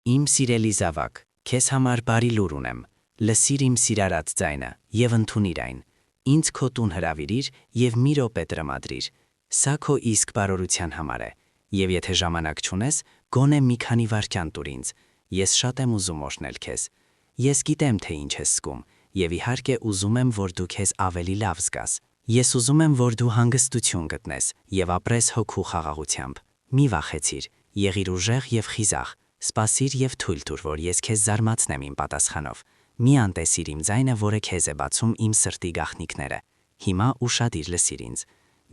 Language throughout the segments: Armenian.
Իմ սիրելի զավակ, քեզ համար բարի լուր ունեմ, լսիր իմ սիրարած ձայնը և ընդունիր այն, ինձ քո տուն հրավիրիր և մի րոպե տրամադրիր, սա քո իսկ բարօրության համար է, և եթե ժամանակ չունես, գոնե մի քանի վայրկյան տուր ինձ, ես շատ եմ ուզում օրհնել քեզ, ես գիտեմ, թե ինչ ես զգում, և իհարկե ուզում եմ, որ դու քեզ ավելի լավ զգաս, ես ուզում եմ, որ դու հանգստություն գտնես և ապրես հոգու խաղաղությամբ, մի վախեցիր, եղիր ուժեղ և խիզախ, սպասիր և թույլ տուր, որ ես քեզ զարմացնեմ իմ պատասխանով, մի անտեսիր իմ ձայնը, որը քեզ է բացում իմ սրտի գաղտնիքները, հիմա ուշադիր լսիր ինձ,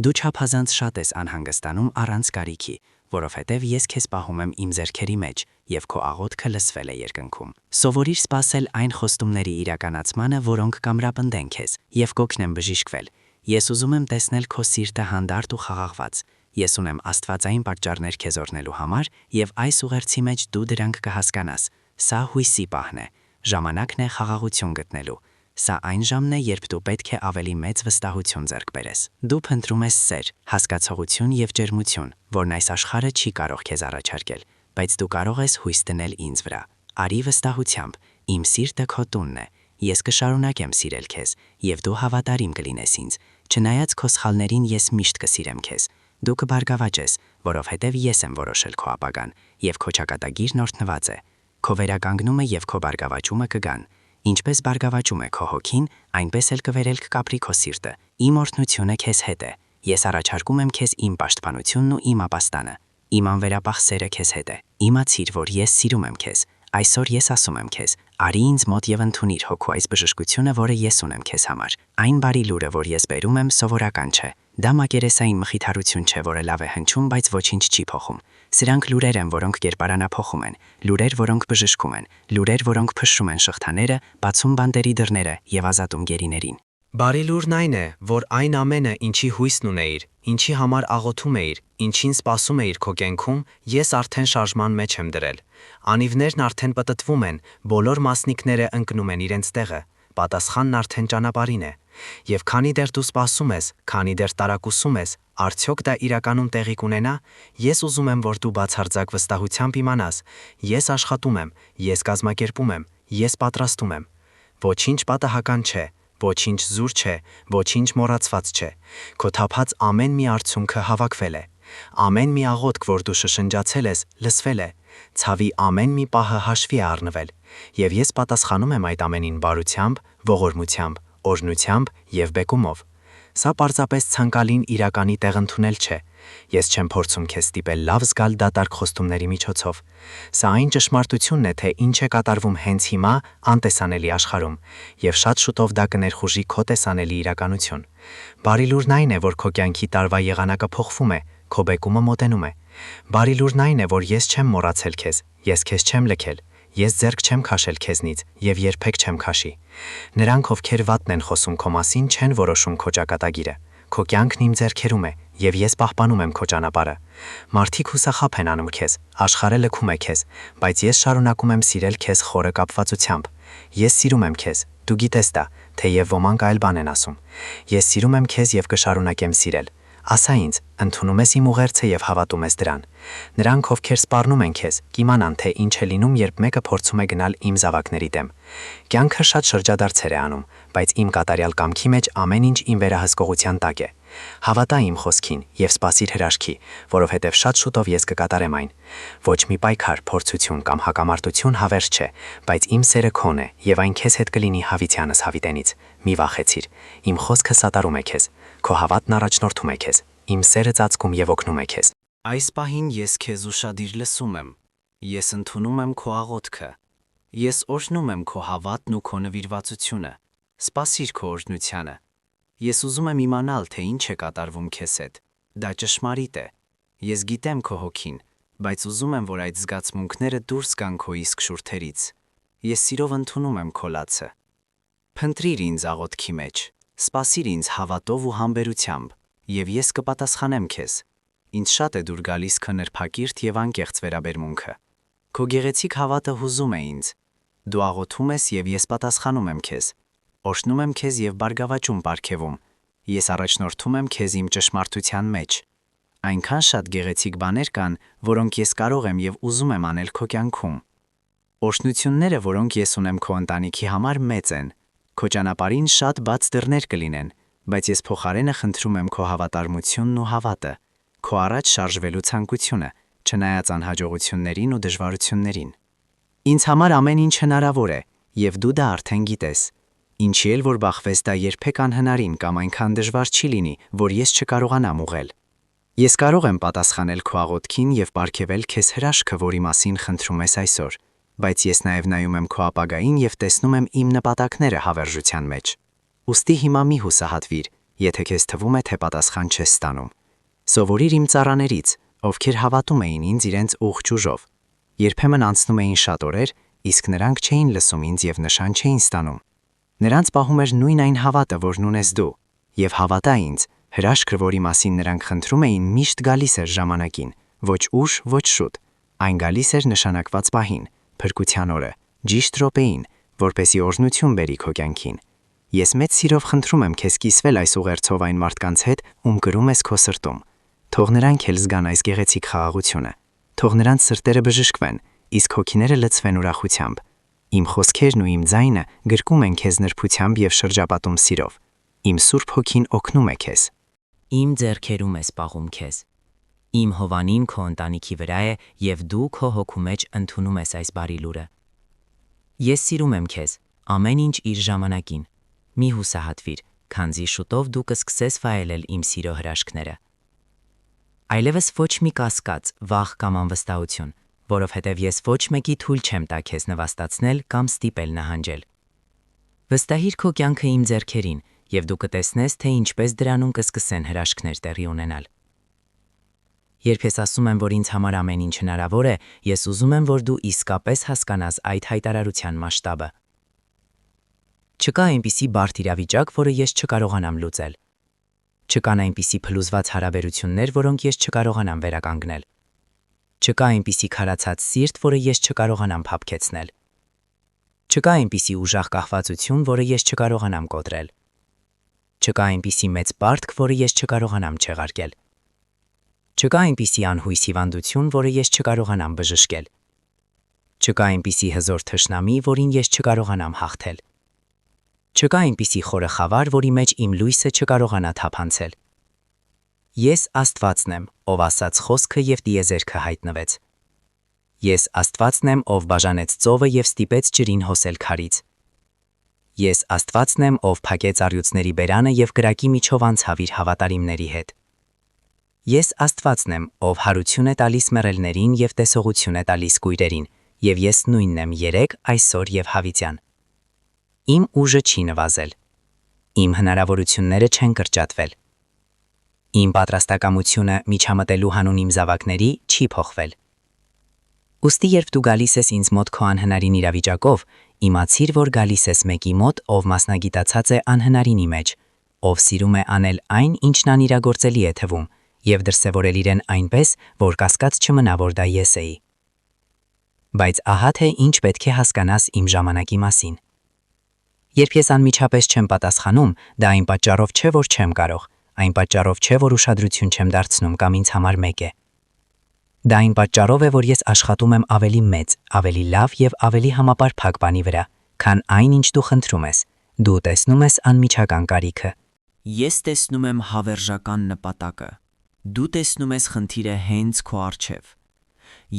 դու չափազանց շատ ես անհանգստանում առանց կարիքի, որովհետև ես քեզ պահում եմ իմ ձեռքերի մեջ, և քո աղոթքը լսվել է երկնքում, սովորիր սպասել այն խոստումների իրականացմանը, որոնք կամրապնդեն քեզ, և կօգնեն բժշկվել, ես ուզում եմ տեսնել քո սիրտը հանդարտ ու խաղաղված, ես ունեմ աստվածային պատճառներ քեզ օրհնելու համար, և այս ուղերձի մեջ դու դրանք կհասկանաս, սա հույսի պահն է, ժամանակն է խաղաղություն գտնելու, սա այն ժամն է, երբ դու պետք է ավելի մեծ վստահություն ձեռք բերես, դու փնտրում ես սեր, հասկացողություն և ջերմություն, որն այս աշխարհը չի կարող քեզ առաջարկել, բայց դու կարող ես հույս դնել ինձ վրա, արի վստահությամբ, իմ սիրտը քո տունն է, ես կշարունակեմ սիրել քեզ, և դու հավատարիմ կլինես ինձ, չնայած քո սխալներին ես միշտ կսիրեմ քեզ, դու կբարգավաճես, որովհետև ես եմ որոշել քո ապագան, և քո ճակատագիրն օրհնված է, քո վերականգնումը և քո բարգավաճումը կգան, ինչպես բարգավաճում է քո հոգին, այնպես էլ կվերել կկապրի քո սիրտը, իմ օրհնությունը քեզ հետ է, ես առաջարկում եմ քեզ իմ պաշտպանությունն ու իմ ապաստանը, իմ անվերապահ սերը քեզ հետ է, իմացիր, որ ես սիրում եմ քեզ, այսօր ես ասում եմ քեզ, արի ինձ մոտ և ընդունիր հոգու այս բժշկությունը, որը ես ունեմ քեզ համար, այն բարի լուրը, որ ես բերում եմ, սովորական չէ, դա մակերեսային մխիթարություն չէ, որը լավ է հնչում, բայց ոչինչ չի փոխում, սրանք լուրեր են, որոնք կերպարանափոխում են, լուրեր, որոնք բժշկում են, լուրեր, որոնք փշրում են շղթաները, բացում բանտերի դռները և ազատում գերիներին։ Բարի լուրն այն է, որ այն ամենը, ինչի հույսն ունեիր, ինչի համար աղոթում էիր, ինչին սպասում էիր քո կյանքում, ես արդեն շարժման մեջ եմ դրել։ Անիվներն արդեն պտտվում են, բոլոր մասնիկները ընկնում են իրենց տեղը, պատասխանն արդեն ճանապարհին է։ Եվ քանի դեռ դու սպասում ես, քանի դեռ տարակուսում ես, արդյոք դա իրականում տեղի կունենա, ես ուզում եմ, որ դու բացարձակ վստահությամբ իմանաս, ես աշխատում եմ, ես կազմակերպում եմ, ես պատրաստում եմ։ Ոչինչ պատահական չէ, ոչինչ զուր չէ, ոչինչ մոռացված չէ, քո թափած ամեն մի արդյունքը հավաքվել է, ամեն մի աղոթք, որ դու շշնջացել ես, լսվել է, ցավի ամեն մի պահը հաշվի է առնվել, և ես պատասխանում եմ այդ ամենին բարությամբ, ողորմությամբ, օրհնությամբ և բեկումով։ Սա պարզապես ցանկալին իրականի տեղ ընդունել չէ, ես չեմ փորձում քեզ ստիպել լավ զգալ դատարկ խոստումների միջոցով, սա այն ճշմարտությունն է, թե ինչ է կատարվում հենց հիմա անտեսանելի աշխարհում, և շատ շուտով դա կներխուժի քո տեսանելի իրականություն։ Բարի լուրն այն է, որ քո կյանքի տարվա եղանակը փոխվում է, քո բեկումը մոտենում է։ Բարի լուրն այն է, որ ես չեմ մոռացել քեզ, ես քեզ չեմ լքել, ես ձեռք չեմ քաշել քեզնից և երբեք չեմ քաշի։ Նրանք, ովքեր վատն են խոսում քո մասին, չեն որոշում քո ճակատագիրը։ Քո կյանքն իմ ձեռքերում է, և ես պահպանում եմ քո ճանապարհը։ Մարդիկ հուսախաբ են անում քեզ, աշխարհը լքում է քեզ, բայց ես շարունակում եմ սիրել քեզ խորը կապվածությամբ։ Ես սիրում եմ քեզ, դու գիտես դա, թեև ոմանք այլ բան են ասում։ Ես սիրում եմ քեզ և կշարունակեմ սիրել։ Ասա ինձ, ընդունում ես իմ ուղերձը և հավատում ես դրան։ Նրանք, ովքեր սպառնում են քեզ, կիմանան, թե ինչ է լինում, երբ մեկը փորձում է գնալ իմ զավակների դեմ։ Կյանքը շատ շրջադարձեր է անում, բայց իմ կատարյալ կամքի մեջ ամեն ինչ իմ վերահսկողության տակ է։ Հավատա իմ խոսքին և սպասիր հրաշքի, որովհետև շատ շուտով ես կկատարեմ այն։ Ոչ մի պայքար, փորձություն կամ հակամարտություն հավերժ չէ, բայց իմ սերը քոն է, և այն քեզ հետ կլինի հավիտյանս հավիտենից։ Մի վախեցիր, իմ խոսքը սատարում է քեզ, քո հավատն առաջնորդում է քեզ, իմ սերը ծածկում և օգնում է քեզ։ Այս պահին ես քեզ ուշադիր լսում եմ, ես ընդունում եմ քո աղոթքը, ես օրհնում եմ քո հավատն ու քո նվիրվածությունը, սպասիր քո օրհնությանը, ես ուզում եմ իմանալ, թե ինչ է կատարվում քեզ հետ, դա ճշմարիտ է, ես գիտեմ քո հոգին, բայց ուզում եմ, որ այդ զգացմունքները դուրս գան քո իսկ շուրթերից, ես սիրով ընդունում եմ քո լացը, փնտրիր ինձ աղոթքի մեջ, սպասիր ինձ հավատով ու համբերությամբ, և ես կպատասխանեմ քեզ, ինձ շատ է դուր գալիս քո նրբակիրթ և անկեղծ վերաբերմունքը, քո գեղեցիկ հավատը հուզում է ինձ, դու աղոթում ես և ես պատասխանում եմ քեզ, օրհնում եմ քեզ և բարգավաճում պարգևում, ես առաջնորդում եմ քեզ իմ ճշմարտության մեջ, այնքան շատ գեղեցիկ բաներ կան, որոնք ես կարող եմ և ուզում եմ անել քո կյանքում, Օրհնությունները, որոնք ես ունեմ քո ընտանիքի համար մեծ են։ Քո ճանապարհին շատ բաց դռներ կլինեն, բայց ես փոխարենը խնդրում եմ քո հավատարմությունն ու հավատը, քո առաջ շարժվելու ցանկությունը, չնայած անհաջողություններին ու դժվարություններին։ Ինձ համար ամեն ինչ հնարավոր է, եւ դու դա արդեն գիտես։ Ինչի էլ որ բախվես դա երբեք անհնարին կամ այնքան դժվար չի լինի, որ ես չկարողանամ ուղղել։ Ես կարող եմ պատասխանել քո աղոթքին եւ պարգևել քեզ հրաշքը, որի մասին խնդրում ես այսօր, բայց ես նաեւ նայում եմ քո ապագային եւ տեսնում եմ իմ նպատակները հավերժության մեջ։ Ուստի հիմա մի հուսահատվիր, եթե քեզ թվում է, թե պատասխան չես ստանում։ Սովորիր իմ ծառաներից, ովքեր հավատում էին ինձ իրենց ուղղ ուժով։ Երբեմն անցնում էին շատ օրեր, իսկ նրանք չէին լսում ինձ եւ նշան չէին ստանում։ Նրանց պահում էր նույն այն հավատը, որն ունես դու, եւ հավատա ինձ, հրաշքը, որի մասին նրանք խնդրում էին, միշտ գալիս էր ժամանակին, ոչ ուշ, ոչ շուտ։ Այն գալիս էր նշանակված պահին, փրկության օրը, ճիշտ րոպեին, որպեսզի օրհնություն բերի քո կյանքին։ Ես մեծ սիրով խնդրում եմ քեզ կիսվել այս ուղերձով այն մարդկանց հետ, ում կրում ես քո սրտում։ Թող նրանք էլ զգան այս գեղեցիկ խաղաղությունը։ Թող նրանց սրտերը բժշկվեն, իսկ հոգիները լցվեն ուրախությամբ։ Իմ խոսքերն ու իմ ձայնը գրկում են քեզ նրբությամբ եւ շրջապատում սիրով։ Իմ Սուրբ Հոգին օգնում է քեզ։ Իմ ձեռքերում ես պաղում քեզ։ Իմ հովանին քո ընտանիքի վրա է եւ դու քո հոգու մեջ ընդունում ես այս բարի լուրը։ Ես սիրում եմ քեզ, ամեն ինչ իր ժամանակին։ Մի հուսահատվիր, քանզի շուտով դու կսկսես վայելել իմ սիրո հրաշքները։ Այլևս ոչ մի կասկած, վախ կամ անվստահություն, որովհետև ես ոչ մեկի թույլ չեմ տա քեզ նվաստացնել կամ ստիպել նահանջել։ Վստահիր քո կյանքը իմ ձեռքերին, եւ դու կտեսնես, թե ինչպես դրանում կսկսեն հրաշքներ տեղի ունենալ։ Երբ ես ասում եմ, որ ինձ համար ամեն ինչ հնարավոր է, ես ուզում եմ, որ դու իսկապես հասկանաս այդ հայտարարության մասշտաբը։ Չկա այնպիսի բարդ իրավիճակ, որը ես չկարողանամ լուծել։ Չկան այնպիսի փլուզված հարաբերություններ, որոնք ես չկարողանամ վերականգնել։ Չկա այնպիսի քարացած սիրտ, որը ես չկարողանամ փափկեցնել։ Չկա այնպիսի ուժեղ կախվածություն, որը ես չկարողանամ կոտրել։ Չկա այնպիսի մեծ պարտք, որը ես չկարողանամ չեղարկել։ Չկա այնպիսի անհույս հիվանդություն, որը ես չկարողանամ բժշկել։ Չկա այնպիսի հզոր թշնամի, որին ես չկարողանամ հաղթել։ Չկա այնպիսի խորը խավար, որի մեջ իմ լույսը չկարողանա թափանցել։ Ես Աստվածն եմ, ով ասաց խոսքը եւ տիեզերքը հայտնվեց։ Ես Աստվածն եմ, ով բաժանեց ծովը եւ ստիպեց ջրին հոսել քարից։ Ես Աստվածն եմ, ով փակեց առյուծների բերանը եւ կրակի միջով անցավ իր հավատարիմների հետ։ Ես Աստվածն եմ, ով հարություն է տալիս մեռելներին եւ տեսողություն է տալիս կույրերին, եւ ես նույնն եմ երեք, այսօր եւ հավիտյան։ Իմ ուժը չի նվազել։ Իմ հնարավորությունները չեն կրճատվել։ Իմ պատրաստակամությունը միջամտելու հանուն իմ զավակների չի փոխվել։ Ուստի երբ դու գալիս ես ինձ մոտ քո անհնարին իրավիճակով, իմացիր, որ գալիս ես մեկի մոտ, ով մասնագիտացած է անհնարինի մեջ, ով սիրում է անել այն, ինչն անիրագործելի է թվում, եւ դրսևորել իրեն այնպես, որ կասկած չմնա, որ դա ես էի։ Բայց ահա թե ինչ պետք է հասկանաս իմ ժամանակի մասին։ Երբ ես անմիջապես չեմ պատասխանում, դա այն պատճառով չէ, որ չեմ կարող, այն պատճառով չէ, որ ուշադրություն չեմ դարձնում կամ ինձ համար մեկ է։ Դա այն պատճառով է, որ ես աշխատում եմ ավելի մեծ, ավելի լավ եւ ավելի համապարփակ բանի վրա, քան այն, ինչ դու խնդրում ես։ Դու տեսնում ես անմիջական կարիքը։ Ես տեսնում եմ հավերժական նպատակը։ Դու տեսնում ես խնդիրը հենց քո առջև։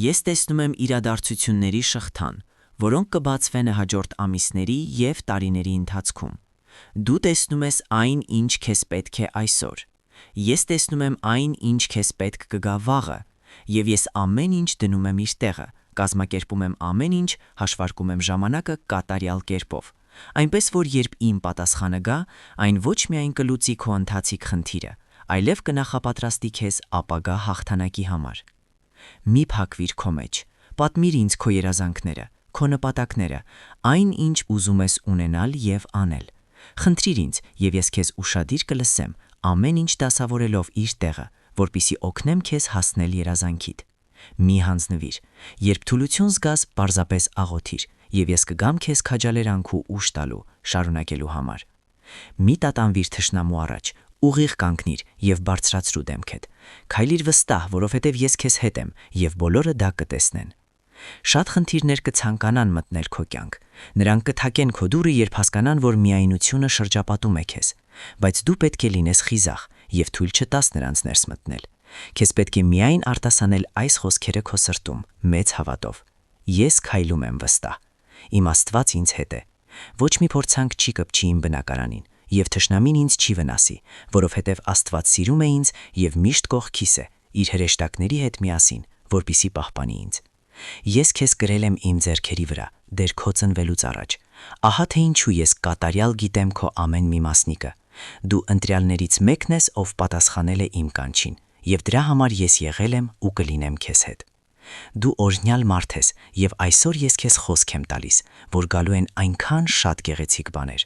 Ես տեսնում եմ իրադարձությունների շղթան, որոնք կբացվեն հաջորդ ամիսների եւ տարիների ընթացքում։ Դու տեսնում ես այն, ինչ քեզ պետք է այսօր։ Ես տեսնում եմ այն, ինչ քեզ պետք կգա վաղը, եւ ես ամեն ինչ դնում եմ իր տեղը, կազմակերպում եմ ամեն ինչ, հաշվարկում եմ ժամանակը կատարյալ կերպով։ Այնպես որ երբ իմ պատասխանը գա, այն ոչ միայն կլուծի քո ընթացիկ խնդիրը, այլև կնախապատրաստի քեզ ապագա հաղթանակի համար։ Մի փակվիր քո մեջ, պատմիր ինձ քո երազանքները, քո նպատակները, այն ինչ ուզում ես ունենալ եւ անել։ Խնդրիր ինձ, եւ ես քեզ ուշադիր կլսեմ, ամեն ինչ դասավորելով իր տեղը, որպիսի օգնեմ քեզ հասնել երազանքիդ։ Մի հանձնվիր, երբ թուլություն զգաս, պարզապես աղոթիր, եւ ես կգամ քեզ քաջալերանք ու ուժ տալու, շարունակելու համար։ Մի տատանվիր թշնամու առաջ, ուղիղ կանգնիր եւ բարձրացրու դեմքդ։ Քայլիր վստահ, որովհետեւ ես քեզ հետ եմ եւ բոլորը դա կտեսնեն։ Շատ խնդիրներ կցանկանան մտնել քո կյանք։ Նրանք կթակեն քո դուռը, երբ հասկանան, որ միայնությունը շրջապատում է քեզ, բայց դու պետք է լինես խիզախ եւ թույլ չտաս նրանց ներս մտնել։ Քեզ պետք է միայն արտասանել այս խոսքերը քո սրտում, մեծ հավատով. Ես քայլում եմ վստահ։ Իմ Աստված ինձ հետ է։ Ոչ մի փորձանք չի կպչի իմ բնակարանին, եւ թշնամին ինձ չի վնասի, որովհետեւ Աստված սիրում է ինձ եւ միշտ կողքիս է, իր հրեշտակների հետ միասին, որպիսի պահպանի ինձ։ Ես քեզ գրել եմ իմ ձեռքերի վրա, դեր քո ծնվելուց առաջ։ Ահա թե ինչու ես կատարյալ գիտեմ քո ամեն մի մասնիկը։ Դու ընտրյալներից մեկն ես, ով պատասխանել է իմ կանչին, եւ դրա համար ես եղել եմ ու կլինեմ քեզ հետ։ Դու օրհնյալ մարդ ես, եւ այսօր ես քեզ խոսք եմ տալիս, որ գալու են այնքան շատ գեղեցիկ բաներ։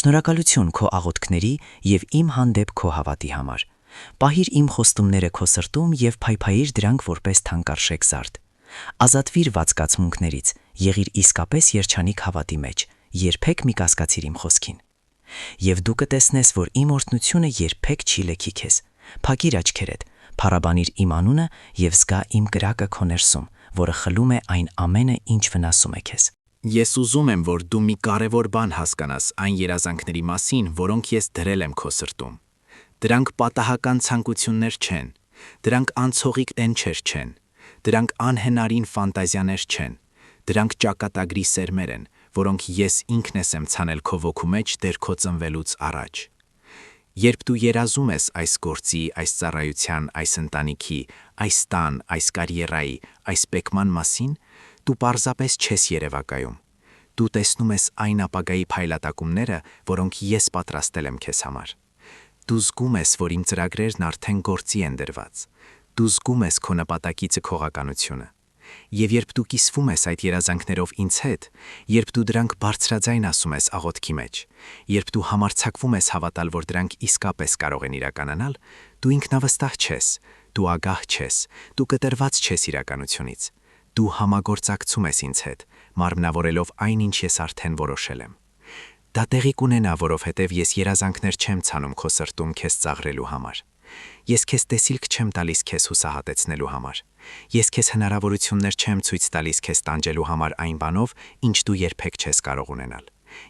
Շնորհակալություն քո աղոթքների եւ իմ հանդեպ քո հավատի համար։ Պահիր իմ խոստումները քո սրտում եւ փայփայիր դրանք որպես թանկարժեք զարդ։ Ազատվիր վատկացմունքներից, եղիր իսկապես երջանիկ հավատի մեջ, երբեք մի կասկածիր իմ խոսքին։ Եվ դու կտեսնես, որ իմ օրհնությունը երբեք չի լքի քեզ։ Փակիր աչքերդ, փառաբանիր իմ անունը եւ զգա իմ կրակը քո ներսում, որը խլում է այն ամենը, ինչ վնասում է քեզ։ Ես ուզում եմ, որ դու մի կարևոր բան հասկանաս այն երազանքների մասին, որոնք ես դրել եմ քո սրտում։ Դրանք պատահական ցանկություններ չեն, դրանք անցողիկ տենչեր չեն, դրանք անհնարին ֆանտազիաներ չեն, դրանք ճակատագրի սերմեր են, որոնք ես ինքնս եմ ցանել քո ոգու մեջ դեռ քո ծնվելուց առաջ։ Երբ դու երազում ես այս գործի, այս ծառայության, այս ընտանիքի, այս տան, այս կարիերայի, այս բեկման մասին, դու պարզապես չես երևակայում։ Դու տեսնում ես այն ապագայի փայլատակումները, որոնք ես պատրաստել եմ քեզ համար։ Դու զգում ես, որ իմ ծրագրերն արդեն գործի են դրված։ Դու զգում ես քո նպատակիցը քողականությունը։ Եվ երբ դու կիսվում ես այդ երազանքներով ինձ հետ, երբ դու դրանք բարձրաձայն ասում ես աղոթքի մեջ, երբ դու համարձակվում ես հավատալ, որ դրանք իսկապես կարող են իրականանալ, դու ինքնավստահ չես, դու ագահ չես, դու կտրված չես իրականությունից։ Դու համագործակցում ես ինձ հետ, մարմնավորելով այն, ինչ ես արդեն որոշել եմ։ Դա տեղի կունենա, որովհետև ես երազանքներ չեմ ցանում քո սրտում քեզ ծաղրելու համար։ Ես քեզ տեսիլք չեմ տալիս քեզ հուսահատեցնելու համար։ Ես քեզ հնարավորություններ չեմ ցույց տալիս քեզ տանջելու համար այն բանով, ինչ դու երբեք չես կարող ունենալ։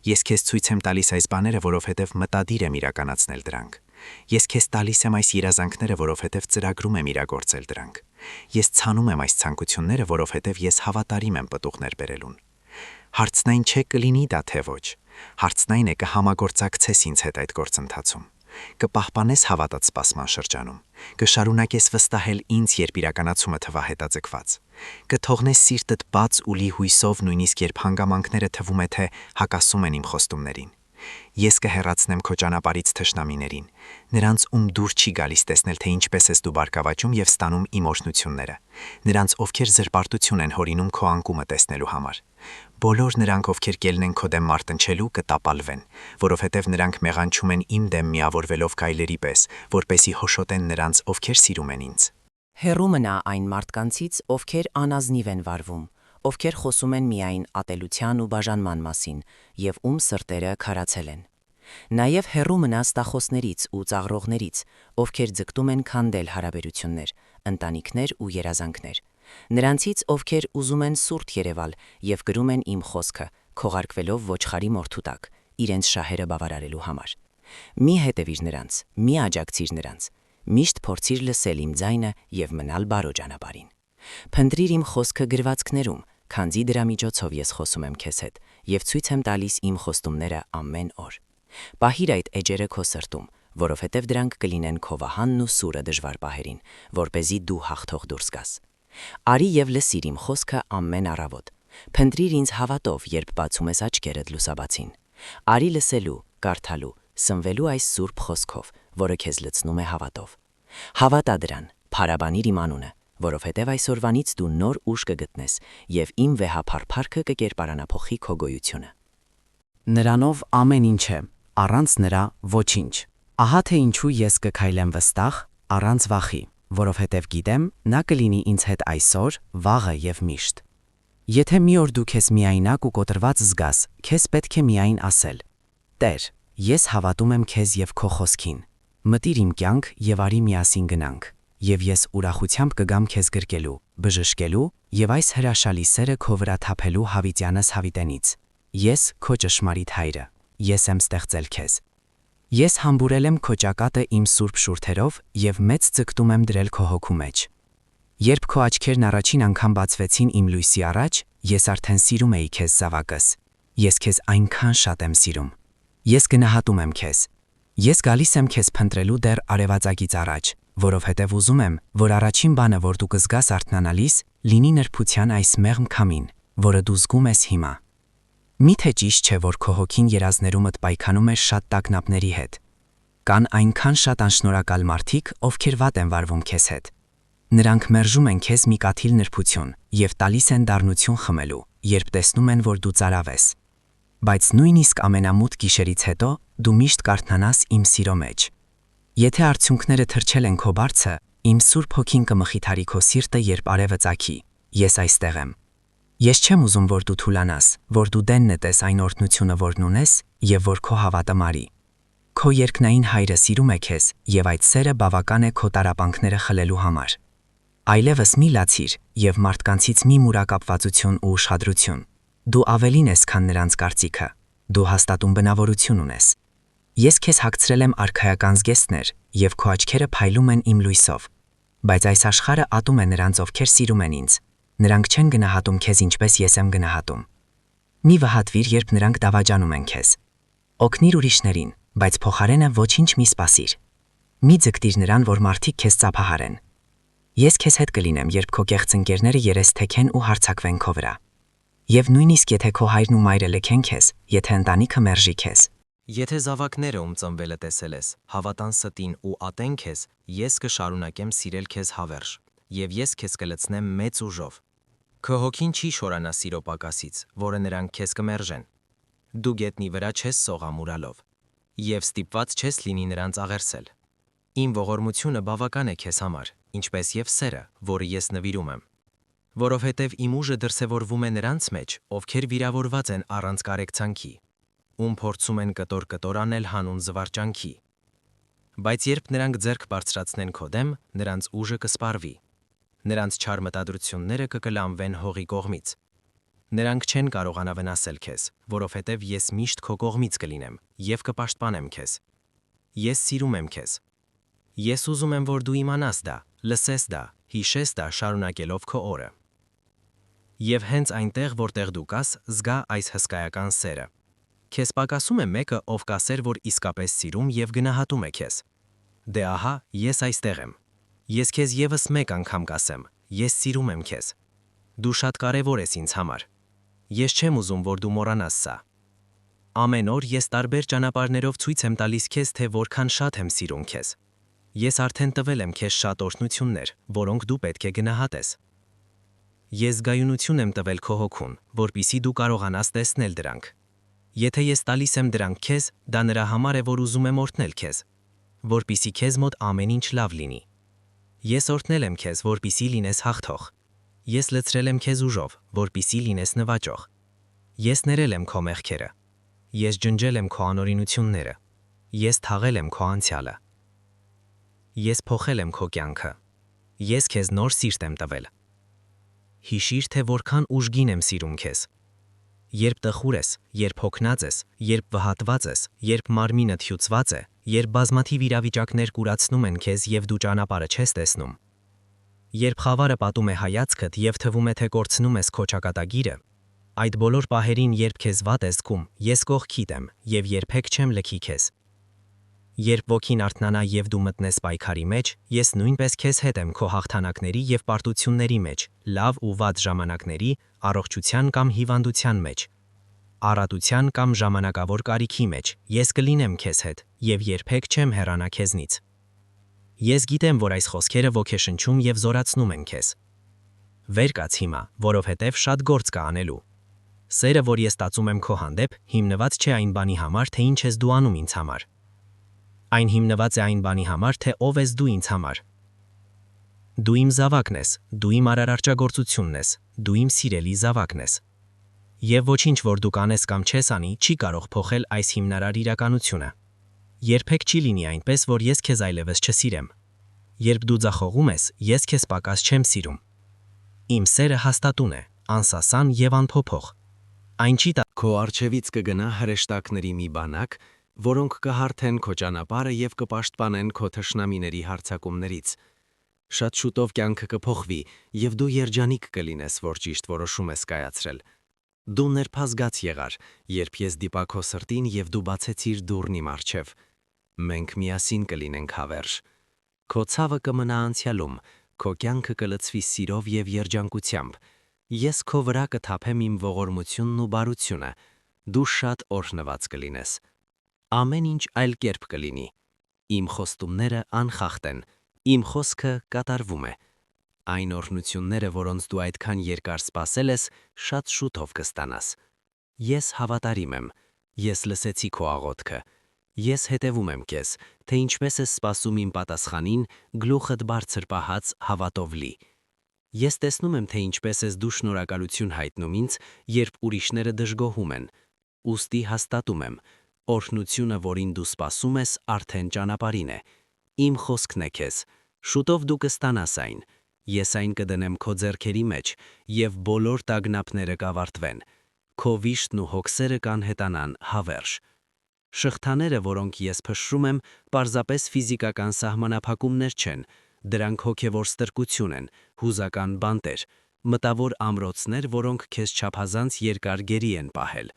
Ես քեզ ցույց եմ տալիս այս բաները, որովհետև մտադիր եմ իրականացնել դրանք։ Ես քեզ տալիս եմ այս երազանքները, որովհետև ծրագրում եմ իրագործել դրանք։ Ես ցանում եմ այս ցանկությունները, որովհետև ես հավատարիմ եմ պտուղներ բերելուն։ Հարցն այն չէ կլինի դա թե ոչ։ Հարցն այն է կհամագործակցես ինձ հետ այդ գործընթացում։ Կպահպանես հավատած սպասման շրջանում, կշարունակես վստահել ինձ, երբ իրականացումը թվա հետաձգված, կթողնես սիրտդ բաց ու լի հույսով, նույնիսկ երբ հանգամանքները թվում է թե հակասում են իմ խոստումներին։ Ես կհեռացնեմ քո ճանապարհից թշնամիներին, նրանց ում դուր չի գալիս տեսնել, թե ինչպես ես դու բարգավաճում եւ ստանում իմ օրհնությունները, նրանց ովքեր զրպարտություն են հորինում քո անկումը տեսնելու համար։ Բոլոր նրանք, ովքեր կելնեն քո դեմ մարտնչելու, կտապալվեն, որովհետև նրանք մեղանչում են իմ դեմ միավորվելով գայլերի պես, որպեսի հոշոտեն նրանց, ովքեր սիրում են ինձ։ Հեռու մնա այն մարդկանցից, ովքեր անազնիվ են վարվում, ովքեր խոսում են միայն ատելության ու բաժանման մասին եւ ում սրտերը քարացել են։ Նաեւ հեռու մնա ստախոսներից ու ծաղրողներից, ովքեր ձգտում են քանդել հարաբերություններ, ընտանիքներ ու երազանքներ։ Նրանցից, ովքեր ուզում են սուրտ երևալ եւ գրում են իմ խոսքը, քողարկվելով ոչխարի մորթու տակ, իրենց շահերը բավարարելու համար։ Մի հետևիր նրանց, մի աջակցիր նրանց, միշտ փորձիր լսել իմ ձայնը եւ մնալ բարո ճանապարհին։ Փնտրիր իմ խոսքը գրվածքներում, քանզի դրա միջոցով ես խոսում եմ քեզ հետ եւ ցույց եմ տալիս իմ խոստումները ամեն օր։ Պահիր այդ էջերը քո սրտում, որովհետև դրանք կլինեն քո վահանն ու սուրը դժվար պահերին, որպեսզի դու հաղթող դուրս գաս։ Արի եւ լսիր իմ խոսքը ամեն առավոտ։ Փնտրիր ինձ հավատով, երբ բացում ես աչքերդ լուսաբացին։ Արի լսելու, կարդալու, սնվելու այս սուրբ խոսքով, որը քեզ լցնում է հավատով։ Հավատա դրան, փառաբանիր իմ անունը, որովհետև այսօրվանից դու նոր ուժ կգտնես եւ իմ վեհափառփառքը կկերպարանափոխի քո գոյությունը։ Նրանով ամեն ինչ է, առանց նրա ոչինչ։ Ահա թե ինչու ես կքայլեմ վստահ, առանց վախի, որովհետև գիտեմ, նա կլինի ինձ հետ այսօր, վաղը եւ միշտ։ Եթե մի օր դու քեզ միայնակ ու կոտրված զգաս, քեզ պետք է միայն ասել. Տեր, ես հավատում եմ քեզ եւ քո խոսքին։ Մտիր իմ կյանք եւ արի միասին գնանք։ եւ ես ուրախությամբ կգամ քեզ գրկելու, բժշկելու եւ այս հրաշալի սերը քո վրա թափելու հավիտյանս հավիտենից։ Ես քո ճշմարիտ հայրը։ Ես եմ ստեղծել քեզ։ Ես համբուրել եմ քո ճակատը իմ սուրբ շուրթերով եւ մեծ ձգտում եմ դրել քո հոգու մեջ։ Երբ քո աչքերն առաջին անգամ բացվեցին իմ լույսի առաջ, ես արդեն սիրում էի քեզ զավակս։ Ես քեզ այնքան շատ եմ սիրում։ Ես գնահատում եմ քեզ։ Ես գալիս եմ քեզ փնտրելու դեռ արևածագից առաջ, որովհետև ուզում եմ, որ առաջին բանը, որ դու կզգաս արթնանալիս, լինի նրբության այս մեղմ քամին, որը դու զգում ես հիմա։ Միթե ճիշտ չէ, որ քո հոգին երազներումդ պայքանում է շատ տագնապների հետ։ Կան այնքան շատ անշնորհակալ մարդիկ, ովքեր վատ են վարվում քեզ հետ։ Նրանք մերժում են քեզ մի կաթիլ նրբություն եւ տալիս են դառնություն խմելու, երբ տեսնում են, որ դու ծարավ ես։ Բայց նույնիսկ ամենամութ գիշերից հետո դու միշտ կարթնանաս իմ սիրո մեջ։ Եթե արդյունքները թրջել են քո բարձը, իմ Սուրբ Հոգին կմխիթարի քո սիրտը, երբ արևը ծագի։ Ես այստեղ եմ։ Ես չեմ ուզում, որ դու թուլանաս, որ դու դեն նետես այն օրհնությունը, որն ունես, եւ որ քո հավատը մարի։ Քո երկնային հայրը սիրում է քեզ, եւ այդ սերը բավական է քո տառապանքները խլելու համար։ Այլևս մի լացիր եւ մարդկանցից մի մուրակապվածություն ու ուշադրություն։ Դու ավելին ես, քան նրանց կարծիքը։ Դու հաստատուն բնավորություն ունես։ Ես քեզ հագցրել եմ արքայական զգեստներ, եւ քո աչքերը փայլում են իմ լույսով։ Բայց այս աշխարհը ատում է նրանց, ովքեր սիրում են ինձ։ Նրանք չեն գնահատում քեզ ինչպես ես եմ գնահատում։ Մի վհատվիր, երբ նրանք դավաճանում են քեզ։ Օգնիր ուրիշներին, բայց փոխարենը ոչինչ մի սպասիր։ Մի ձգտիր նրան, որ մարդիկ քեզ ծափահարեն։ Ես քեզ հետ կլինեմ, երբ քո կեղծ ընկերները երես թեքեն ու հարձակվեն քո վրա։ Եվ նույնիսկ եթե քո հայրն ու մայրը լքեն քեզ, եթե ընտանիքը մերժի քեզ։ Եթե զավակները, ում ծնվելը տեսել ես, հավատան ստին ու ատեն քեզ, ես կշարունակեմ սիրել քեզ հավերժ, եւ ես քեզ կլցնեմ մեծ ուժով։ Քո հոգին չի շորանա սիրո պակասից, որը նրանք քեզ կմերժեն։ Դու գետնի վրա չես սողամուրալով, եւ ստիպված չես լինի նրանց աղերսել։ Իմ ողորմությունը բավական է քեզ համար, ինչպես եւ սերը, որը ես նվիրում եմ։ Որովհետև իմ ուժը դրսևորվում է նրանց մեջ, ովքեր վիրավորված են առանց կարեկցանքի, ում փորձում են կտոր անել հանուն զվարճանքի։ Բայց երբ նրանք ձեռք բարձրացնեն քո դեմ, նրանց ուժը կսպառվի։ Նրանց չար մտադրությունները կկլանվեն հողի կողմից։ Նրանք չեն կարողանա վնասել քեզ, որովհետև ես միշտ քո կողմից կլինեմ եւ կպաշտպանեմ քեզ։ Ես սիրում եմ քեզ։ Ես ուզում եմ, որ դու իմանաս դա, լսես դա, հիշես դա շարունակելով քո օրը։ Եվ հենց այնտեղ, որտեղ դու կաս, զգա այս հսկայական սերը։ Քեզ պակասում է մեկը, ով կասեր, որ իսկապես սիրում եւ գնահատում է քեզ։ Դե ահա, ես այստեղ եմ։ Ես քեզ եւս մեկ անգամ կասեմ, ես սիրում եմ քեզ։ Դու շատ կարևոր ես ինձ համար։ Ես չեմ ուզում, որ դու մոռանաս սա։ Ամեն օր ես տարբեր ճանապարհներով ցույց եմ տալիս քեզ, թե որքան շատ եմ սիրում քեզ։ Ես արդեն տվել եմ քեզ շատ օրհնություններ, որոնք դու պետք է գնահատես։ Ես զգայունություն եմ տվել քո հոգուն, որպիսի դու կարողանաս տեսնել դրանք։ Եթե ես տալիս եմ դրանք քեզ, դա նրա համար է, որ ուզում եմ օրհնել քեզ, որպիսի քեզ մոտ ամեն ինչ լավ լինի։ Ես օրհնել եմ քեզ, որպիսի լինես հաղթող։ Ես լցրել եմ քեզ ուժով, որպիսի լինես նվաճող։ Ես ներել եմ քո մեղքերը։ Ես ջնջել եմ քո անօրինությունները։ Ես թաղել եմ քո անցյալը։ Ես փոխել եմ քո կյանքը։ Ես քեզ նոր սիրտ եմ տվել։ Հիշիր, թե որքան ուժգին եմ սիրում քեզ։ Երբ տխուր ես, երբ հոգնած ես, երբ վհատված ես, երբ մարմինդ հյուծված է, երբ բազմաթիվ իրավիճակներ կուրացնում են քեզ եւ դու ճանապարհը չես տեսնում։ Երբ խավարը պատում է հայացքդ եւ թվում է, թե կորցնում ես քո ճակատագիրը, այդ բոլոր պահերին, երբ քեզ վատ ես զգում, ես կողքիդ եմ եւ երբեք չեմ լքի քեզ։ Երբ ոգին արթնանա եւ դու մտնես պայքարի մեջ, ես նույնպես քեզ հետ եմ քո հաղթանակների եւ պարտությունների մեջ, լավ ու վատ ժամանակների, առողջության կամ հիվանդության մեջ, առատության կամ ժամանակավոր կարիքի մեջ, ես կլինեմ քեզ հետ եւ երբեք չեմ հեռանա քեզնից։ Ես գիտեմ, որ այս խոսքերը ոգեշնչում եւ զորացնում են քեզ։ Վեր կաց հիմա, որովհետեւ շատ գործ կա անելու։ Սերը, որ ես ստացում եմ քո հանդեպ, հիմնված չէ այն բանի համար, թե ինչ ես դու անում ինձ համար։ Այն հիմնված է այն բանի համար, թե ով ես դու ինձ համար։ Դու իմ զավակն ես, դու իմ արարարչագործությունն ես, դու իմ սիրելի զավակն ես։ Եվ ոչինչ, որ դու կանես կամ չես անի, չի կարող փոխել այս հիմնարար իրականությունը։ Երբեք չի լինի այնպես, որ ես քեզ այլևս չսիրեմ։ Երբ դու ձախողում ես, ես քեզ պակաս չեմ սիրում։ Իմ սերը հաստատուն է, անսասան եւ անփոփոխ։ Այն չի տա Քո արջևից կգնա հրեշտակների մի բանակ, որոնք կհարթեն քո ճանապարհը եւ կպաշտպանեն քո թշնամիների հարձակումներից։ Շատ շուտով կյանքը կփոխվի եւ դու երջանիկ կլինես, որ ճիշտ որոշում ես կայացրել։ Դու ներփազգաց եղար, երբ ես դիպա քո սրտին եւ դու բացեցիր դուռն իմ առջև։ Մենք միասին կլինենք հավերժ։ Քո ցավը կմնա անցյալում, քո կյանքը կլցվի սիրով եւ երջանկությամբ։ Ես քո վրա կթափեմ իմ ողորմությունն ու բարությունը, դու շատ օրհնված կլինես։ Ամեն ինչ այլ կերպ կլինի։ Իմ խոստումները անխախտ են, իմ խոսքը կատարվում է։ Այն օրհնությունները, որոնց դու այդքան երկար սպասել ես, շատ շուտով կստանաս։ Ես հավատարիմ եմ, ես լսեցի քո աղոթքը։ Ես հետևում եմ քեզ, թե ինչպես ես սպասում իմ պատասխանին, գլուխդ բարձր պահած հավատով լի։ Ես տեսնում եմ, թե ինչպես ես դու շնորհակալություն հայտնում ինձ, երբ ուրիշները դժգոհում են։ Ուստի հաստատում եմ, օրհնությունը, որին դու սպասում ես, արդեն ճանապարհին է։ Իմ խոսքն է քեզ, շուտով դու կստանաս այն։ Ես այն կդնեմ քո ձեռքերի մեջ, եւ բոլոր տագնապները կավարտվեն։ Քո վիշտն ու հոգսերը կանհետանան հավերժ։ Շղթաները, որոնք ես փշրում եմ, պարզապես ֆիզիկական սահմանափակումներ չեն, դրանք հոգևոր ստրկություն են, հուզական բանտեր, մտավոր ամրոցներ, որոնք քեզ չափազանց երկար գերի են պահել։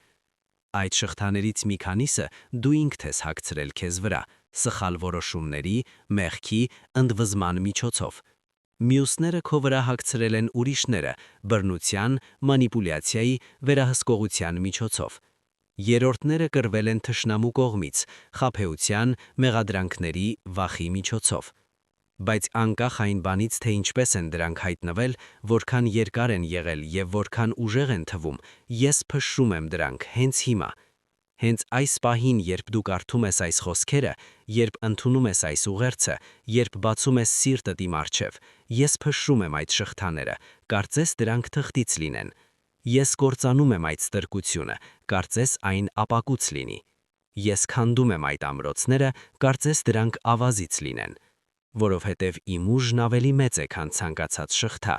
Այդ շղթաներից մի քանիսը դու ինքդ ես հագցրել քեզ վրա, սխալ որոշումների, մեղքի, ընդվզման միջոցով։ Մյուսները քո վրա հագցրել են ուրիշները, բռնության, մանիպուլյացիայի, վերահսկողության միջոցով։ Երրորդները կրվել են թշնամու կողմից, խաբեության, մեղադրանքների, վախի միջոցով։ Բայց անկախ այն բանից, թե ինչպես են դրանք հայտնվել, որքան երկար են եղել եւ որքան ուժեղ են թվում, ես փշրում եմ դրանք հենց հիմա։ Հենց այս պահին, երբ դու կարդում ես այս խոսքերը, երբ ընդունում ես այս ուղերձը, երբ բացում ես սիրտդ իմ առջև, ես փշրում եմ այդ շղթաները, կարծես դրանք թղթից լինեն։ Ես կործանում եմ այդ ստրկությունը, կարծես այն ապակուց լինի։ Ես քանդում եմ այդ ամրոցները, կարծես դրանք ավազից լինեն։ Որովհետև իմ ուժն ավելի մեծ է, քան ցանկացած շղթա,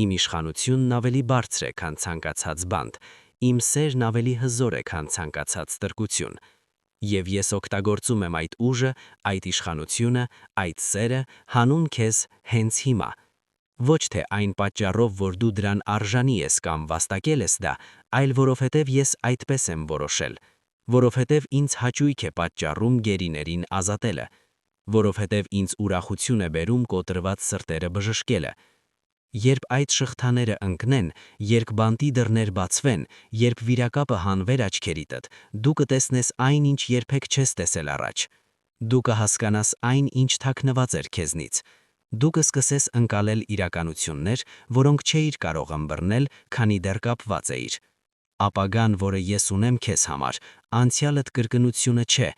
իմ իշխանությունն ավելի բարձր է, քան ցանկացած բանտ, իմ սերն ավելի հզոր է, քան ցանկացած ստրկություն։ Եվ ես օգտագործում եմ այդ ուժը, այդ իշխանությունը, այդ սերը հանուն քեզ հենց հիմա։ Ոչ թե այն պատճառով, որ դու դրան արժանի ես կամ վաստակել ես դա, այլ որովհետև ես այդպես եմ որոշել, որովհետև ինձ հաճույք է պատճառում գերիներին ազատելը, որովհետև ինձ ուրախություն է բերում կոտրված սրտերը բժշկելը։ Երբ այդ շղթաները ընկնեն, երբ բանտի դռներ բացվեն, երբ վիրակապը հանվեր աչքերիդ, դու կտեսնես այն, ինչ երբեք չես տեսել առաջ։ Դու կհասկանաս այն, ինչ թաքնված էր քեզնից։ Դու կսկսես ընկալել իրականություններ, որոնք չէիր կարող ըմբռնել, քանի դեռ կապված էիր։ Ապագան, որը ես ունեմ քեզ համար, անցյալդ կրկնությունը չէ,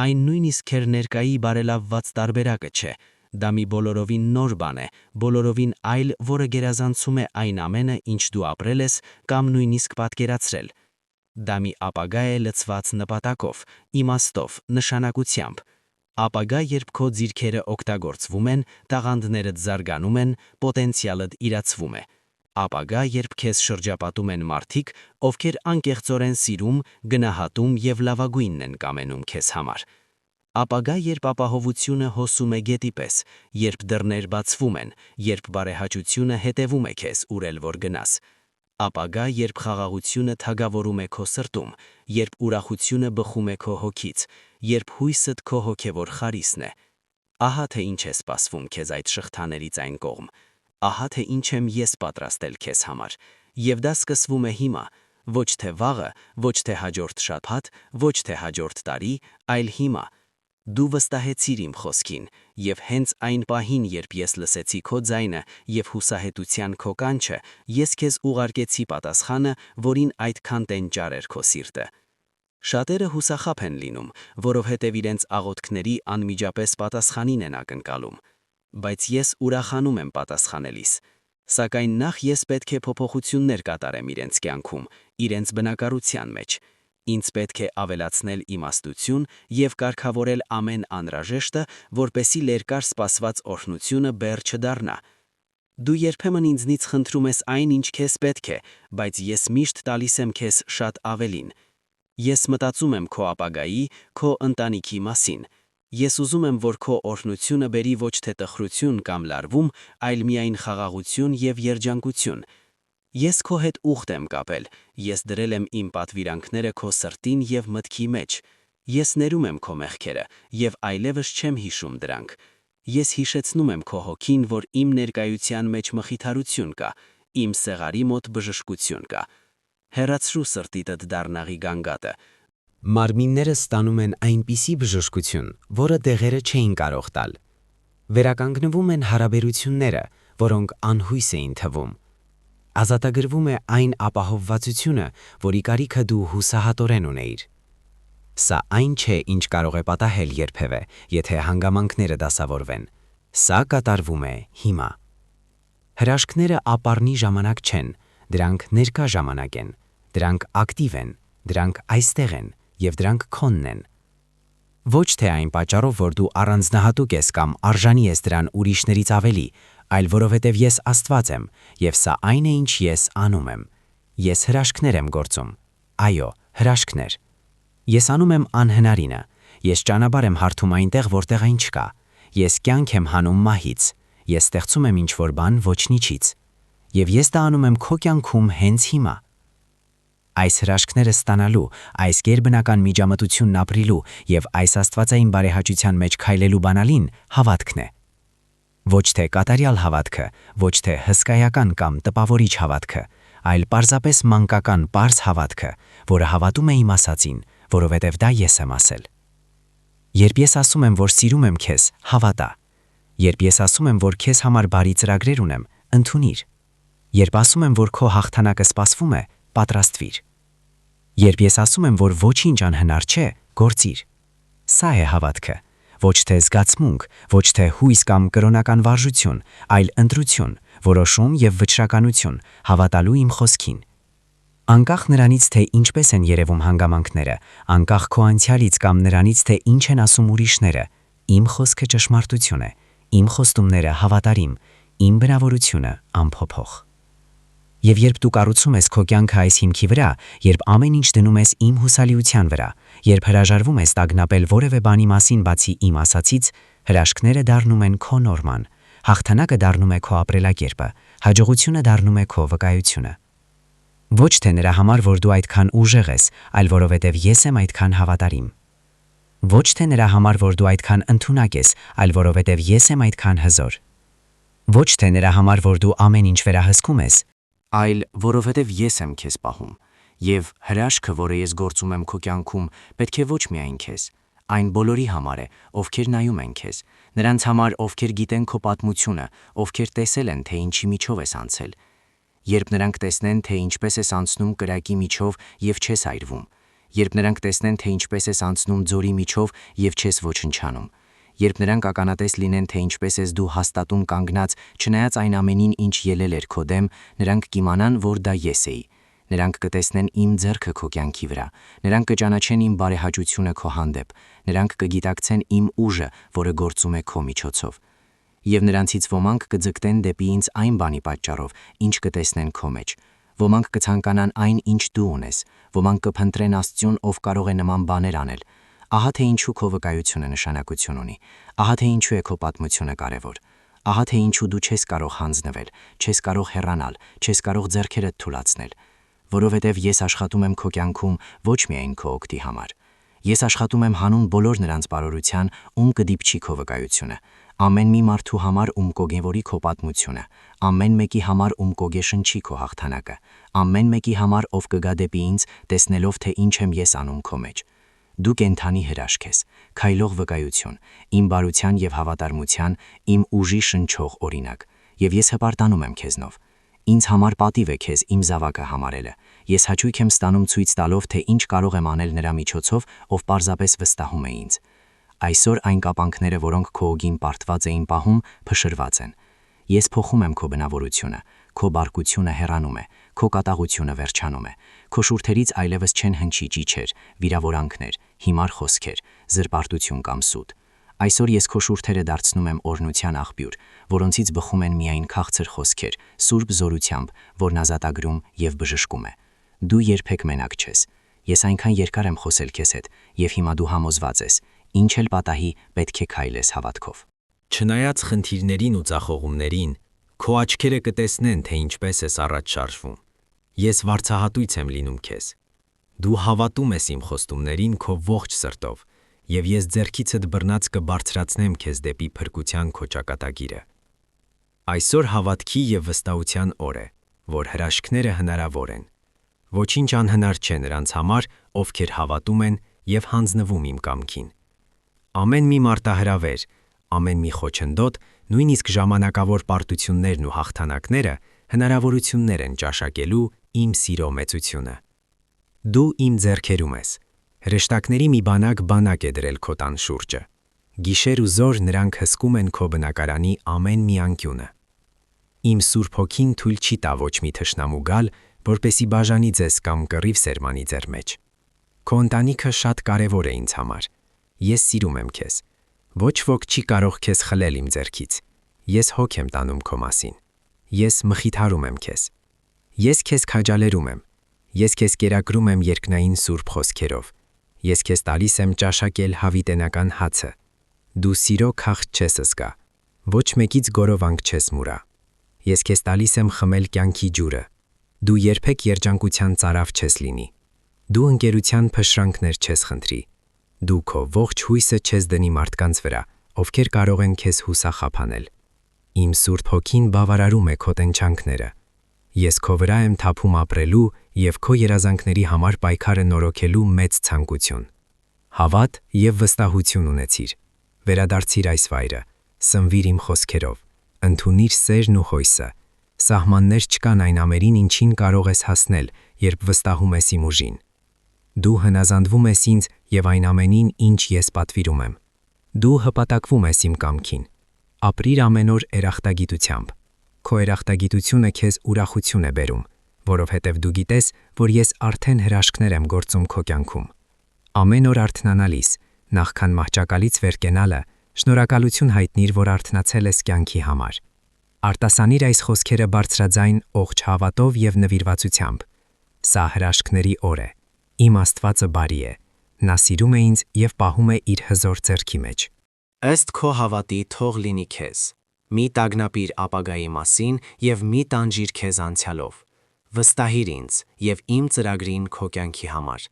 այն նույնիսկ քեր ներկայի բարելավված տարբերակը չէ։ Դա մի բոլորովին նոր բան է, բոլորովին այլ, որը գերազանցում է այն ամենը, ինչ դու ապրել ես կամ նույնիսկ պատկերացրել։ Դա մի ապագա է լցված նպատակով, իմաստով, նշանակությամբ։ Ապագա, երբ քո ձիրքերը օգտագործվում են, տաղանդներդ զարգանում են, պոտենցիալդ իրացվում է։ Ապագա, երբ քեզ շրջապատում են մարդիկ, ովքեր անկեղծորեն սիրում, գնահատում եւ լավագույնն են կամենում քեզ համար։ Ապագա, երբ ապահովությունը հոսում է գետի պես, երբ դռներ բացվում են, երբ բարեհաճությունը հետևում է քեզ, ուր որ գնաս։ Ապագա, երբ խաղաղությունը թագավորում է քո սրտում, երբ ուրախությունը բխում է քո հոգից, երբ հույսդ քո հոգևոր խարիսն է։ Ահա թե ինչ է սպասվում քեզ այդ շղթաներից այն կողմ։ Ահա թե ինչ եմ ես պատրաստել քեզ համար։ Եվ դա սկսվում է հիմա, ոչ թե վաղը, ոչ թե հաջորդ շաբաթ, ոչ թե հաջորդ տարի, այլ հիմա։ Դու վստահեցիր իմ խոսքին, եւ հենց այն պահին, երբ ես լսեցի քո ձայնը եւ հուսահետության քո կանչը, ես քեզ ուղարկեցի պատասխանը, որին այդքան տենճար էր քո սիրտը։ Շատերը հուսախաբ են լինում, որովհետև իրենց աղոթքների անմիջապես պատասխանին են ակնկալում։ Բայց ես ուրախանում եմ պատասխանելիս։ Սակայն նախ ես պետք է փոփոխություններ կատարեմ իրենց կյանքում, իրենց բնակարության մեջ։ Ինձ պետք է ավելացնել իմաստություն և կարգավորել ամեն անհրաժեշտը, որպեսզի երկար սպասված օրհնությունը բեռ չդառնա։ Դու երբեմն ինձնից խնդրում ես այն, ինչ քեզ պետք է, բայց ես միշտ տալիս եմ քեզ շատ ավելին։ Ես մտածում եմ քո ապագայի, քո ընտանիքի մասին։ Ես ուզում եմ, որ քո օրհնությունը բերի ոչ թե տխրություն կամ լարվում, այլ միայն խաղաղություն և երջանկություն։ Ես քո հետ ուխտ եմ կապել, ես դրել եմ իմ պատվիրանքները քո սրտին և մտքի մեջ։ Ես ներում եմ քո մեղքերը և այլևս չեմ հիշում դրանք։ Ես հիշեցնում եմ քո հոգին, որ իմ ներկայության մեջ մխիթարություն կա, իմ սեղանի մոտ բժշկություն կա։ Հեռացրու սրտիդ դառնաղի գանգատը։ Մարմինները ստանում են այնպիսի բժշկություն, որը դեղերը չէին կարող տալ։ Վերականգնվում են հարաբերությունները, որոնք անհույս էին թվում։ Ազատագրվում է այն ապահովվածությունը, որի կարիքը դու հուսահատորեն ունեիր։ Սա այն չէ, ինչ կարող է պատահել երբևէ, եթե հանգամանքները դասավորվեն։ Սա կատարվում է հիմա։ Հրաշքները ապառնի ժամանակ չեն, դրանք ներկա ժամանակ են, դրանք ակտիվ են, դրանք այստեղ են և դրանք քոնն են։ Ոչ թե այն պատճառով, որ դու առանձնահատուկ ես կամ արժանի ես դրան ուրիշներից ավելի, այլ որովհետև ես Աստված եմ, և սա այն է, ինչ ես անում եմ։ Ես հրաշքներ եմ գործում։ Այո, հրաշքներ։ Ես անում եմ անհնարինը։ Ես ճանապարհ եմ հարթում այնտեղ, որտեղ այն չկա։ Ես կյանք եմ հանում մահից։ Ես ստեղծում եմ ինչ-որ բան ոչնիչից։ Եվ ես դա անում եմ քո կյանքում հենց հիմա։ Այս հրաշքները ստանալու, այս գերբնական միջամտությունն ապրելու և այս աստվածային բարեհաճության մեջ քայլելու բանալին հավատքն է։ Ոչ թե կատարյալ հավատքը, ոչ թե հսկայական կամ տպավորիչ հավատքը, այլ պարզապես մանկական պարզ հավատքը, որը հավատում է իմ ասածին, որովհետև դա ես եմ ասել։ Երբ ես ասում եմ, որ սիրում եմ քեզ, հավատա։ Երբ ես ասում եմ, որ քեզ համար բարի ծրագրեր ունեմ, ընդունիր։ Երբ ասում եմ, որ քո հաղթանակը սպասվում է, պատրաստվիր։ Երբ ես ասում եմ, որ ոչինչ անհնար չէ, գործիր։ Սա է հավատքը, ոչ թե զգացմունք, ոչ թե հույս կամ կրոնական վարժություն, այլ ընտրություն, որոշում և վճռականություն, հավատալու իմ խոսքին։ Անկախ նրանից, թե ինչպես են երևում հանգամանքները, անկախ քո անցյալից կամ նրանից, թե ինչ են ասում ուրիշները, իմ խոսքը ճշմարտություն է, իմ խոստումները հավատարիմ, իմ բնավորությունը անփոփոխ։ Եվ երբ դու կառուցում ես քո կյանքը այս հիմքի վրա, երբ ամեն ինչ դնում ես իմ հուսալիության վրա, երբ հրաժարվում ես տագնապել որևէ բանի մասին բացի իմ ասացից, հրաշքները դառնում են քո նորման, հաղթանակը դառնում է քո ապրելակերպը, հաջողությունը դառնում է քո վկայությունը։ Ոչ թե նրա համար, որ դու այդքան ուժեղ ես, այլ որովհետև ես եմ այդքան հավատարիմ։ Ոչ թե նրա համար, որ դու այդքան ընդունակ ես, այլ որովհետև ես եմ այդքան հզոր։ Ոչ թե նրա համար, որ դու ամեն ինչ վերահսկում ես, այլ որովհետև ես եմ քեզ պահում, և հրաշքը, որը ես գործում եմ քո կյանքում, պետք է ոչ միայն քեզ, այն բոլորի համար է, ովքեր նայում են քեզ, նրանց համար, ովքեր գիտեն քո պատմությունը, ովքեր տեսել են, թե ինչի միջով ես անցել։ Երբ նրանք տեսնեն, թե ինչպես ես անցնում կրակի միջով և չես այրվում, երբ նրանք տեսնեն, թե ինչպես ես անցնում ձորի միջով և չես ոչնչանում, երբ նրանք ականատես լինեն, թե ինչպես ես դու հաստատուն կանգնած, չնայած այն ամենին, ինչ ելել էր քո դեմ, նրանք կիմանան, որ դա ես էի։ Նրանք կտեսնեն իմ ձեռքը քո կյանքի վրա, նրանք կճանաչեն իմ բարեհաճությունը քո հանդեպ, նրանք կգիտակցեն իմ ուժը, որը գործում է քո միջոցով։ Եվ նրանցից ոմանք կձգտեն դեպի ինձ այն բանի պատճառով, ինչ կտեսնեն քո մեջ։ Ոմանք կցանկանան այն, ինչ դու ունես, ոմանք կփնտրեն Աստծուն, ով կարող է նման բաներ անել։ Ահա թե ինչու քո վկայությունը նշանակություն ունի, ահա թե ինչու է քո պատմությունը կարևոր, ահա թե ինչու դու չես կարող հանձնվել, չես կարող հեռանալ, չես կարող ձեռքերդ թուլացնել, որովհետև ես աշխատում եմ քո կյանքում ոչ միայն քո օգտի համար։ Ես աշխատում եմ հանուն բոլոր նրանց բարօրության, ում կդիպչի քո վկայությունը, ամեն մի մարդու համար, ում կոգևորի քո պատմությունը, ամեն մեկի համար, ում կոգեշնչի քո հաղթանակը, ամեն մեկի համար, ով կգա դեպի ինձ, տեսնելով, թե ինչ եմ ես անում քո մեջ։ Դու կենդանի հրաշք ես, քայլող վկայություն, իմ բարության և հավատարմության, իմ ուժի շնչող օրինակ, և ես հպարտանում եմ քեզնով։ Ինձ համար պատիվ է քեզ իմ զավակը համարելը։ Ես հաճույք եմ ստանում ցույց տալով, թե ինչ կարող եմ անել նրա միջոցով, ով պարզապես վստահում է ինձ։ Այսօր այն կապանքները, որոնք քո օգին պարտված էին պահում, փշրված են։ Ես փոխում եմ քո բնավորությունը, քո բարկությունը հեռանում է, քո կատաղությունը վերջանում է, քո շուրթերից այլևս չեն հնչի ճիչեր, վիրավորանքներ, հիմար խոսքեր, զրպարտություն կամ սուտ։ Այսօր ես քո շուրթերը դարձնում եմ օրհնության աղբյուր, որոնցից բխում են միայն քաղցր խոսքեր, սուրբ զորությամբ, որն ազատագրում եւ բժշկում է։ Դու երբեք մենակ չես։ Ես այնքան երկար եմ խոսել քեզ հետ, եւ հիմա դու համոզված ես, ինչ էլ պատահի, պետք է քայլես հավատքով։ Չնայած խնդիրներին ու ձախողումներին, քո աչքերը կտեսնեն, թե ինչպես ես առաջ շարժվում։ Ես վարձահատույց եմ լինում քեզ։ Դու հավատում ես իմ խոստումներին քո ողջ սրտով, եւ ես ձեռքիցդ բռնած կբարձրացնեմ քեզ դեպի փրկության քո ճակատագիրը։ Այսօր հավատքի եւ վստահության օր է, որ հրաշքները հնարավոր են։ Ոչինչ անհնար չէ նրանց համար, ովքեր հավատում են եւ հանձնվում իմ կամքին։ Ամեն մի մարտահրավեր, ամեն մի խոչընդոտ, նույնիսկ ժամանակավոր պարտություններն ու հաղթանակները հնարավորություններ են ճաշակելու իմ սիրո մեծությունը։ Դու իմ ձեռքերում ես։ Հրեշտակների մի բանակ է դրել քո տան շուրջը։ Գիշեր ու զոր նրանք հսկում են քո բնակարանի ամեն մի անկյունը։ Իմ Սուրբ Հոգին թույլ չի տա ոչ մի թշնամու գալ, որպեսի բաժանի ձեզ կամ կռիվ սերմանի ձեր մեջ։ Քո ընտանիքը շատ կարևոր է ինձ համար։ Ես սիրում եմ քեզ։ Ոչ ոք չի կարող քեզ խլել իմ ձեռքից։ Ես հոգ եմ տանում քո մասին։ Ես մխիթարում եմ քեզ։ Ես քեզ քաջալերում եմ։ Ես քեզ կերակրում եմ երկնային սուրբ խոսքերով։ Ես քեզ տալիս եմ ճաշակել հավիտենական հացը։ Դու սիրո քաղց չես զգա։ Ոչ մեկից գորովանք չես մուրա։ Ես քեզ տալիս եմ խմել կյանքի ջուրը։ Դու երբեք երջանկության ծարավ չես լինի։ Դու ընկերության փշրանքներ չես խնդրի։ Դու քո ողջ հույսը չես դնի մարդկանց վրա, ովքեր կարող են քեզ հուսախաբանել։ Իմ Սուրբ Հոգին բավարարում է քո տենչանքները։ Ես քո վրա եմ թափում ապրելու եւ քո երազանքների համար պայքարը նորոգելու մեծ ցանկություն։ Հավատ եւ վստահություն ունեցիր։ Վերադարձիր այս վայրը, սնվիր իմ խոսքերով, ընդունիր սերն ու հույսը։ Սահմաններ չկան այն ամերին, ինչին կարող ես հասնել, երբ վստահում ես իմ ուժին։ Դու հնազանդվում ես ինձ եւ այն ամենին, ինչ ես պատվիրում եմ։ Դու հպատակվում ես իմ կամքին։ Ապրիր ամեն օր երախտագիտությամբ։ Քո երախտագիտությունը քեզ ուրախություն է բերում, որովհետև դու գիտես, որ ես արդեն հրաշքներ եմ գործում քո կյանքում։ Ամեն օր արթնանալիս, նախքան մահճակալից վեր կենալը, շնորհակալություն հայտնիր, որ արթնացել ես կյանքի համար։ Արտասանիր այս խոսքերը բարձրաձայն ողջ հավատով եւ նվիրվածությամբ։ Սա հրաշքների օր է։ Իմ Աստվածը բարի է։ Նա սիրում է ինձ եւ պահում է իր հզոր ձեռքի մեջ։ Ըստ քո հավատի թող լինի քեզ։ Մի տագնապիր ապագայի մասին եւ մի տանջիր քեզ անցյալով։ Վստահիր ինձ եւ իմ ծրագրին քո կյանքի համար։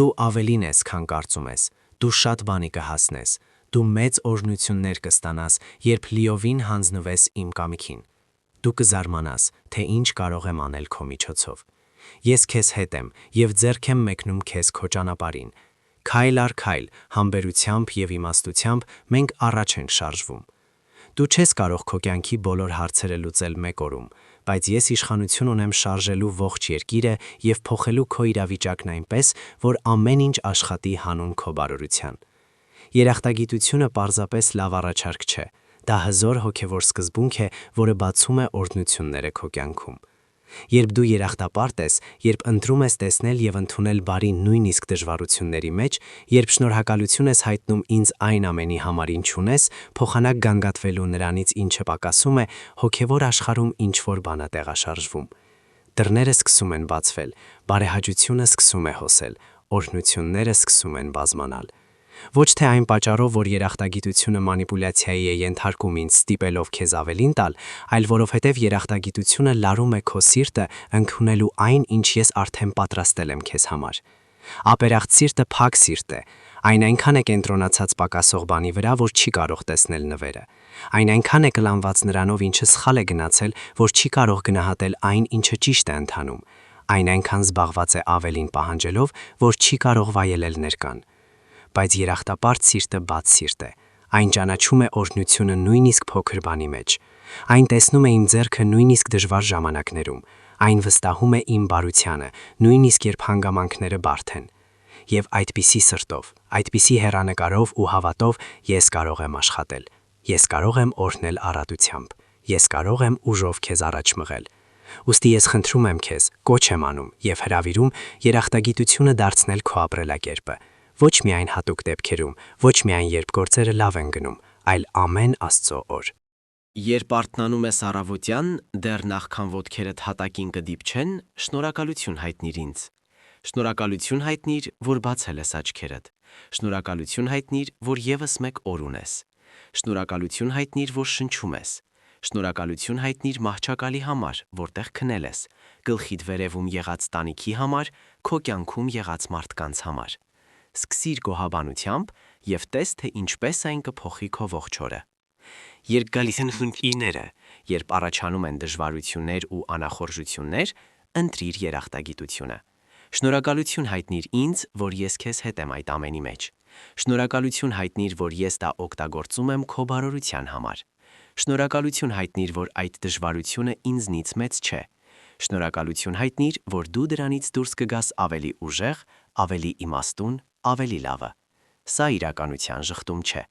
Դու ավելին ես, քան կարծում ես։ Դու շատ բանի կհասնես։ Դու մեծ օրհնություններ կստանաս, երբ լիովին հանձնվես իմ կամքին։ Դու կզարմանաս, թե ինչ կարող եմ անել քո միջոցով։ Ես քեզ հետ եմ եւ ձեռք եմ մեկնում քեզ քո ճանապարհին։ Քայլ առ քայլ, համբերությամբ եւ իմաստությամբ մենք առաջ ենք շարժվում։ Դու չես կարող քո կյանքի բոլոր հարցերը լուծել մեկ օրում, բայց ես իշխանություն ունեմ շարժելու ողջ երկիրը եւ փոխելու քո իրավիճակն այնպես, որ ամեն ինչ աշխատի հանուն քո բարօրության։ Երախտագիտությունը պարզապես լավ առաջարկ չէ։ Դա հզոր հոգևոր սկզբունք է, որը բացում է օրհնությունները քո կյանքում։ Երբ դու երախտապարտ ես, երբ ընտրում ես տեսնել եւ ընդունել բարին նույնիսկ դժվարությունների մեջ, երբ շնորհակալություն ես հայտնում ինձ այն ամենի համար, ինչ ունես, փոխանակ գանգատվելու նրանից, ինչը պակասում է, հոգևոր աշխարհում ինչ-որ բան է տեղաշարժվում։ Դռները սկսում են բացվել, բարեհաճությունը սկսում է հոսել, օրհնությունները սկսում են բազմանալ։ Ոչ թե այն պատճառով, որ երախտագիտությունը մանիպուլյացիայի է ենթարկում ինձ ստիպելով քեզ ավելին տալ, այլ որովհետև երախտագիտությունը լարում է քո սիրտը ընդունելու այն, ինչ ես արդեն պատրաստել եմ քեզ համար։ Ապերախտ սիրտը փակ սիրտ է։ Այն այնքան է կենտրոնացած պակասող բանի վրա, որ չի կարող տեսնել նվերը։ Այն այնքան է կլանված նրանով, ինչը սխալ է գնացել, որ չի կարող գնահատել այն, ինչը ճիշտ է ընթանում։ Այն այնքան զբաղված է ավելին պահանջելով, որ չի կարող վայելել ներկան։ Բայց երախտապարտ սիրտը բաց սիրտ է։ Այն ճանաչում է օրհնությունը նույնիսկ փոքր բանի մեջ։ Այն տեսնում է իմ ձեռքը նույնիսկ դժվար ժամանակներում։ Այն վստահում է իմ բարությանը, նույնիսկ երբ հանգամանքները բարդ են։ Եվ այդպիսի սրտով, այդպիսի հեռանկարով ու հավատով ես կարող եմ աշխատել։ Ես կարող եմ օրհնել առատությամբ։ Ես կարող եմ ուժով քեզ առաջ մղել։ Ոստի ես խնդրում եմ քեզ, կոչ եմ անում եւ հրավիրում երախտագիտությունը դարձնել քո ապրելակերպը։ Ոչ միայն հատուկ դեպքերում, ոչ միայն երբ գործերը լավ են գնում, այլ ամեն Աստծո օր։ Երբ արթնանում ես առավոտյան, դեռ նախքան ոտքերդ հատակին կդիպչեն, շնորհակալություն հայտնիր ինձ։ Շնորհակալություն հայտնիր, որ բացել ես աչքերդ։ Շնորհակալություն հայտնիր, որ եւս մեկ օր ունես։ Շնորհակալություն հայտնիր, որ շնչում ես։ Շնորհակալություն հայտնիր մահճակալի համար, որտեղ քնել ես, գլխիդ վերևում եղած տանիքի համար, քո կյանքում եղած մարդկանց համար։ Սկսիր գոհաբանությամբ եւ տես, թե ինչպես այն կփոխի քո ողջ օրը։ Երբ գալիս են խնդիրները, երբ առաջանում են դժվարություններ ու անախորժություններ, ընտրիր երախտագիտությունը։ Շնորհակալություն հայտնիր ինձ, որ ես քեզ հետ եմ այդ ամենի մեջ։ Շնորհակալություն հայտնիր, որ ես դա օգտագործում եմ քո բարօրության համար։ Շնորհակալություն հայտնիր, որ այդ դժվարությունը ինձնից մեծ չէ։ Շնորհակալություն հայտնիր, որ դու դրանից դուրս կգաս ավելի ուժեղ, ավելի իմաստուն, ավելի լավը։ Սա իրականության ժխտում չէ։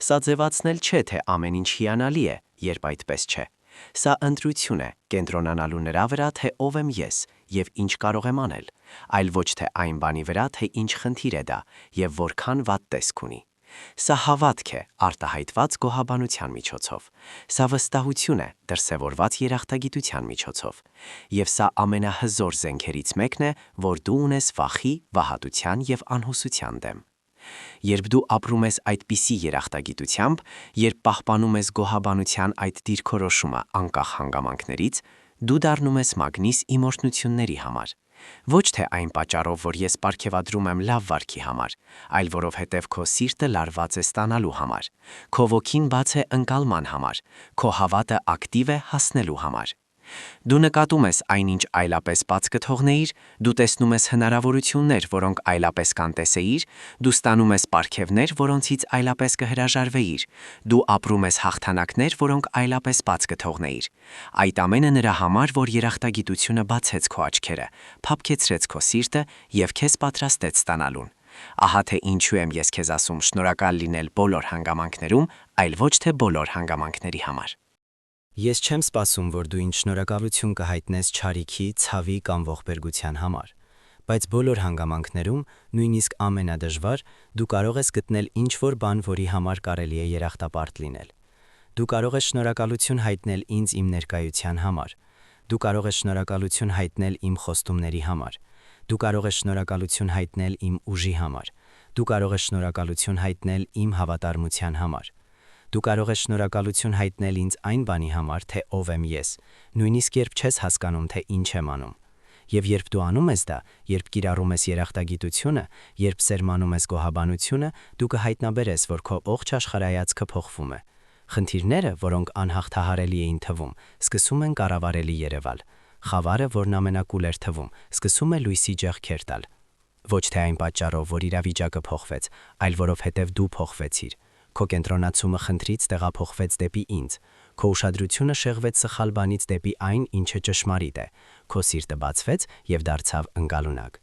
Սա ձևացնել չէ, թե ամեն ինչ հիանալի է, երբ այդպես չէ։ Սա ընտրություն է, կենտրոնանալու նրա վրա, թե ով եմ ես եւ ինչ կարող եմ անել, այլ ոչ թե այն բանի վրա, թե ինչ խնդիր է դա եւ որքան վատ տեսք ունի։ Սա հավատք է, արտահայտված գոհաբանության միջոցով։ Սա վստահություն է, դրսևորված երախտագիտության միջոցով։ Եվ սա ամենահզոր զենքերից մեկն է, որ դու ունես վախի, վհատության եւ անհուսության դեմ։ Երբ դու ապրում ես այդպիսի երախտագիտությամբ, երբ պահպանում ես գոհաբանության այդ դիրքորոշումը անկախ հանգամանքներից, դու դառնում ես մագնիս իմ օրհնությունների համար։ Ոչ թե այն պատճառով, որ ես պարգևադրում եմ լավ վարքի համար, այլ որովհետև քո սիրտը լարված է ստանալու համար, քո ոգին բաց է ընկալման համար, քո հավատը ակտիվ է հասնելու համար։ Դու նկատում ես այնինչ այլապես բաց կթողնեիր, դու տեսնում ես հնարավորություններ, որոնք այլապես կանտեսեիր, դու ստանում ես պարգևներ, որոնցից այլապես կհրաժարվեիր, դու ապրում ես հաղթանակներ, որոնք այլապես բաց կթողնեիր։ Այդ ամենը նրա համար, որ երախտագիտությունը բացեց քո աչքերը, փափկեցրեց քո սիրտը եւ քեզ պատրաստեց ստանալուն։ Ահա թե ինչու եմ ես քեզ ասում շնորհակալ լինել բոլոր հանգամանքներում, այլ ոչ թե բոլոր հանգամանքների համար։ Ես չեմ սպասում, որ դու ինձ շնորհակալություն կհայտնես չարիքի, ցավի կամ ողբերգության համար, բայց բոլոր հանգամանքներում, նույնիսկ ամենադժվար, դու կարող ես գտնել ինչ-որ բան, որի համար կարելի է երախտապարտ լինել։ Դու կարող ես շնորհակալություն հայտնել ինձ իմ ներկայության համար։ Դու կարող ես շնորհակալություն հայտնել իմ խոստումների համար։ Դու կարող ես շնորհակալություն հայտնել իմ ուժի համար։ Դու կարող ես շնորհակալություն հայտնել իմ հավատարմության համար։ Դու կարող ես շնորհակալություն հայտնել ինձ այն բանի համար, թե ով եմ ես, նույնիսկ երբ չես հասկանում, թե ինչ եմ անում։ Եվ երբ դու անում ես դա, երբ կիրառում ես երախտագիտությունը, երբ սերմանում ես գոհաբանությունը, դու կհայտնաբերես, որ քո ողջ աշխարհայացքը փոխվում է։ Խնդիրները, որոնք անհաղթահարելի էին թվում, սկսում են կառավարելի երևալ։ Խավարը, որն ամենակուլ էր թվում, սկսում է լույսի ջեղքեր տալ։ Ոչ թե այն պատճառով, որ իրավիճակը փոխվեց, այլ որովհետև դու փոխվեցիր։ Քո կենտրոնացումը խնդրից տեղափոխվեց դեպի ինձ։ Քո ուշադրությունը շեղվեց սխալ բանից դեպի այն, ինչը ճշմարիտ է։ Քո սիրտը բացվեց եւ դարձավ ընկալունակ։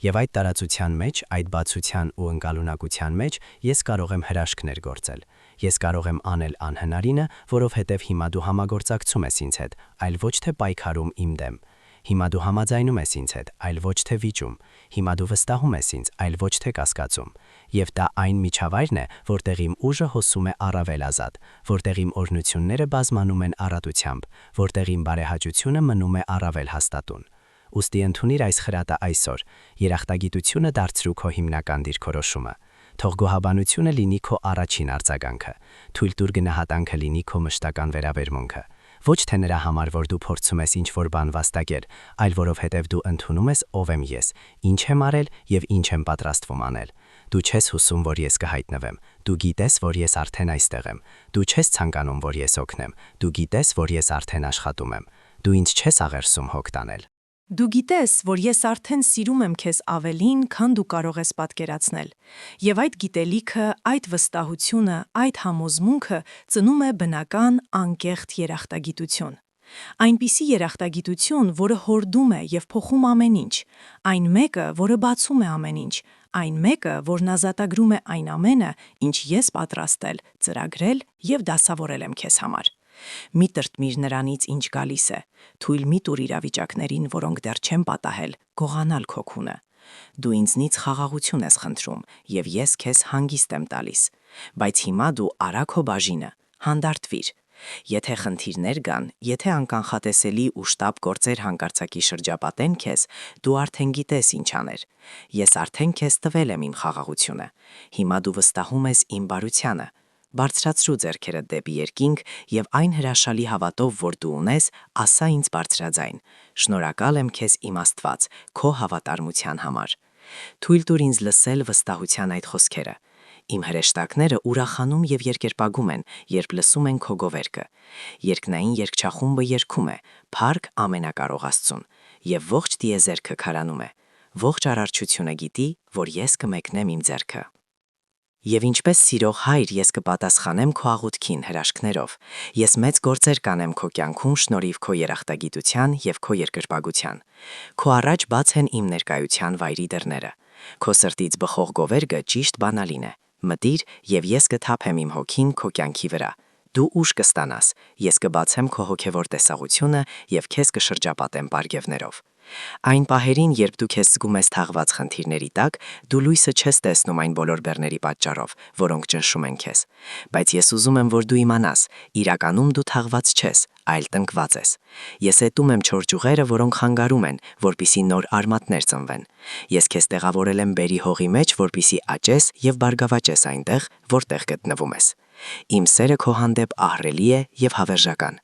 Եվ այդ տարածության մեջ, այդ բացության ու ընկալունակության մեջ ես կարող եմ հրաշքներ գործել։ Ես կարող եմ անել անհնարինը, որովհետև հիմա դու համագործակցում ես ինձ հետ, այլ ոչ թե պայքարում իմ դեմ։ Հիմա դու համաձայնում ես ինձ հետ, այլ ոչ թե վիճում։ Հիմա դու վստահում ես ինձ, այլ ոչ թե կասկածում։ Եվ դա այն միջավայրն է, որտեղ իմ ուժը հոսում է առավել ազատ, որտեղ իմ օրհնությունները բազմանում են առատությամբ, որտեղ իմ բարեհաճությունը մնում է առավել հաստատուն։ Ուստի ընդունիր այս խրատը այսօր, երախտագիտությունը դարձրու քո հիմնական դիրքորոշումը։ Թող գոհաբանությունը լինի քո առաջին արձագանքը, թույլ տուր գնահատանքը լինի քո մշտական վերաբերմունքը։ Ոչ թե նրա համար, որ դու փորձում ես ինչ-որ բան վաստակել, այլ որովհետև դու ընդունում ես ով եմ ես, ինչ եմ արել եւ ինչ եմ պատրաստվում անել։ Դու չես հուսում, որ ես կհայտնվեմ։ Դու գիտես, որ ես արդեն այստեղ եմ։ Դու չես ցանկանում, որ ես օգնեմ։ Դու գիտես, որ ես արդեն աշխատում եմ։ Դու ինձ չես աղերսում հոգ տանել։ Դու գիտես, որ ես արդեն սիրում եմ քեզ ավելին, քան դու կարող ես պատկերացնել։ Եվ այդ գիտելիքը, այդ վստահությունը, այդ համոզմունքը ծնում է բնական, անկեղծ երախտագիտություն։ Այնպիսի երախտագիտություն, որը հորդում է եւ փոխում ամեն ինչ, այն մեկը, որը բացում է ամեն ինչ, այն մեկը, որն ազատագրում է այն ամենը, ինչ ես պատրաստել, ծրագրել եւ դասավորել եմ քեզ համար։ Մի տրտմիր նրանից ինչ գալիս է, թույլ մի տուր իրավիճակներին, որոնք դեռ չեն պատահել, գողանալ քո քունը։ Դու ինձնից խաղաղություն ես խնդրում, եւ ես քեզ հանգիստ եմ տալիս, բայց հիմա դու արա քո բաժինը, հանդարտվիր։ Եթե խնդիրներ կան, եթե անկանխատեսելի ու շտապ գործեր հանկարծակի շրջապատեն քեզ, դու արդեն գիտես ինչ աներ։ Ես արդեն քեզ տվել եմ իմ խաղաղությունը։ Հիմա դու վստահում ես իմ բարությանը։ Բարձրացրու ձեռքերդ դեպի երկինք եւ այն հրաշալի հավատով, որ դու ունես, ասա ինձ բարձրաձայն. Շնորհակալ եմ քեզ իմ Աստված, քո հավատարմության համար։ Թույլ տուր ինձ լսել վստահության այդ խոսքերը։ Իմ հրեշտակները ուրախանում եւ երկրպագում են, երբ լսում են քո գովերքը։ Երկնային երգչախումբը երգում է. «Փառք ամենակարող Աստծուն», եւ ողջ տիեզերքը քարանում է։ Ողջ արարչությունը գիտի, որ ես կմեկնեմ իմ ձեռքը։ Եվ ինչպես սիրող հայր ես կպատասխանեմ քո աղոթքին հրաշքներով։ Ես մեծ գործեր կանեմ քո կյանքում շնորհիվ քո երախտագիտության եւ քո երկրպագության։ Քո առաջ բաց են իմ ներկայության վայրի դռները։ Քո սրտից բխող գովերքը ճիշտ բանալին է։ Մտիր եւ ես կթափեմ իմ հոգին քո կյանքի վրա։ Դու ուժ կստանաս, ես կբացեմ քո հոգևոր տեսողությունը եւ քեզ կշրջապատեմ պարգևներով։ Այն պահերին, երբ դու քեզ զգում ես թաղված խնդիրների տակ, դու լույսը չես տեսնում այն բոլոր բեռների պատճառով, որոնք ճնշում են քեզ։ Բայց ես ուզում եմ, որ դու իմանաս, իրականում դու թաղված չես, այլ տնկված ես։ Ես ետում եմ չոր ճյուղերը, որոնք խանգարում են, որպիսի նոր արմատներ ծնվեն։ Ես քեզ տեղավորել եմ բերի հողի մեջ, որպիսի աճես եւ բարգավաճես այնտեղ, որտեղ գտնվում ես։ Իմ սերը քո հանդեպ ահռելի է եւ հավերժական։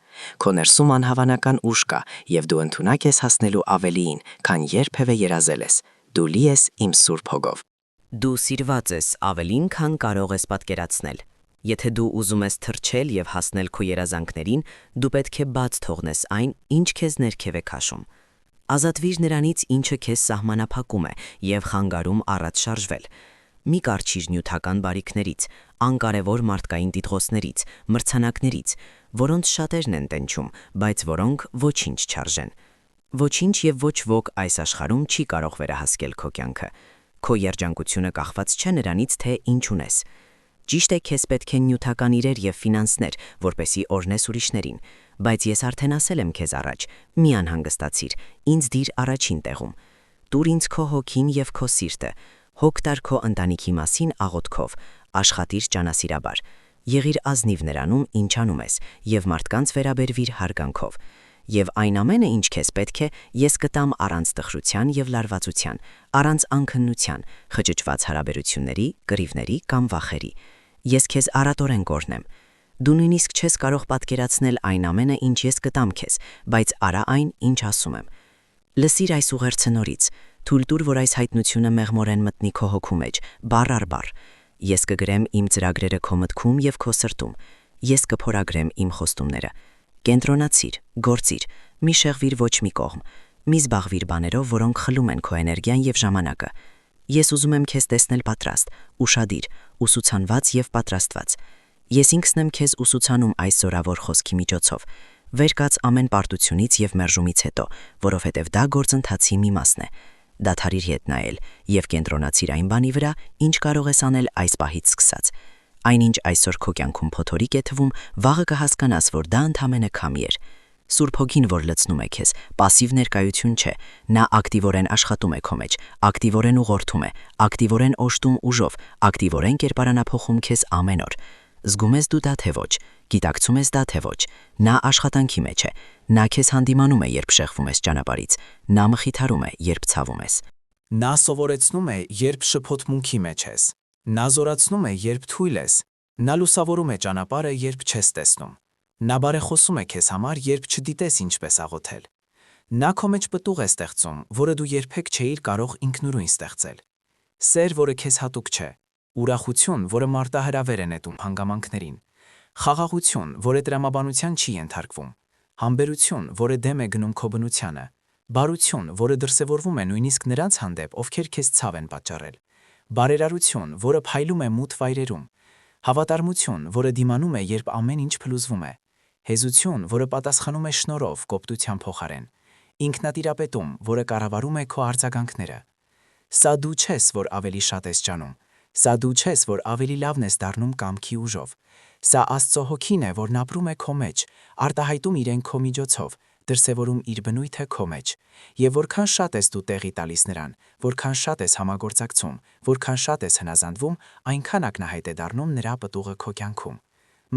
Քո ներսում անհավանական ուժ կա, եւ դու ընդունակ ես հասնելու ավելիին, քան երբևէ երազել ես։ Դու լի ես իմ սուրբ հոգով։ Դու սիրված ես ավելին, քան կարող ես պատկերացնել։ Եթե դու ուզում ես թռչել եւ հասնել քո երազանքներին, դու պետք է բաց թողնես այն, ինչ քեզ ներքև է քաշում։ Ազատվիր նրանից, ինչը քեզ սահմանափակում է եւ խանգարում առաջ շարժվել։ Մի կառչիր նյութական բարիքներից, անկարևոր մարդկային տիտղոսներից, մրցանակներից, որոնց շատերն են տենչում, բայց որոնք ոչինչ չարժեն։ Ոչինչ եւ ոչ ոք այս աշխարհում չի կարող վերահասկել քո կյանքը։ Քո երջանկությունը կախված չէ նրանից, թե ինչ ունես։ Ճիշտ է, քեզ պետք են նյութական իրեր եւ ֆինանսներ, որպեսզի օրհնես ուրիշներին, բայց ես արդեն ասել եմ քեզ առաջ, մի անհանգստացիր, ինձ դիր առաջին տեղում։ Տուր ինձ քո հոգին եւ քո սիրտը, հոգ տար քո ընտանիքի մասին աղոթքով, աշխատիր ճանասիրաբար, եղիր ազնիվ նրանում, ինչ անում ես, եւ մարդկանց վերաբերվիր հարգանքով։ Եվ այն ամենը, ինչ քեզ պետք է, ես կտամ առանց տխրության եւ լարվածության, առանց անքննության, խճճված հարաբերությունների, կռիվների կամ վախերի։ Ես քեզ առատորեն կօրհնեմ։ Դու նույնիսկ չես կարող պատկերացնել այն ամենը, ինչ ես կտամ քեզ, բայց արա այն, ինչ ասում եմ։ Լսիր այս ուղերձը նորից, թույլ տուր, որ այս հայտնությունը մեղմորեն մտնի քո հոգու մեջ, բառ առ բառ։ Ես կգրեմ իմ ծրագրերը քո մտքում եւ քո սրտում։ Ես կփորագրեմ իմ խոստումները։ Կենտրոնացիր, գործիր, մի շեղվիր ոչ մի կողմ, մի զբաղվիր բաներով, որոնք խլում են քո էներգիան եւ ժամանակը։ Ես ուզում եմ քեզ տեսնել պատրաստ, ուշադիր, ուսուցանված եւ պատրաստված։ Ես ինքսն եմ քեզ ուսուցանում այս զորավոր խոսքի միջոցով։ Վեր կաց ամեն պարտությունից եւ մերժումից հետո, որովհետեւ դա գործընթացի մի մասն է։ Դադարիր հետ նայել եւ կենտրոնացիր այն բանի վրա, ինչ կարող ես անել այս պահից սկսած։ Այնինչ այսօր քո կյանքում փոթորիկ է թվում, վաղը կհասկանաս, որ դա ընդամենը քամի էր։ Սուրբ Հոգին, որ լցնում է քեզ, պասիվ ներկայություն չէ, նա ակտիվորեն աշխատում է քո մեջ, ակտիվորեն ուղղորդում է, ակտիվորեն օժտում ուժով, ակտիվորեն կերպարանափոխում քեզ ամեն օր։ Զգում ես դու դա թե ոչ, գիտակցում ես դա թե ոչ, նա աշխատանքի մեջ է, նա քեզ հանդիմանում է, երբ շեղվում ես ճանապարհից, նա մխիթարում է, երբ ցավում ես։ Նա սովորեցնում է, երբ շփոթմունքի մեջ ես։ Նա զորացնում է, երբ թույլ ես։ Նա լուսավորում է ճանապարհը, երբ չես տեսնում։ Նա բարեխոսում է քեզ համար, երբ չդիտես ինչպես աղոթել։ Նա քո մեջ պտուղ է ստեղծում, որը դու երբեք չէիր կարող ինքնուրույն ստեղծել։ Սեր, որը քեզ հատուկ չէ։ Ուրախություն, որը մարտահրավեր է նետում հանգամանքներին։ Խաղաղություն, որը տրամաբանության չի ենթարկվում։ Համբերություն, որը դեմ է գնում քո բնությանը։ Բարություն, որը դրսևորվում է նույնիսկ նրանց հանդեպ, ովքեր քեզ ցավ են պատճառել։ Բարերարություն, որը փայլում է մութ վայրերում։ Հավատարմություն, որը դիմանում է, երբ ամեն ինչ փլուզվում է։ Հեզություն, որը պատասխանում է շնորհով, կոպտության փոխարեն։ Ինքնատիրապետում, որը կառավարում է քո արձագանքները։ Սա դու չես, որ ավելի շատ ես ճանում։ Սա դու չես, որ ավելի լավն ես դառնում կամքի ուժով։ Սա Աստծո հոգին է, որն ապրում է քո մեջ, արտահայտում իրեն քո միջոցով, դրսևորում իր բնույթը քո մեջ։ Եվ որքան շատ ես դու տեղի տալիս նրան, որքան շատ ես համագործակցում, որքան շատ ես հնազանդվում, այնքան ակնահայտ է դառնում նրա պտուղը քո կյանքում։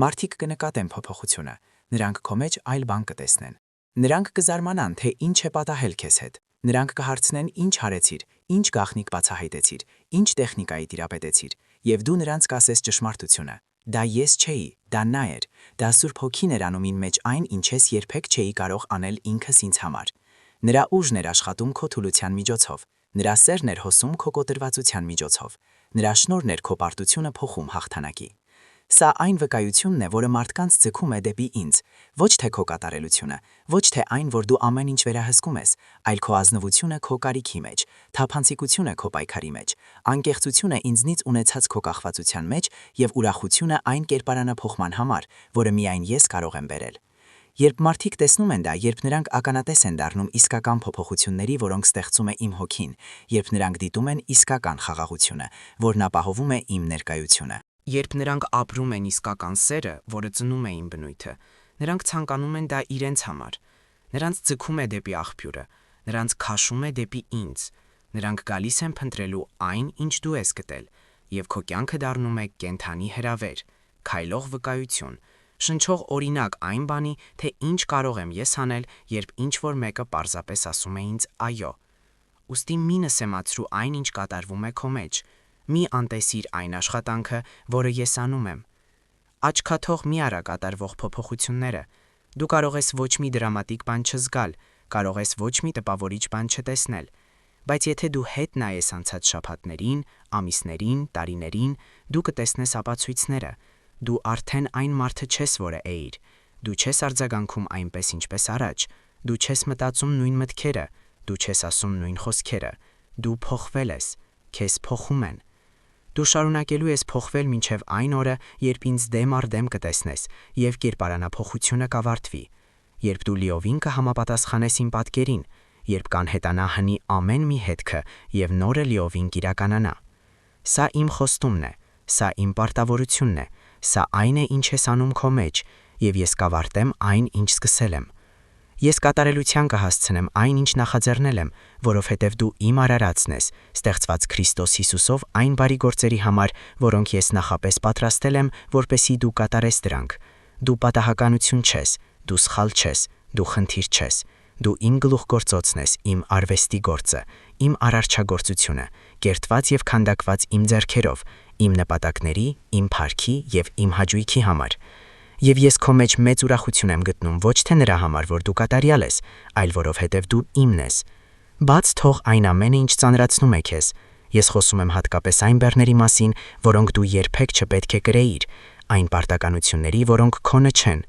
Մարդիկ կնկատեն փոփոխությունը, նրանք քո մեջ այլ բան կտեսնեն։ Նրանք կզարմանան, թե ինչ է պատահել քեզ հետ։ Նրանք կհարցնեն, ինչ արեցիր, ինչ գաղտնիք բացահայտեցիր, ինչ տեխնիկայի տիրապետեցիր, եւ դու նրանց կասես ճշմարտությունը։ Դա ես չէի, դա նա էր, դա Սուրբ Հոգին էր անում իմ մեջ այն, ինչ ես երբեք չէի կարող անել ինքս ինձ համար։ Նրա ուժն էր աշխատում քո թուլության միջոցով, նրա սերն էր հոսում քո կոտրվածության միջոցով, նրա շնորհն էր քո պարտությունը փոխում հաղթանակի։ Սա այն վկայությունն է, որը մարդկանց ձգում է դեպի ինձ, ոչ թե քո կատարելությունը, ոչ թե այն, որ դու ամեն ինչ վերահսկում ես, այլ քո ազնվությունը քո կարիքի մեջ, թափանցիկությունը քո պայքարի մեջ, անկեղծությունը ինձնից ունեցած քո կախվածության մեջ եւ ուրախությունը այն կերպարանափոխման համար, որը միայն ես կարող եմ բերել։ Երբ մարդիկ տեսնում են դա, երբ նրանք ականատես են դառնում իսկական փոփոխությունների, որոնք ստեղծում է իմ հոգին, երբ նրանք դիտում են իսկական խաղաղությունը, որն ապահովում է իմ ներկայությունը։ Երբ նրանք ապրում են իսկական սերը, որը ծնում է իմ բնույթը, նրանք ցանկանում են դա իրենց համար։ Նրանց ձգում է դեպի աղբյուրը, նրանց քաշում է դեպի ինձ։ Նրանք գալիս են փնտրելու այն, ինչ դու ես գտել, եւ քո կյանքը դառնում է կենթանի հրավեր, քայլող վկայություն, շնչող օրինակ այն բանի, թե ինչ կարող եմ ես անել, երբ ինչ-որ մեկը պարզապես ասում է ինձ այո։ Ուստի մի նսեմացրու այն, ինչ կատարվում է քո մեջ։ Մի անտեսիր այն աշխատանքը, որը ես անում եմ։ Աչքաթող մի արա կատարվող փոփոխությունները։ Դու կարող ես ոչ մի դրամատիկ բան չզգալ, կարող ես ոչ մի տպավորիչ բան չտեսնել, բայց եթե դու հետ նայես անցած շաբաթներին, ամիսներին, տարիներին, դու կտեսնես ապացույցները։ Դու արդեն այն մարդը չես, որը էիր։ Դու չես արձագանքում այնպես, ինչպես առաջ։ Դու չես մտածում նույն մտքերը, դու չես ասում նույն խոսքերը։ Դու փոխվել ես, քեզ փոխում են։ Դու շարունակելու ես փոխվել մինչև այն օրը, երբ ինձ դեմ առ դեմ կտեսնես եւ կերպարանափոխությունը կավարտվի, երբ դու լիովին կհամապատասխանես իմ պատկերին, երբ կանհետանա հնի ամեն մի հետքը եւ նորը լիովին կիրականանա։ Սա իմ խոստումն է, սա իմ պարտավորությունն է, սա այն է, ինչ ես անում քո մեջ, եւ ես կավարտեմ այն, ինչ սկսել եմ։ Ես կատարելության կհասցնեմ այն, ինչ նախաձեռնել եմ, որովհետև դու իմ արարածն ես, ստեղծված Քրիստոս Հիսուսով այն բարի գործերի համար, որոնք ես նախապես պատրաստել եմ, որպեսզի դու կատարես դրանք։ Դու պատահականություն չես, դու սխալ չես, դու խնդիր չես։ Դու իմ գլուխգործոցն ես, իմ արվեստի գործը, իմ արարչագործությունը, կերտված եւ քանդակված իմ ձեռքերով, իմ նպատակների, իմ փառքի եւ իմ հաճույքի համար։ Եվ ես քո մեջ մեծ ուրախություն եմ գտնում ոչ թե նրա համար, որ դու կատարյալ ես, այլ որովհետև դու իմն ես։ Բաց թող այն ամենը, ինչ ծանրացնում է քեզ։ Ես խոսում եմ հատկապես այն բեռների մասին, որոնք դու երբեք չպետք է կրեիր, այն պարտականությունների, որոնք քոնը չեն,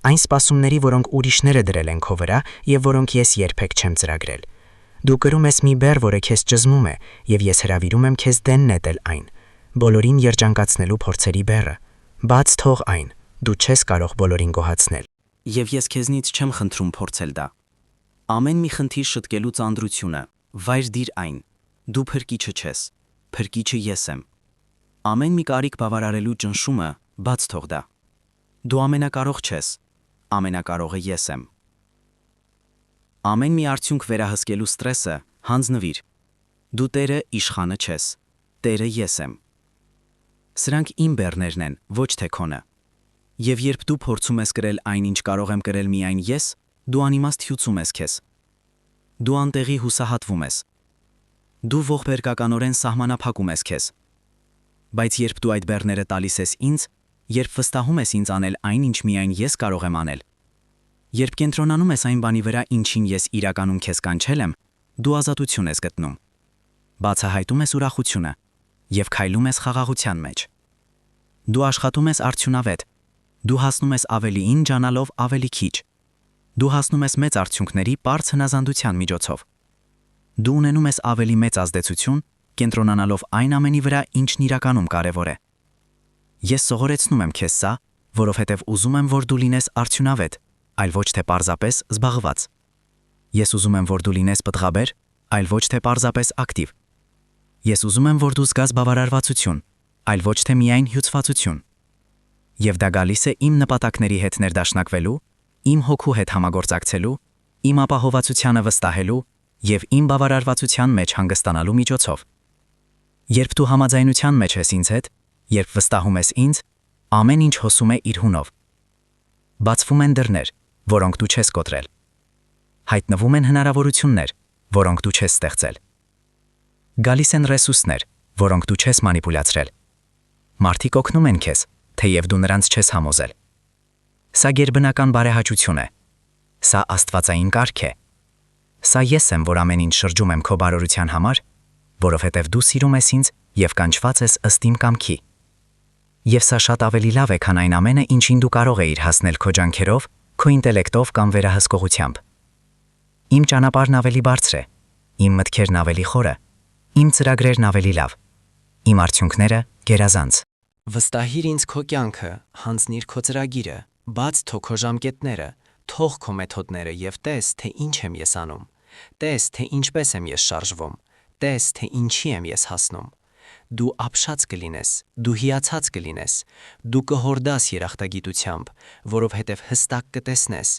այն սպասումների, որոնք ուրիշները դրել են քո վրա եւ որոնք ես երբեք չեմ ծրագրել։ Դու կրում ես մի բեռ, որը քեզ ճզմում է, եւ ես հրավիրում եմ քեզ դեն նետել այն։ Բոլորին երջանկացնելու փորձերի բեռը։ Բաց թող այն։ Դու չես կարող բոլորին գոհացնել։ Եվ ես քեզնից չեմ խնդրում փորձել դա։ Ամեն մի խնդիր շտկելու ծանրությունը, վայր դիր այն։ Դու փրկիչը չես, փրկիչը ես եմ։ Ամեն մի կարիք բավարարելու ճնշումը բաց թող դա։ Դու ամենակարող չես, ամենակարողը ես եմ։ Ամեն մի արդյունք վերահսկելու ստրեսը հանձնվիր։ Դու Տերը իշխանը չես, Տերը ես եմ։ Սրանք իմ բեռներն են, ոչ թե քոնը։ Եվ երբ դու փորձում ես կրել այն, ինչ կարող եմ կրել միայն ես, դու անիմաստ հյուծում ես քեզ։ Դու անտեղի հուսահատվում ես։ Դու ողբերգականորեն սահմանափակում ես քեզ։ Բայց երբ դու այդ բեռները տալիս ես ինձ, երբ վստահում ես ինձ անել այն, ինչ միայն ես կարող եմ անել, երբ կենտրոնանում ես այն բանի վրա, ինչին ես իրականում քեզ կանչել եմ, դու ազատություն ես գտնում։ Բացահայտում ես ուրախությունը եւ քայլում ես խաղաղության մեջ։ Դու աշխատում ես արդյունավետ։ Դու հասնում ես ավելիին ջանալով ավելի քիչ։ Դու հասնում ես մեծ արդյունքների པարզ հնազանդության միջոցով։ Դու ունենում ես ավելի մեծ ազդեցություն, կենտրոնանալով այն ամենի վրա, ինչն իրականում կարևոր է։ Ես սովորեցնում եմ քեզ սա, որովհետև ուզում եմ, որ դու լինես արդյունավետ, այլ ոչ թե պարզապես զբաղված։ Ես ուզում եմ, որ դու լինես պտղաբեր, այլ ոչ թե պարզապես ակտիվ։ Ես ուզում եմ, որ դու զգաս բավարարվածություն, այլ ոչ թե միայն հյուծվածություն։ Եվ դա գալիս է իմ նպատակների հետ ներդաշնակվելու, իմ հոգու հետ համագործակցելու, իմ ապահովացությանը վստահելու եւ իմ բավարարվածության մեջ հանգստանալու միջոցով։ Երբ դու համաձայնության մեջ ես ինձ հետ, երբ վստահում ես ինձ, ամեն ինչ հոսում է իր հունով։ Բացվում են դռներ, որոնք դու չես կոտրել։ Հայտնվում են հնարավորություններ, որոնք դու չես ստեղծել։ Գալիս են ռեսուրսներ, որոնք դու չես մանիպուլացրել։ Մարդիկ օգնում են քեզ, թեև դու նրանց չես համոզել։ Սա գերբնական բարեհաճություն է։ Սա աստվածային կարգ է։ Սա ես եմ, որ ամեն ինչ շրջում եմ քո բարօրության համար, որովհետև դու սիրում ես ինձ եւ կանչված ես ըստ իմ կամքի։ Եվ սա շատ ավելի լավ է, քան այն ամենը, ինչին դու կարող ես հասնել քո ջանքերով, քո ինտելեկտով կամ վերահսկողությամբ։ Իմ ճանապարհն ավելի բարձր է, իմ մտքերն ավելի խորը, իմ ծրագրերն ավելի լավ, իմ արդյունքները գերազանց։ Վստահիր ինձ քո կյանքը, հանձնիր քո ծրագիրը, բաց թող քո ժամկետները, թող քո մեթոդները եւ տես, թե ինչ եմ ես անում։ Տես, թե ինչպես եմ ես շարժվում։ Տես, թե ինչի եմ ես հասնում։ Դու ապշած կլինես, դու հիացած կլինես, դու կհորդաս երախտագիտությամբ, որովհետև հստակ կտեսնես,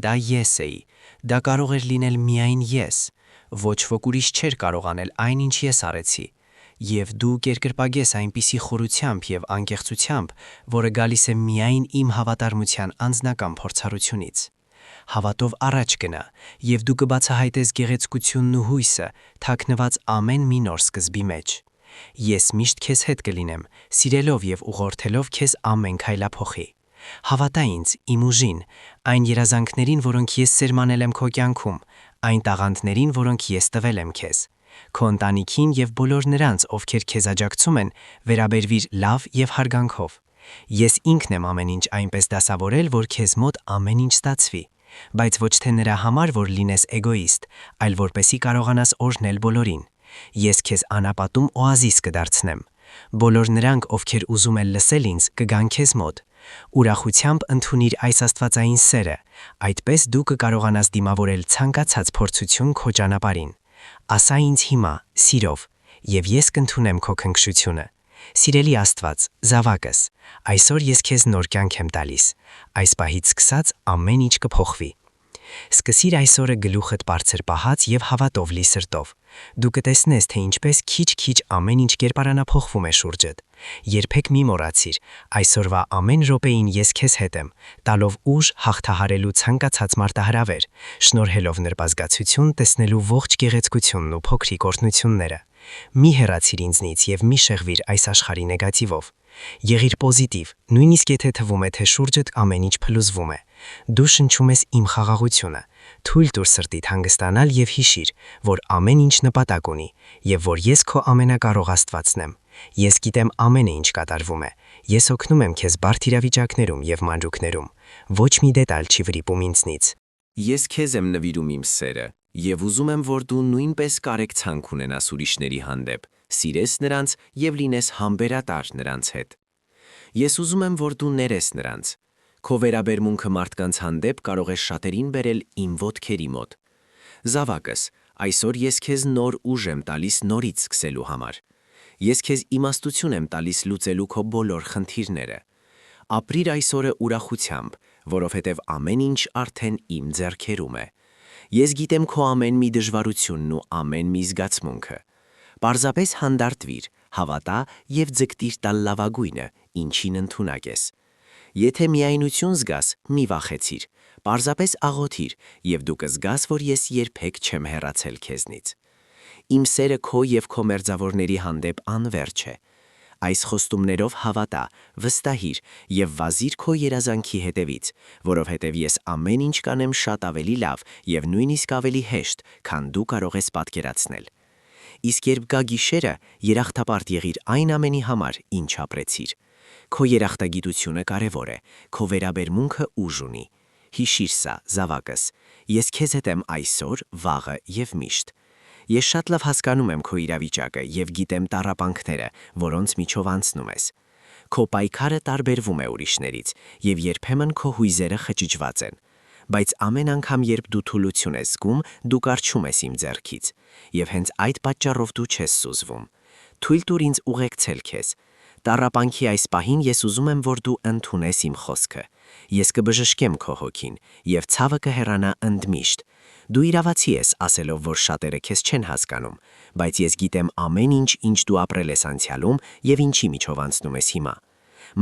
դա ես էի, դա կարող էր լինել միայն ես, ոչ ոք ուրիշ չէր կարող անել այն, ինչ ես արեցի, եւ դու կերկրպագես այնպիսի խորությամբ եւ անկեղծությամբ, որը գալիս է միայն իմ հավատարմության անձնական փորձառությունից։ Հավատով առաջ գնա, եւ դու կբացահայտես գեղեցկությունն ու հույսը, թաքնված ամեն մի նոր սկզբի մեջ։ Ես միշտ քեզ հետ կլինեմ, սիրելով եւ ուղղորդելով քեզ ամեն քայլափոխի։ Հավատա ինձ, իմ ուժին, այն երազանքներին, որոնք ես սերմանել եմ քո կյանքում, այն տաղանդներին, որոնք ես տվել եմ քեզ։ Քո ընտանիքին եւ բոլոր նրանց, ովքեր քեզ աջակցում են, վերաբերվիր լավ եւ հարգանքով։ Ես ինքն եմ ամեն ինչ այնպես դասավորել, որ քեզ մոտ ամեն ինչ ստացվի, բայց ոչ թե նրա համար, որ լինես էգոիստ, այլ որպեսի կարողանաս օրհնել բոլորին։ Ես քեզ անապատում օազիս կդարձնեմ։ Բոլոր նրանք, ովքեր ուզում են լսել ինձ, կգան քեզ մոտ։ Ուրախությամբ ընդունիր այս աստվածային սերը, այդպես դու կկարողանաս դիմավորել ցանկացած փորձություն քո ճանապարհին։ Ասա ինձ հիմա, սիրով, եւ ես կընդունեմ քո քնքշությունը։ Սիրելի Աստված, զավակս, այսօր ես քեզ նոր կյանք եմ տալիս։ Այս պահից սկսած ամեն ինչ կփոխվի։ Սկսիր այսօրը գլուխդ բարձր պահած եւ հավատով լի սրտով։ Դու կտեսնես, թե ինչպես քիչ-քիչ ամեն ինչ կերպարանափոխվում է շուրջդ։ Երբեք մի մոռացիր, այսօրվա ամեն րոպեին ես քեզ հետ եմ, տալով ուժ հաղթահարելու ցանկացած մարտահրավեր, շնորհելով նրբազգացություն տեսնելու ողջ գեղեցկությունն ու փոքրիկ օրհնությունները։ Մի հեռացիր ինձնից եւ մի շեղվիր այս աշխարհի նեգատիվով։ Եղիր պոզիտիվ, նույնիսկ եթե թվում է, թե շուրջդ ամեն ինչ փլուզվում է։ Դու շնչում ես իմ խաղաղությունը։ Թույլ տուր սրտիդ հանգստանալ եւ հիշիր, որ ամեն ինչ նպատակ ունի եւ որ ես քո ամենակարող Աստվածն եմ։ Ես գիտեմ ամենը ինչ կատարվում է։ Ես օգնում եմ քեզ բարդ իրավիճակներում եւ մանրուքներում։ Ոչ մի դետալ չի վրիպում ինձնից։ Ես քեզ եմ նվիրում իմ սերը, եւ ուզում եմ, որ դու նույնպես կարեկցանք ունենաս ուրիշների հանդեպ, սիրես նրանց եւ լինես համբերատար նրանց հետ։ Ես ուզում եմ, որ դու ներես նրանց։ Քո վերաբերմունքը մարդկանց հանդեպ կարող է շատերին բերել իմ ոտքերի մոտ։ Զավակս, այսօր ես քեզ նոր ուժ եմ տալիս նորից սկսելու համար։ Ես քեզ իմաստություն եմ տալիս լուծելու քո բոլոր խնդիրները։ Ապրիր այսօրը ուրախությամբ, որովհետև ամեն ինչ արդեն իմ ձեռքերում է։ Ես գիտեմ քո ամեն մի դժվարությունն ու ամեն մի զգացմունքը։ Պարզապես հանդարտվիր, հավատա եւ ձգտիր տալ լավագույնը, ինչին ընդունակ ես։ Եթե միայնություն զգաս, մի վախեցիր, պարզապես աղոթիր եւ դու կզգաս, որ ես երբեք չեմ հեռացել քեզնից։ Իմ սերը քո եւ քո մերձավորների հանդեպ անվերջ է։ Այս խոստումներով հավատա, վստահիր եւ վազիր քո երազանքի հետևից, որովհետեւ ես ամեն ինչ կանեմ շատ ավելի լավ եւ նույնիսկ ավելի հեշտ, քան դու կարող ես պատկերացնել։ Իսկ երբ գա գիշերը, երախտապարտ եղիր այն ամենի համար, ինչ ապրեցիր։ Քո երախտագիտությունը կարևոր է, քո վերաբերմունքը ուժ ունի։ Հիշիր սա, զավակս, ես քեզ հետ եմ այսօր, վաղը եւ միշտ։ Ես շատ լավ հասկանում եմ քո իրավիճակը եւ գիտեմ տառապանքները, որոնց միջով անցնում ես։ Քո պայքարը տարբերվում է ուրիշներից եւ երբեմն քո հույզերը խճճված են։ Բայց ամեն անգամ, երբ դու թուլություն ես զգում, դու կարճում ես իմ ձեռքից եւ հենց այդ պատճառով դու չես սուզվում։ Թույլ տուր ինձ ուղեկցել քեզ։ Տառապանքի այս պահին ես ուզում եմ, որ դու ընդունես իմ խոսքը։ Ես կբժշկեմ քո հոգին, եւ ցավը կհեռանա ընդմիշտ։ Դու իրավացի ես ասելով, որ շատերը քեզ չեն հասկանում, բայց ես գիտեմ ամեն ինչ, ինչ դու ապրել ես անցյալում եւ ինչի միջով անցնում ես հիմա։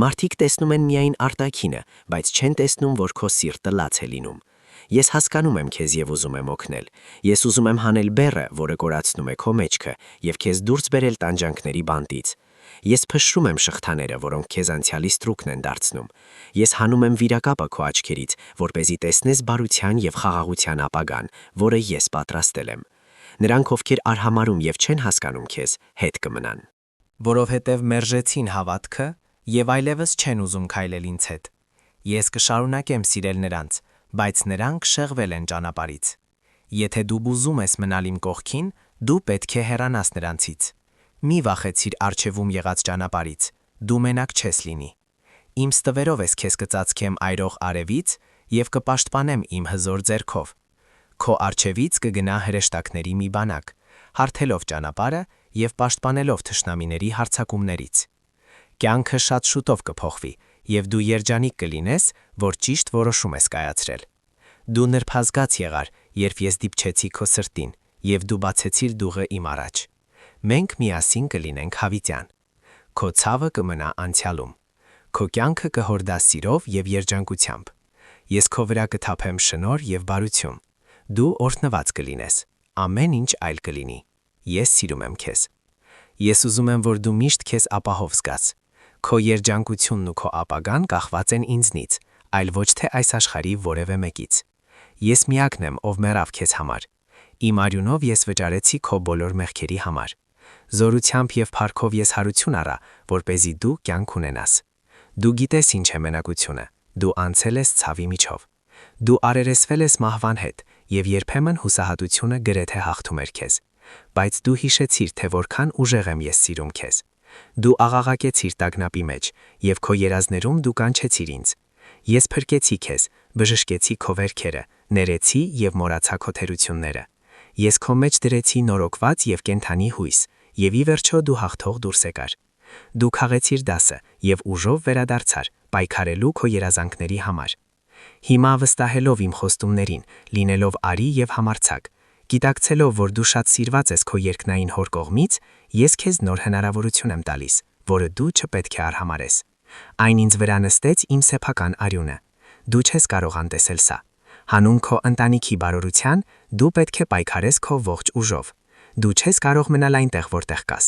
Մարդիկ տեսնում են միայն արտաքինը, բայց չեն տեսնում, որ քո սիրտը լաց է լինում։ Ես հասկանում եմ քեզ եւ ուզում եմ օգնել։ Ես ուզում եմ հանել բեռը, որը կորացնում է քո մեջքը, եւ քեզ դուրս բերել տանջանքների բանտից։ Ես փշրում եմ շղթաները, որոնք քեզ անցյալի ստրուկն են դարձնում։ Ես հանում եմ վիրակապը քո աչքերից, որպեսզի տեսնես բարության եւ խաղաղության ապագան, որը ես պատրաստել եմ։ Նրանք, ովքեր արհամարում եւ չեն հասկանում քեզ, հետ կմնան։ Որովհետև մերժեցին հավատքը եւ այլևս չեն ուզում քայլել ինձ հետ։ Ես կշարունակեմ սիրել նրանց, բայց նրանք շեղվել են ճանապարհից։ Եթե դու ուզում ես մնալ իմ կողքին, դու պետք է հեռանաս նրանցից։ Մի վախեցիր արջևում եղած ճանապարհից, դու մենակ չես լինի։ Իմ ստվերով ես քեզ կծածկեմ այրող արևից եւ կպաշտպանեմ իմ հզոր ձեռքով։ Քո արջևից կգնա հրեշտակների մի բանակ, հարթելով ճանապարհը եւ պաշտպանելով թշնամիների հարձակումներից։ Կյանքը շատ շուտով կփոխվի, եւ դու երջանիկ կլինես, որ ճիշտ որոշում ես կայացրել։ Դու նրբազգաց եղար, երբ ես դիպչեցի քո սրտին, եւ դու բացեցիր դուղը իմ առաջ։ Մենք միասին կլինենք հավիտյան։ Քո ցավը կմնա անցյալում։ Քո կյանքը կհորդա սիրով եւ երջանկությամբ։ Ես քո վրա կթափեմ շնորհ եւ բարություն։ Դու օրհնված կլինես։ Ամեն ինչ այլ կլինի։ Ես սիրում եմ քեզ։ Ես ուզում եմ, որ դու միշտ քեզ ապահով զգաս։ Քո երջանկությունն ու քո ապագան կախված են ինձնից, այլ ոչ թե այս աշխարհի որևէ մեկից։ Ես միակն եմ, ով մեռավ քեզ համար։ Իմ արյունով ես վճարեցի քո բոլոր մեղքերի համար։ Զորությամբ եւ փառքով ես հարություն առա, որպեսզի դու կյանք ունենաս։ Դու գիտես ինչ է մենակությունը։ Դու անցել ես ցավի միջով։ Դու արերեսվել ես մահվան հետ եւ երբեմն հուսահատությունը գրեթե հաղթում էր քեզ։ Բայց դու հիշեցիր, թե որքան ուժեղ եմ ես սիրում քեզ։ Դու աղաղակեցիր տագնապի մեջ եւ քո երազներում դու կանչեցիր ինձ։ Ես փրկեցի քեզ, բժշկեցի քո վերքերը, ներեցի եւ մոռացա քո թերությունները։ Ես քո մեջ դրեցի նորոգված եւ կենթանի հույս, եւ ի վերջո դու հաղթող դուրս եկար։ Դու քաղեցիր դասը եւ ուժով վերադարձար, պայքարելու քո երազանքների համար։ Հիմա վստահելով իմ խոստումներին, լինելով արի եւ համարձակ, գիտակցելով, որ դու շատ սիրված ես քո երկնային հոր կողմից, ես քեզ նոր հնարավորություն եմ տալիս, որը դու չպետք է արհամարես։ Այն ինձ վրա նստեց իմ սեփական արյունը։ Դու չես կարող անտեսել սա։ Հանուն քո ընտանիքի բարօրության, դու պետք է պայքարես քո ողջ ուժով։ Դու չես կարող մնալ այնտեղ, որտեղ կաս։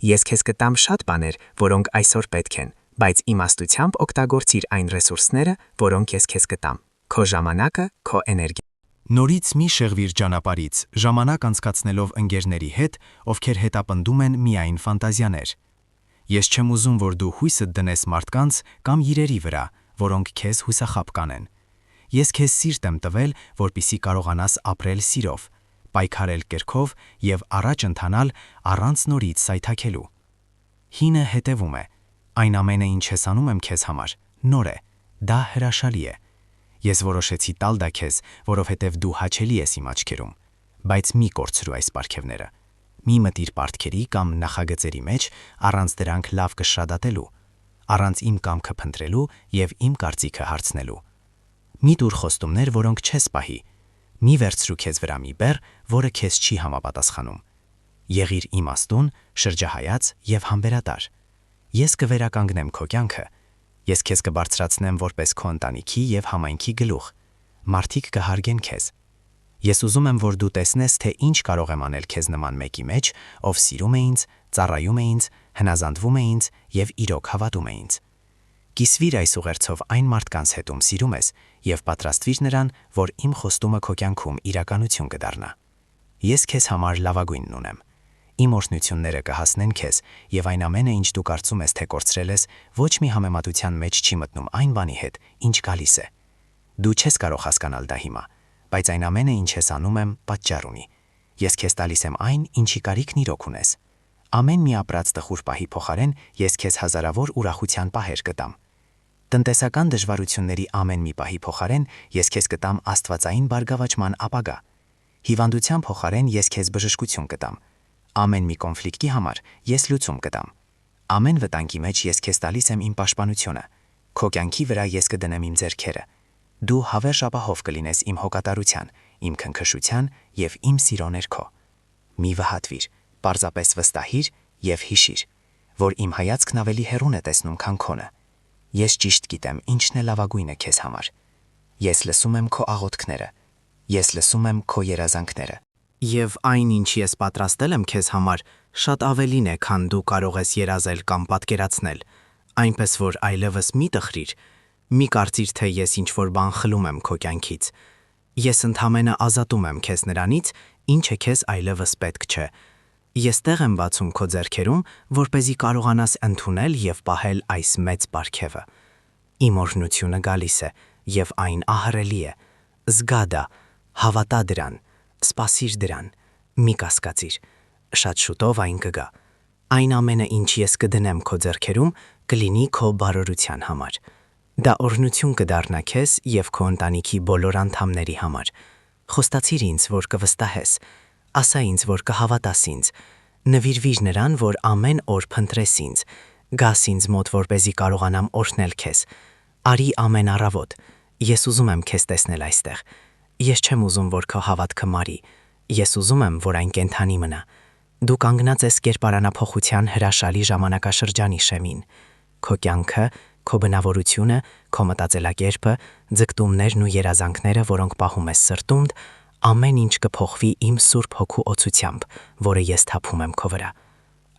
Ես քեզ կտամ շատ բաներ, որոնք այսօր պետք են, բայց իմաստությամբ օգտագործիր այն ռեսուրսները, որոնք ես քեզ կտամ։ Քո ժամանակը, քո էներգիան։ Նորից մի շեղվիր ճանապարից, ժամանակ անցկացնելով ընկերների հետ, ովքեր հետապնդում են միայն ֆանտազիաներ։ Ես չեմ ուզում, որ դու հույսդ դնես մարդկանց կամ իրերի վրա, որոնք քեզ հուսախաբ կանեն։ Ես քեզ սիրտ եմ տվել, որպեսզի կարողանաս ապրել սիրով, պայքարել կերքով եւ առաջ ընթանալ առանց նորից սայթաքելու։ Հինը հետևում է։ Այն ամենը, ինչ ես անում եմ քեզ համար, նոր է, դա հրաշալի է։ Ես որոշեցի տալ դա քեզ, որովհետև դու հաչելի ես իմ աչքերում, բայց մի կորցրու այս պարգևները։ Մի մտիր պարտքերի կամ նախագծերի մեջ, առանց դրանք լավ կշռադատելու, առանց իմ կամքը փնտրելու եւ իմ կարծիքը հարցնելու։ Մի տուր խոստումներ, որոնք չես պահի։ Մի վերցրու քեզ վրա մի բեռ, որը քեզ չի համապատասխանում։ Եղիր իմաստուն, շրջահայաց եւ համբերատար։ Ես կվերականգնեմ քո կյանքը։ Ես քեզ կբարձրացնեմ որպես քո ընտանիքի եւ համայնքի գլուխ։ Մարդիկ կհարգեն քեզ։ Ես ուզում եմ, որ դու տեսնես, թե ինչ կարող եմ անել քեզ նման մեկի մեջ, ով սիրում է ինձ, ծառայում է ինձ, հնազանդվում է ինձ եւ իրոք հավատում է ինձ։ Կիսվիր այս ուղերձով այն մարդկանց հետ, ում սիրում ես, եւ պատրաստվիր նրան, որ իմ խոստումը քո կյանքում իրականություն կդառնա։ Ես քեզ համար լավագույնն ունեմ։ Իմ օրհնությունները կհասնեն քեզ, եւ այն ամենը, ինչ դու կարծում ես, թե կորցրել ես, ոչ մի համեմատության մեջ չի մտնում այն բանի հետ, ինչ գալիս է։ Դու չես կարող հասկանալ դա հիմա, բայց այն ամենը, ինչ ես անում եմ, պատճառ ունի։ Ես քեզ տալիս եմ այն, ինչի կարիքն իրոք ունես։ Ամեն մի ապրած տխուր պահի փոխարեն ես քեզ հազարավոր ուրախության պահեր կտամ։ Տնտեսական դժվարությունների ամեն մի պահի փոխարեն ես քեզ կտամ աստվածային բարգավաճման ապագա։ Հիվանդության փոխարեն ես քեզ բժշկություն կտամ։ Ամեն մի կոնֆլիկտի համար ես լուծում կտամ։ Ամեն վտանգի մեջ ես քեզ տալիս եմ իմ պաշտպանությունը։ Քո կյանքի վրա ես կդնեմ իմ ձեռքերը։ Դու հավերժ ապահով կլինես իմ հոգատարության, իմ քնքշության եւ իմ սիրո ներքո։ Մի վհատվիր, պարզապես վստահիր եւ հիշիր, որ իմ հայացքն ավելի հեռուն է տեսնում, քան քոնը։ Ես ճիշտ գիտեմ ինչն է լավագույնը քեզ համար։ Ես լսում եմ քո աղոթքները։ Ես լսում եմ քո երազանքները։ Եվ այն, ինչ ես պատրաստել եմ քեզ համար, շատ ավելին է, քան դու կարող ես երազել կամ պատկերացնել, այնպես որ այլևս մի տխրիր, մի կարծիր, թե ես ինչ-որ բան խլում եմ քո կյանքից։ Ես ընդհանրապես ազատում եմ քեզ նրանից, ինչը քեզ այլևս պետք չէ։ Ես տեղ եմ բացում քո ձեռքերում, որպեսզի կարողանաս ընդունել եւ պահել այս մեծ պարգևը։ Իմ օրհնությունը գալիս է, եւ այն ահռելի է։ Զգա դա, հավատա դրան, սպասիր դրան, մի կասկածիր։ Շատ շուտով այն կգա։ Այն ամենը, ինչ ես կդնեմ քո ձեռքերում, կլինի քո բարօրության համար։ Դա օրհնություն կդառնա քեզ եւ քո ընտանիքի բոլոր անդամների համար։ Խոստացիր ինձ, որ կվստահես, ասա ինձ, որ կհավատաս ինձ, նվիրվիր նրան, որ ամեն օր փնտրես ինձ, գաս ինձ մոտ, որպեսզի կարողանամ օրհնել քեզ։ Արի ամեն առավոտ, ես ուզում եմ քեզ տեսնել այստեղ։ Ես չեմ ուզում, որ քո հավատքը մարի, ես ուզում եմ, որ այն կենթանի մնա։ Դու կանգնած ես կերպարանափոխության հրաշալի ժամանակաշրջանի շեմին։ Քո կյանքը, քո բնավորությունը, քո մտածելակերպը, ձգտումներն ու երազանքները, որոնք պահում ես սրտումդ, ամեն ինչ կփոխվի իմ Սուրբ Հոգու օծությամբ, որը ես թափում եմ քո վրա։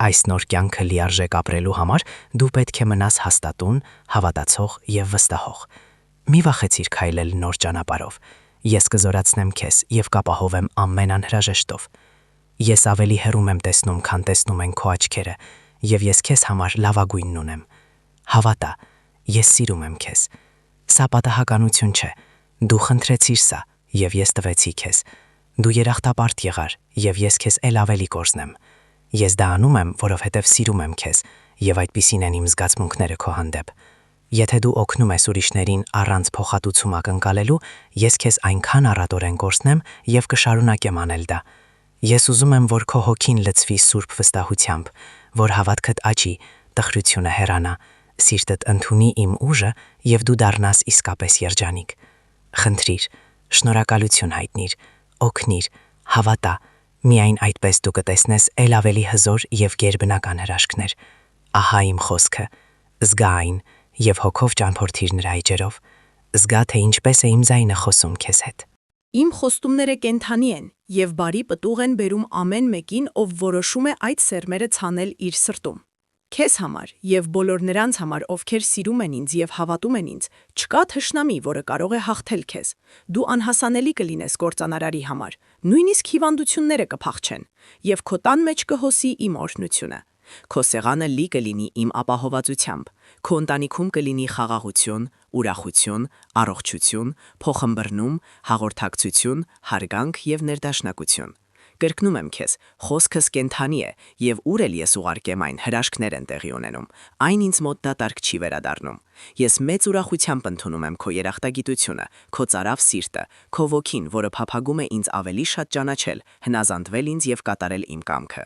Այս նոր կյանքը լիարժեք ապրելու համար դու պետք է մնաս հաստատուն, հավատացող եւ վստահող։ Մի վախեցիր քայլել նոր ճանապարհով։ Ես կզորացնեմ քեզ եւ կապահովեմ ամեն անհրաժեշտով։ Ես ավելի հեռում եմ տեսնում, քան տեսնում են քո աչքերը, եւ ես քեզ համար լավագույնն ունեմ։ Հավատա, ես սիրում եմ քեզ։ Սա պատահականություն չէ։ Դու խնդրեցիր սա, եւ ես տվեցի քեզ։ Դու երախտապարտ եղար, եւ ես քեզ ել ավելի կորզնեմ։ Ես դա անում եմ, որովհետեւ սիրում եմ քեզ, եւ այդպիսին են իմ զգացմունքները քո հանդեպ։ Եթե դու օգնում ես ուրիշներին առանց փոխհատուցում ակնկալելու, ես քեզ այնքան առատորեն կորցնեմ եւ կշարունակեմ անել դա։ Ես ուզում եմ, որ քո հոգին լցվի սուրբ վստահությամբ, որ հավատքդ աճի, տխրությունը հեռանա, սիրտդ ընդունի իմ ուժը եւ դու դառնաս իսկապես երջանիկ։ Խնդրիր, շնորհակալություն հայտնիր, օգնիր, հավատա, միայն այդպես դու կտեսնես ել ավելի հզոր եւ գերբնական հրաշքներ։ Ահա իմ խոսքը, զգա այն եւ հոգով ճամփորդիր նրա էջերով, զգա թե ինչպես է իմ ձայնը խոսում քեզ հետ։ Իմ խոստումները կենթանի են եւ բարի պտուղ են բերում ամեն մեկին, ով որոշում է այդ սերմերը ցանել իր սրտում։ Քեզ համար եւ բոլոր նրանց համար, ովքեր սիրում են ինձ եւ հավատում են ինձ, չկա թշնամի, որը կարող է հաղթել քեզ։ Դու անհասանելի կլինես կործանարարի համար, նույնիսկ հիվանդությունները կփախչեն, եւ քո տան մեջ կհոսի իմ օրհնությունը։ Քո սեղանը լի կլինի իմ ապահովվածությամբ, քո ընտանիքում կլինի խաղաղություն, ուրախություն, առողջություն, փոխհմբռնում, հաղորդակցություն, հարգանք եւ ներդաշնակություն։ Կրկնում եմ քեզ, խոսքս կենթանի է, եւ ուր էլ ես ուղարկեմ այն, հրաշքներ են տեղի ունենում։ Այն ինձ մոտ դատարկ չի վերադառնում։ Ես մեծ ուրախությամբ ընդունում եմ քո երախտագիտությունը, քո ծարավ սիրտը, քո ոգին, որը փափագում է ինձ ավելի շատ ճանաչել, հնազանդվել ինձ եւ կատարել իմ կամքը։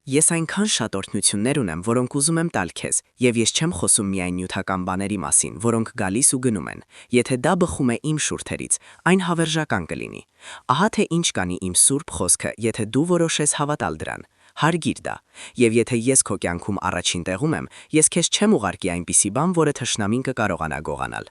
Ես այնքան շատ օրհնություններ ունեմ, որոնք ուզում եմ տալ քեզ, եւ ես չեմ խոսում միայն նյութական բաների մասին, որոնք գալիս ու գնում են։ Եթե դա բխում է իմ շուրթերից, այն հավերժական կլինի։ Ահա թե ինչ կանի իմ Սուրբ Խոսքը, եթե դու որոշես հավատալ դրան։ Հարգիր դա, եւ եթե ես քո կյանքում առաջին տեղում եմ, ես քեզ չեմ ուղարկի այնպիսի բան, որը թշնամին կկարողանա գողանալ։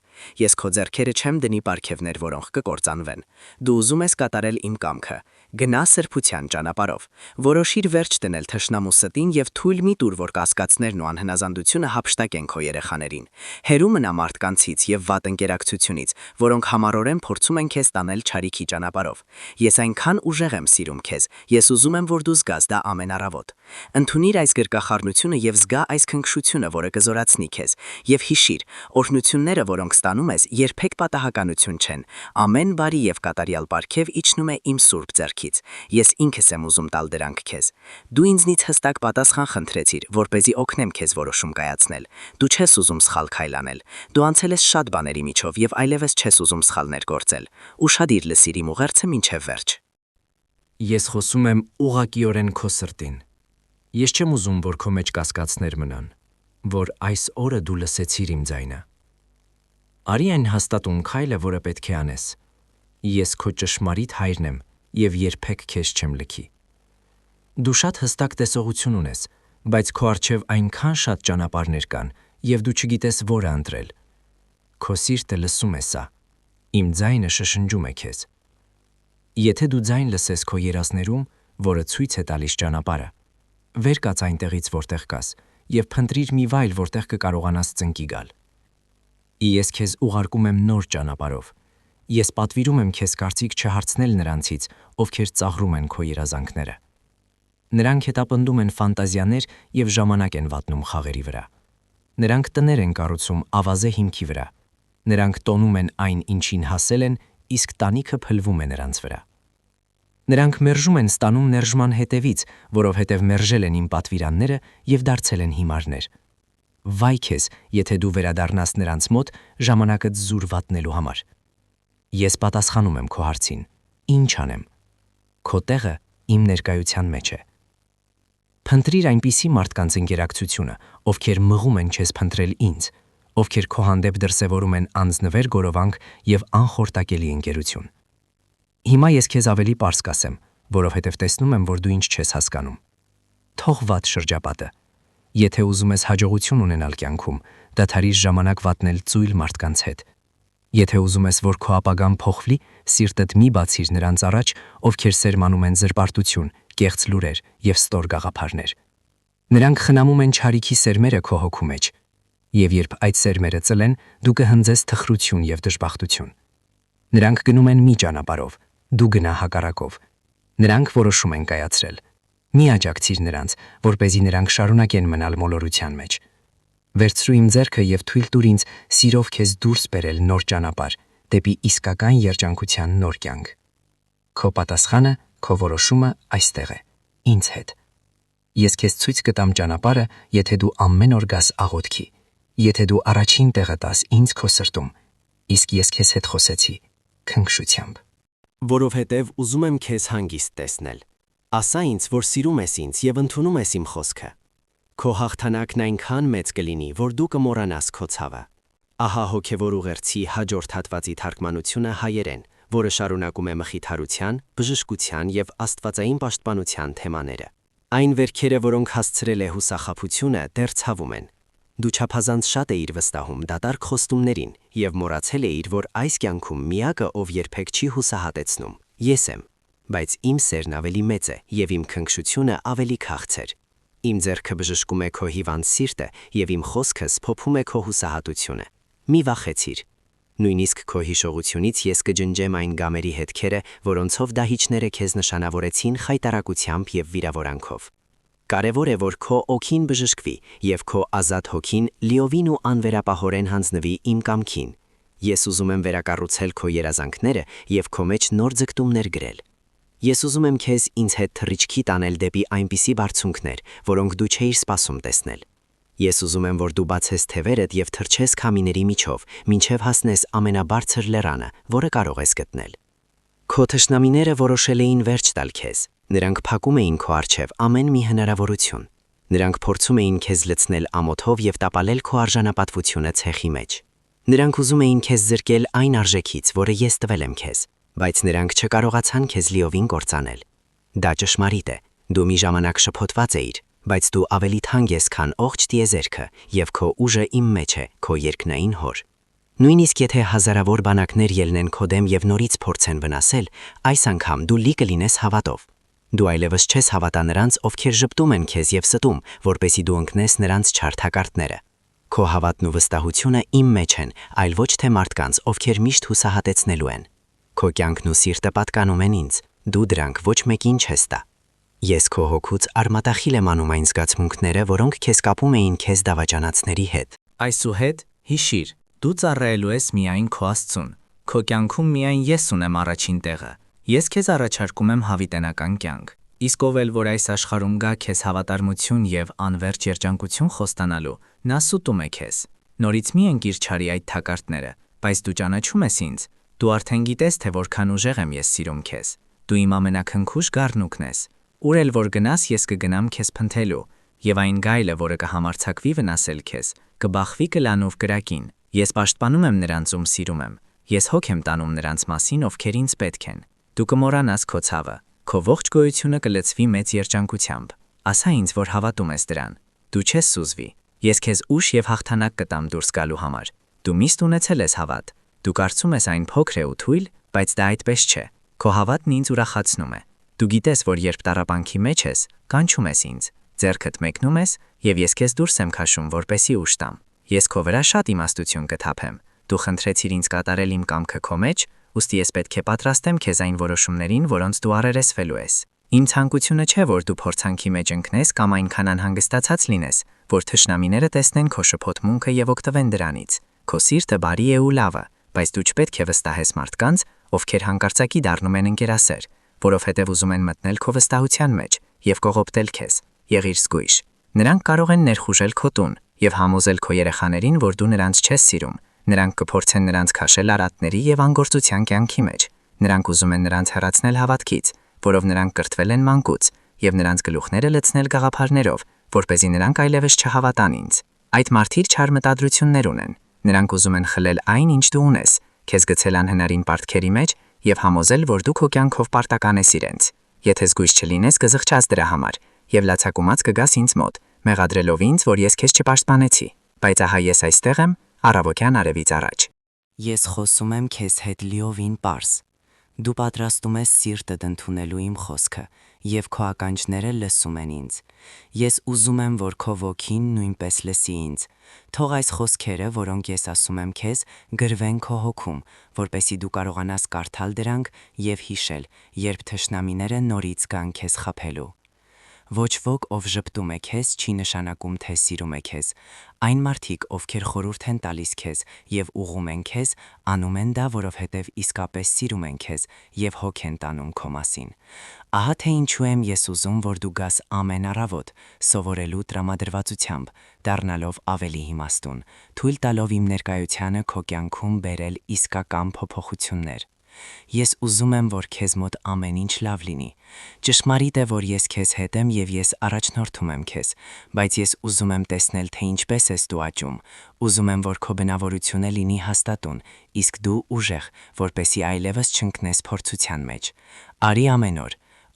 Ես քո ձեռքերը չեմ դնի պարգևներ, որոնք կկործանվեն։ Դու ուզում ես կատարել իմ կամքը։ Գնա սրբության ճանապարհով։ Որոշիր վերջ դնել թշնամու ստին եւ թույլ մի տուր, որ կասկածներն ու անհնազանդությունը հափշտակեն քո երեխաներին։ Հերու մնա մարդկանցից եւ վատ ընկերակցությունից, որոնք համառորեն փորձում են քեզ տանել չարիքի ճանապարհով։ Ես այնքան ուժեղ եմ սիրում քեզ։ Ես ուզում եմ, որ դու զգաս դա ամեն առավոտ։ Ընդունիր այս գրկախառնությունը եւ զգա այս քնքշությունը, որը կզորացնի քեզ, եւ հիշիր, օրհնությունները, որոնք ստանում ես, երբեք պատահականություն չեն։ Ամեն բարի եւ կատարյալ պարգև իջնում է իմ Սուրբ ձեռքից։ Ես ինքս եմ ուզում տալ դրանք քեզ։ Դու ինձնից հստակ պատասխան խնդրեցիր, որպեսզի օգնեմ քեզ որոշում կայացնել։ Դու չես ուզում սխալ քայլ անել։ Դու անցել ես շատ բաների միջով եւ այլևս չես ուզում սխալներ գործել։ Ուշադիր լսիր իմ ուղերձը մինչեւ վերջ։ Ես խոսում եմ ուղղակիորեն քո սրտին։ Ես չեմ ուզում, որ քո մեջ կասկածներ մնան։ որ այս օրը դու լսեցիր իմ ձայնը։ Արի այն հաստատուն քայլը, որը պետք է անես։ Ես քո ճշմարիտ հայրն եմ եւ երբեք քեզ չեմ լքի։ Դու շատ հստակ տեսողություն ունես, բայց քո առջև այնքան շատ ճանապարհներ կան, եւ դու չգիտես որը ընտրել։ Քո սիրտը լսում է սա։ Իմ ձայնը շշնջում է քեզ։ Եթե դու ձայն լսես քո երազներում, որը ցույց է տալիս ճանապարհը, վեր կաց այնտեղից, որտեղ կաս, եւ փնտրիր մի վայր, որտեղ կկարողանաս ծնկի գալ։ Ես քեզ ուղարկում եմ նոր ճանապարհով։ Ես պատվիրում եմ քեզ կարծիք չհարցնել նրանցից, ովքեր ծաղրում են քո երազանքները։ Նրանք հետապնդում են ֆանտազիաներ եւ ժամանակ են վատնում խաղերի վրա։ Նրանք տներ են կառուցում ավազե հիմքի վրա։ Նրանք տոնում են այն, ինչին հասել են, իսկ տանիքը փլվում է նրանց վրա։ Նրանք մերժում են ստանում ներժման հետևից, որովհետև մերժել են իմ պատվիրանները եւ դարձել են հիմարներ։ Վայ քեզ, եթե դու վերադառնաս նրանց մոտ ժամանակդ զուր վատնելու համար։ Ես պատասխանում եմ քո հարցին. ինչ անեմ։ Քո տեղը իմ ներկայության մեջ է։ Փնտրիր այնպիսի մարդկանց ինտերակցիությունը, ովքեր մղում են քեզ փնտրել ինձ, ովքեր քո հանդեպ դրսևորում են անձնվեր գորովանք եւ անխորտակելի ընկերություն։ Հիմա ես քեզ ավելի པարզ կասեմ, որովհետև տեսնում եմ, որ դու ինչ չես հասկանում։ Թող վատ շրջապատը։ Եթե ուզում ես հաջողություն ունենալ կյանքում, դադարիր ժամանակ վատնել ծույլ մարդկանց հետ։ Եթե ուզում ես, որ քո ապագան փոխվի, սիրտդ մի բացիր նրանց առաջ, ովքեր սերմանում են զրպարտություն, կեղծ լուրեր եւ ստոր գաղափարներ։ Նրանք խնամում են չարիքի սերմերը քո հոգու մեջ, եւ երբ այդ սերմերը ծլեն, դու կհնձես թխրություն եւ դժբախտություն։ Նրանք գնում են մի ճանապարհով, դու գնա հակառակով։ Նրանք որոշում են կայացրել։ Մի աջակցիր նրանց, որպեսզի նրանք շարունակեն մնալ մոլորության մեջ։ Վերցրու իմ ձեռքը եւ թույլ տուր ինձ սիրով քեզ դուրս բերել նոր ճանապարհ, դեպի իսկական երջանկության նոր կյանք։ Քո պատասխանը, քո որոշումը այստեղ է, ինձ հետ։ Ես քեզ ցույց կտամ ճանապարհը, եթե դու ամեն օր գաս աղոթքի, եթե դու առաջին տեղը տաս ինձ քո սրտում, իսկ ես քեզ հետ խոսեցի քնքշությամբ։ Որովհետև ուզում եմ քեզ հանգիստ տեսնել։ Ասա ինձ, որ սիրում ես ինձ եւ ընդունում ես իմ խոսքը։ Քո հաղթանակն այնքան մեծ կլինի, որ դու կմոռանաս քո ցավը։ Ահա հոգևոր ուղերձի հաջորդ հատվածի թարգմանությունը հայերեն, որը շարունակում է մխիթարության, բժշկության եւ աստվածային պաշտպանության թեմաները։ Այն վերքերը, որոնք հասցրել է հուսախաբությունը, դեռ ցավում են։ Դու չափազանց շատ էիր վստահում դատարկ խոստումներին եւ մոռացել էիր, որ այս կյանքում միակը, ով երբեք չի հուսահատեցնում, ես եմ, բայց իմ սերն ավելի մեծ է եւ իմ քնքշությունը ավելի քաղցր։ Իմ ձեռքը բժշկում է քո հիվանդ սիրտը եւ իմ խոսքս փոփում է քո հուսահատությունը։ Մի վախեցիր։ Նույնիսկ քո հիշողությունից ես կջնջեմ այն գամերի հետքերը, որոնցով դահիճները քեզ նշանավորեցին խայտարակությամբ եւ վիրավորանքով։ Կարևոր է, որ քո օքին բժշկվի եւ քո ազատ հոգին լիովին ու անվերապահորեն հանձնվի իմ կամքին։ Ես ուզում եմ վերակառուցել քո երազանքները եւ քո մեջ նոր ձգտումներ գրել։ Ես ուզում եմ քեզ ինձ հետ թռիչքի տանել դեպի այնպիսի բարձունքներ, որոնք դու չէիր սպասում տեսնել։ Ես ուզում եմ, որ դու բացես թևերդ եւ թռչես քամիների միջով, մինչեւ հասնես ամենաբարձր լեռանը, որը կարող ես գտնել։ Քո թշնամիները որոշել էին վերջ տալ քեզ։ Նրանք փակում էին քո առջև ամեն մի հնարավորություն։ Նրանք փորձում էին քեզ լցնել ամոթով եւ տապալել քո արժանապատվությունը ցեխի մեջ։ Նրանք ուզում էին քեզ զրկել այն արժեքից, որը ես տվել եմ քեզ, բայց նրանք չկարողացան քեզ լիովին կործանել։ Դա ճշմարիտ է։ Դու մի ժամանակ շփոթված էիր, բայց դու ավելի թանկ ես, քան ողջ տիեզերքը, եւ քո ուժը իմ մեջ է, քո երկնային հոր։ Նույնիսկ եթե հազարավոր բանակներ ելնեն քո դեմ եւ նորից փորձեն վնասել, այս անգամ դու լի կլինես հավատով։ Դու այլևս չես հավատա նրանց, ովքեր ժպտում են քեզ եւ ստում, որպեսզի դու ընկնես նրանց չար թակարդները։ Քո հավատն ու վստահությունը իմ մեջ են, այլ ոչ թե մարդկանց, ովքեր միշտ հուսահատեցնելու են։ Քո կյանքն ու սիրտը պատկանում են ինձ, դու դրանք ոչ մեկին չես տա։ Ես քո հոգուց արմատախիլ եմ անում այն զգացմունքները, որոնք քեզ կապում էին քեզ դավաճանացների հետ։ Այսուհետ հիշիր, դու ծառայելու ես միայն քո Աստծուն։ Քո կյանքում միայն ես ունեմ առաջին տեղը։ Ես քեզ առաջարկում եմ հավիտենական կյանք։ Իսկ ով էլ որ այս աշխարհում գա քեզ հավատարմություն եւ անverջ երջանկություն խոստանալու, նա սուտում է քեզ։ Նորից մի ընկիր չարի այդ թակարդները, բայց դու ճանաչում ես ինձ։ Դու արդեն գիտես, թե որքան ուժեղ եմ ես սիրում քեզ։ Դու իմ ամենակնքուշ գառնուկն ես։ Ուր էլ որ գնաս, ես կգնամ քեզ փնթելու։ եւ այն գայլը, որը կհամարցակվի վնասել քեզ, կբախվի կլանով կրակին։ Ես պաշտպանում եմ նրանց, ում սիրում եմ։ Ես հոգ եմ տանում նրանց մասին, ովքեր ինձ պետք են։ Դու կմոռանաս քո ցավը, քո ողջ գոյությունը կլցվի մեծ երջանկությամբ։ Ասա ինձ, որ հավատում ես դրան։ Դու չես սուզվի։ Ես քեզ ուժ եւ հաղթանակ կտամ դուրս գալու համար։ Դու միշտ ունեցել ես հավատ։ Դու կարծում ես այն փոքր է ու թույլ, բայց դա այդպես չէ։ Քո հավատն ինձ ուրախացնում է։ Դու գիտես, որ երբ տառապանքի մեջ ես, կանչում ես ինձ, ձեռքդ մեկնում ես, եւ ես քեզ դուրս եմ քաշում, որպեսի ուժ տամ։ Ես քո վրա շատ իմաստություն կթափեմ։ Դու խնդրեցիր ինձ կատարել իմ կամքը քո մեջ, ուստի ես պետք է պատրաստեմ քեզ այն որոշումներին, որոնց դու առերեսվելու ես։ Իմ ցանկությունը չէ, որ դու փորձանքի մեջ ընկնես կամ այնքան անհանգստացած լինես, որ թշնամիները տեսնեն քո շփոթմունքը եւ օգտվեն դրանից։ Քո սիրտը բարի է ու լավ է, բայց դու չպետք է վստահես մարդկանց, ովքեր հանկարծակի դառնում են ընկերասեր, որովհետև ուզում են մտնել քո վստահության մեջ եւ կողոպտել քեզ։ Եղիր զգույշ։ Նրանք կարող են ներխուժել քո տուն եւ համոզել քո երեխաներին, որ դու նրանց չես սիրում։ Նրանք կփորձեն նրանց քաշել արատների եւ անգործության կյանքի մեջ։ Նրանք ուզում են նրանց հեռացնել հավատքից, որով նրանք կրթվել են մանկուց, եւ նրանց գլուխները լցնել գաղափարներով, որպեսզի նրանք այլևս չհավատան ինձ։ Այդ մարդիկ չար մտադրություններ ունեն։ Նրանք ուզում են խլել այն, ինչ դու ունես, քեզ գցել անհնարին պարտքերի մեջ եւ համոզել, որ դու քո կյանքով պարտական ես իրենց։ Եթե զգույշ չլինես, կզղջաս դրա համար եւ լացակումած կգաս ինձ մոտ, մեղադրելով ինձ, որ ես քեզ չպաշտպանեցի։ Բայց ահա ես այստեղ եմ, առավոտյան արևից առաջ։ Ես խոսում եմ քեզ հետ լիովին պարզ։ Դու պատրաստում ես սիրտդ ընդունելու իմ խոսքը, եւ քո ականջները լսում են ինձ։ Ես ուզում եմ, որ քո ոգին նույնպես լսի ինձ։ Թող այս խոսքերը, որոնք ես ասում եմ քեզ, գրվեն քո հոգում, որպեսզի դու կարողանաս կարդալ դրանք եւ հիշել, երբ թշնամիները նորից գան քեզ խաբելու։ Ոչ ոք, ով ժպտում է քեզ, չի նշանակում, թե սիրում է քեզ։ Այն մարդիկ, ովքեր խորհուրդ են տալիս քեզ եւ ուղղում են քեզ, անում են դա, որովհետեւ իսկապես սիրում են քեզ եւ հոգ են տանում քո մասին։ Ահա թե ինչու եմ ես ուզում, որ դու գաս ամեն առավոտ, սովորելու տրամադրվածությամբ, դառնալով ավելի իմաստուն, թույլ տալով իմ ներկայությանը քո կյանքում բերել իսկական փոփոխություններ։ Ես ուզում եմ, որ քեզ մոտ ամեն ինչ լավ լինի։ Ճշմարիտ է, որ ես քեզ հետ եմ եւ ես առաջնորդում եմ քեզ, բայց ես ուզում եմ տեսնել, թե ինչպես ես դու աճում։ Ուզում եմ, որ քո բնավորությունը լինի հաստատուն, իսկ դու ուժեղ, որպեսզի այլևս չընկնես փորձության մեջ։ Արի ամեն օր,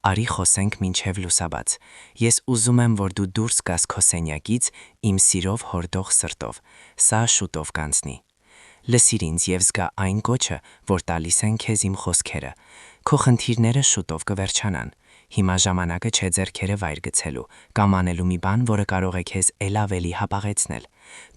արի խոսենք մինչև լուսաբաց։ Ես ուզում եմ, որ դու դուրս գաս քո սենյակից իմ սիրով հորդող սրտով։ Սա շուտով կանցնի։ Լսիր ինձ եւ զգա այն կոչը, որ տալիս են քեզ իմ խոսքերը։ Քո խնդիրները շուտով կվերջանան։ Հիմա ժամանակը չէ ձեռքերը վայր գցելու կամ անելու մի բան, որը կարող է քեզ ել ավելի հապաղեցնել։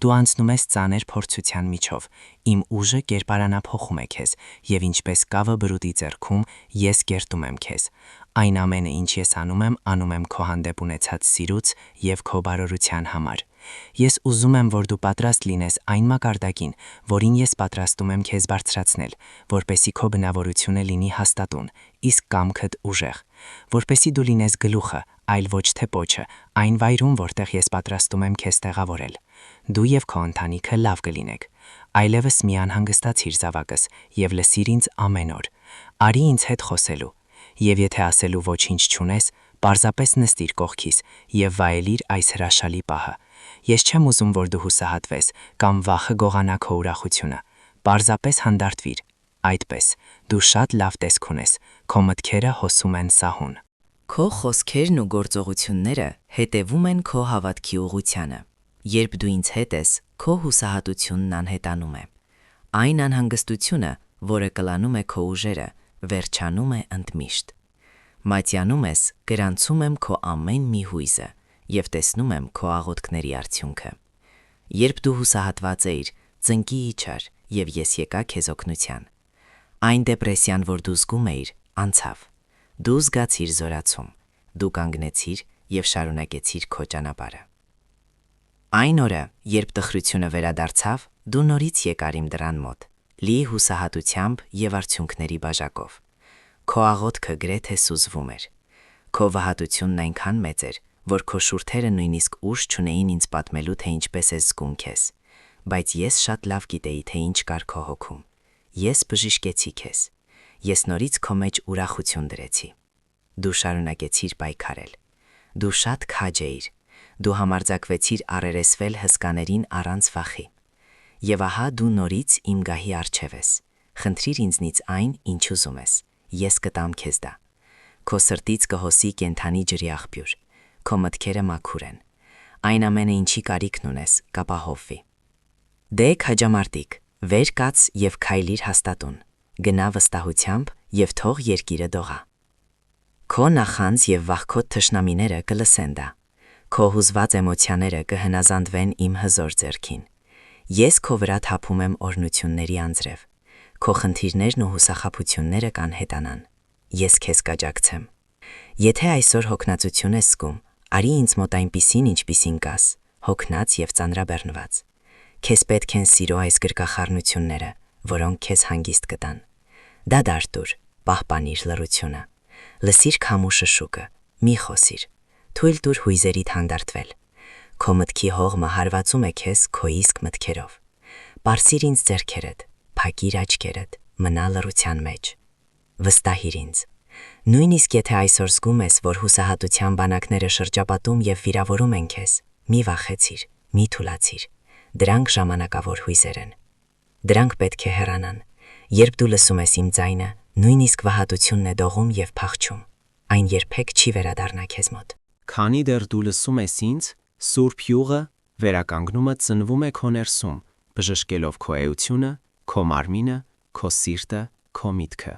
Դու անցնում ես ծանր փորձության միջով։ Իմ ուժը կերպարանափոխում է քեզ, եւ ինչպես կավը բրուտի ձեռքում, ես կերտում եմ քեզ։ Այն ամենը, ինչ ես անում եմ քո հանդեպ ունեցած սիրուց եւ քո բարօրության համար։ Ես ուզում եմ, որ դու պատրաստ լինես այն մակարդակին, որին ես պատրաստում եմ քեզ բարձրացնել, որպեսզի քո բնավորությունը լինի հաստատուն, իսկ կամքդ ուժեղ, որպեսզի դու լինես գլուխը, այլ ոչ թե պոչը, այն վայրում, որտեղ ես պատրաստում եմ քեզ տեղավորել։ Դու եւ քո ընտանիքը լավ կլինեք։ Այլևս մի անհանգստացիր զավակս եւ լսիր ինձ ամեն օր։ Արի ինձ հետ խոսելու։ Եվ եթե ասելու ոչինչ չունես, պարզապես նստիր կողքիս եւ վայելիր այս հրաշալի պահը։ Ես չեմ ուզում, որ դու հուսահատվես կամ վախը գողանա քո ուրախությունը։ Պարզապես հանդարտվիր։ Այդպես, դու շատ լավ տեսք ունես, քո մտքերը հոսում են սահուն։ Քո խոսքերն ու գործողությունները հետևում են քո հավատքի ուղղությանը։ Երբ դու ինձ հետ ես, քո հուսահատությունն անհետանում է։ Այն անհանգստությունը, որը կլանում է քո ուժերը, վերջանում է ընդմիշտ։ Մատյանում ես, գրանցում եմ քո ամեն մի հույզը եւ տեսնում եմ քո աղոթքների արդյունքը։ Երբ դու հուսահատված էիր, ծնկի իջար եւ ես եկա քեզ օգնության։ Այն դեպրեսիան, որ դու զգում էիր, անցավ։ Դու զգացիր զորացում։ Դու կանգնեցիր եւ շարունակեցիր քո ճանապարհը։ Այն օրը, երբ տխրությունը վերադարձավ, դու նորից եկար իմ դռան մոտ, լի հուսահատությամբ եւ արդյունքների բաժակով։ Քո աղոթքը գրեթե սուզվում էր։ Քո վհատությունն այնքան մեծ էր, որ քո շուրթերը նույնիսկ ուժ չունեին ինձ պատմելու, թե ինչպես ես զգում քեզ։ Բայց ես շատ լավ գիտեի, թե ինչ կար քո հոգում։ Ես բժշկեցի քեզ։ Ես նորից քո մեջ ուրախություն դրեցի։ Դու շարունակեցիր պայքարել։ Դու շատ քաջ էիր։ Դու համարձակվեցիր առերեսվել հսկաներին առանց վախի։ Եվ ահա դու նորից իմ գահի առջև ես։ Խնդրիր ինձնից այն, ինչ ուզում ես։ Ես կտամ քեզ դա։ Քո սրտից կհոսի կենթանի ջրի աղբյուր։ Քո մտքերը մաքուր են։ Այն ամենը, ինչի կարիքն ունես, կապահովվի։ Դե քաջամարտիկ, վեր կաց եւ քայլիր հաստատուն։ Գնա վստահությամբ եւ թող երկիրը դողա։ Քո նախանձ եւ վախկոտ թշնամիները կլսեն դա։ Քո հուզված էմոցիաները կհնազանդվեն իմ հզոր ձեռքին։ Ես քո վրա թափում եմ օրհնությունների անձրև։ Քո խնդիրներն ու հուսախաբությունները կանհետանան։ Ես քեզ կաջակցեմ։ Եթե այսօր հոգնածություն ես զգում, արի ինձ մոտ այնպիսին, ինչպիսին կաս, հոգնած եւ ծանրաբեռնված։ Քեզ պետք են սիրո այս գրկախառնությունները, որոնք քեզ հանգիստ կտան։ Դադար տուր, պահպանիր լռությունը։ Լսիր քամուշը շուկը, մի խոսիր։ Թույլ տուր հույզերիդ հանդարտվել։ Քո մտքի հողմը հարվածում է քեզ քո իսկ մտքերով։ Պարսիր ինձ ձեռքերդ, փակիր աչքերդ, մնա լռության մեջ։ Վստահիր ինձ։ Նույնիսկ եթե այսօր զգում ես, որ հուսահատության բանակները շրջապատում եւ վիրավորում են քեզ, մի վախեցիր, մի թուլացիր։ Դրանք ժամանակավոր հույզեր են։ Դրանք պետք է հեռանան։ Երբ դու լսում ես իմ ձայնը, նույնիսկ վհատությունն է դողում եւ փախչում։ Այն երբեք չի վերադառնա քեզ մոտ։ Քանի դեռ դու լսում ես ինձ, Սուրբ Յուղը, վերականգնումը ծնվում է քո ներսում, բժշկելով քո էությունը, քո մարմինը, քո սիրտը, քո միտքը։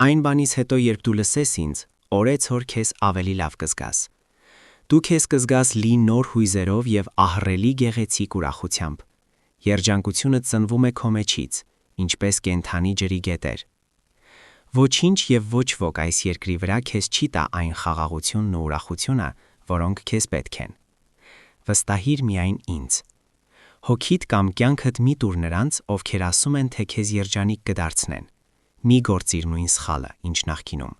Այն բանից հետո, երբ դու լսես ինձ, օրեցօր քեզ ավելի լավ կզգաս։ Դու քեզ կզգաս լի նոր հույզերով եւ ահռելի գեղեցիկ ուրախությամբ։ Երջանկությունը ծնվում է քո մեջից, ինչպես կենթանի ջրի գետեր։ Ոչինչ եւ ոչ ոք այս երկրի վրա քեզ չի տա այն խաղաղությունն ու ուրախությունը, որոնք քեզ պետք են։ Վստահիր միայն ինձ։ Հոգիդ կամ կյանքդ մի տուր նրանց, ովքեր ասում են, թե քեզ երջանիկ կդարձնեն։ Մի գործիր նույն սխալը, ինչ նախկինում,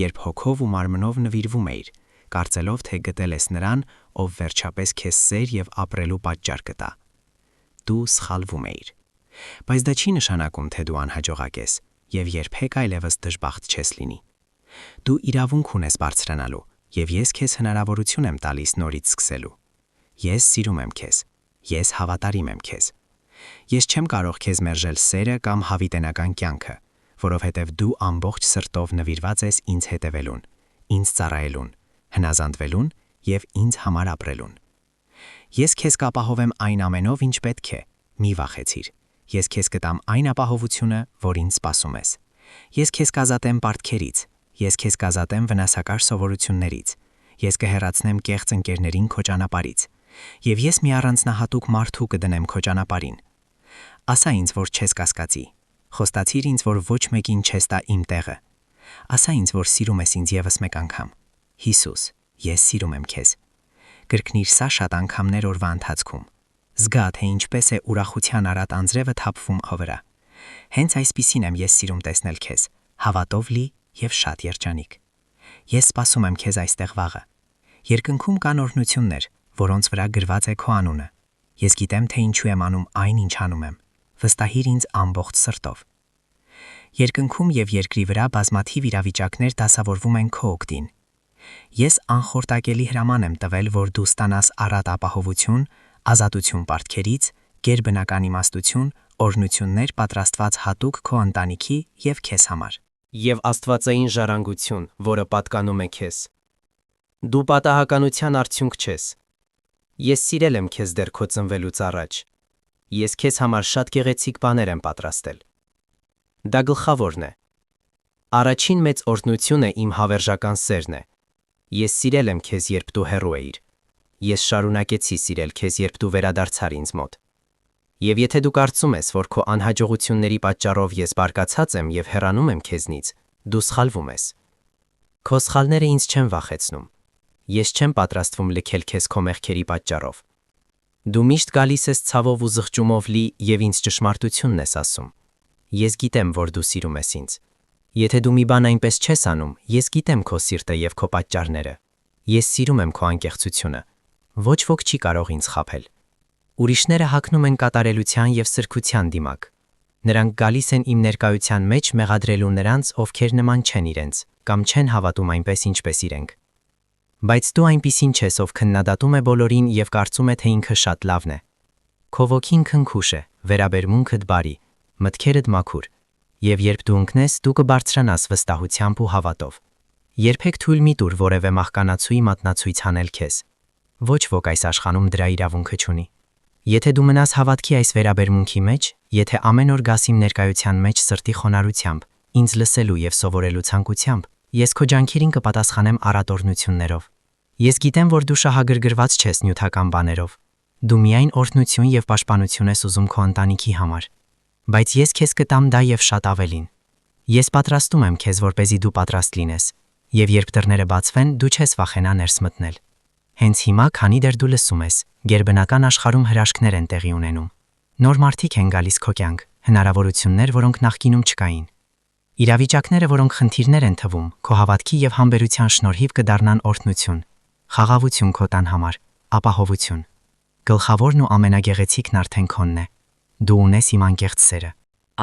երբ հոգով ու մարմնով նվիրվում էիր, կարծելով, թե գտել ես նրան, ով վերջապես քեզ սեր եւ ապրելու պատճառ կտա։ Դու սխալվում էիր։ Բայց դա չի նշանակում, թե դու անհաջողակ ես եւ երբեք այլևս դժբախտ չես լինի։ Դու իրավունք ունես բարձրանալու եւ ես քեզ հնարավորություն եմ տալիս նորից սկսելու։ Ես սիրում եմ քեզ։ Ես հավատարիմ եմ քեզ։ Ես չեմ կարող քեզ մերժել սերը կամ հավիտենական կյանքը, որովհետև դու ամբողջ սրտով նվիրված ես ինձ հետևելուն, ինձ ծառայելուն, հնազանդվելուն եւ ինձ համար ապրելուն։ Ես քեզ կապահովեմ այն ամենով, ինչ պետք է։ Մի վախեցիր։ Ես քեզ կտամ այն ապահովությունը, որ ինձ սպասում ես։ Ես քեզ կազատեմ պարտքերից, ես քեզ կազատեմ վնասակար սովորություններից, ես կհեռացնեմ կեղծ ընկերներին քո ճանապարհից, եւ ես մի առանձնահատուկ մարդու կդնեմ քո ճանապարհին։ Ասա ինձ, որ չես կասկածի։ Խոստացիր ինձ, որ ոչ մեկին չես տա իմ տեղը։ Ասա ինձ, որ սիրում ես ինձ եւս մեկ անգամ։ Հիսուս, ես սիրում եմ քեզ։ Կրկնիր սա շատ անգամներ օրվա ընթացքում։ Զգա, թե ինչպես է ուրախության արատ անձրևը թափվում քո վրա։ Հենց այսպիսին եմ ես սիրում տեսնել քեզ, հավատով լի եւ շատ երջանիկ։ Ես սպասում եմ քեզ այստեղ վաղը։ Երկնքում կան օրհնություններ, որոնց վրա գրված է քո անունը։ Ես գիտեմ, թե ինչու եմ անում այն, ինչ անում եմ։ Վստահիր ինձ ամբողջ սրտով։ Երկնքում եւ երկրի վրա բազմաթիվ իրավիճակներ դասավորվում են քո օգտին։ Ես անխորտակելի հրաման եմ տվել, որ դու ստանաս առատ ապահովություն, ազատություն պարտքերից, գերբնական իմաստություն, օրհնություններ պատրաստված հատուկ քո ընտանիքի եւ քեզ համար։ Եվ աստվածային ժառանգություն, որը պատկանում է քեզ։ Դու պատահականության արդյունք չես։ Ես սիրել եմ քեզ դեռ քո ծնվելուց առաջ։ Ես քեզ համար շատ գեղեցիկ բաներ եմ պատրաստել։ Դա գլխավորն է։ Առաջին մեծ օրհնությունը իմ հավերժական սերն է։ Ես սիրել եմ քեզ, երբ դու հեռու էիր։ Ես շարունակեցի սիրել քեզ, երբ դու վերադարձար ինձ մոտ։ Եվ եթե դու կարծում ես, որ քո անհաջողությունների պատճառով ես բարկացած եմ եւ հեռանում եմ քեզնից, դու սխալվում ես։ Քո սխալները ինձ չեն վախեցնում։ Ես չեմ պատրաստվում լքել քեզ քո մեղքերի պատճառով։ Դու միշտ գալիս ես ցավով ու զղջումով լի եւ ինձ ճշմարտությունն ես ասում։ Ես գիտեմ, որ դու սիրում ես ինձ։ Եթե դու մի բան այնպես չես անում, ես գիտեմ քո սիրտը եւ քո պատճառները։ Ես սիրում եմ քո անկեղծությունը։ Ոչ ոք չի կարող ինձ խաբել։ Ուրիշները հագնում են կատարելության եւ սրբության դիմակ։ Նրանք գալիս են իմ ներկայության մեջ մեղադրելու նրանց, ովքեր նման չեն իրենց, կամ չեն հավատում այնպես, ինչպես իրենք։ Բայց դու այնպիսին չես, ով քննադատում է բոլորին եւ կարծում է, թե ինքը շատ լավն է։ Քո ոգին քնքուշ է, վերաբերմունքդ բարի, մտքերդ մաքուր, եւ երբ դու ընկնես, դու կբարձրանաս վստահությամբ ու հավատով։ Երբեք թույլ մի տուր որևէ մահկանացուի մատնացույց անել քեզ։ Ոչ ոք այս աշխանում դրա իրավունքը չունի։ Եթե դու մնաս հավատքի այս վերաբերմունքի մեջ, եթե ամեն օր գաս իմ ներկայության մեջ սրտի խոնարհությամբ, ինձ լսելու եւ սովորելու ցանկությամբ, ես քո ջանքերին կպատասխանեմ առատորնություններով։ Ես գիտեմ, որ դու շահագրգռված չես նյութական բաներով։ Դու միայն օրհնություն եւ պաշտպանություն ես ուզում քո ընտանիքի համար։ Բայց ես քեզ կտամ դա եւ շատ ավելին։ Ես պատրաստում եմ քեզ, որպեսզի դու պատրաստ լինես, եւ երբ դռները բացվեն, դու չես վախենա ներս մտնել։ Հենց հիմա, քանի դեռ դու լսում ես, գերբնական աշխարհում հրաշքներ են տեղի ունենում։ Նոր մարդիկ են գալիս քո կյանք, հնարավորություններ, որոնք նախկինում չկային։ Իրավիճակները, որոնք խնդիրներ են թվում, քո հավատքի եւ համբերության շնորհիվ կդառնան օրհնություն, խաղաղություն քո տան համար, ապահովություն։ Գլխավորն ու ամենագեղեցիկն արդեն քոնն է։ Դու ունես իմ անկեղծ սերը։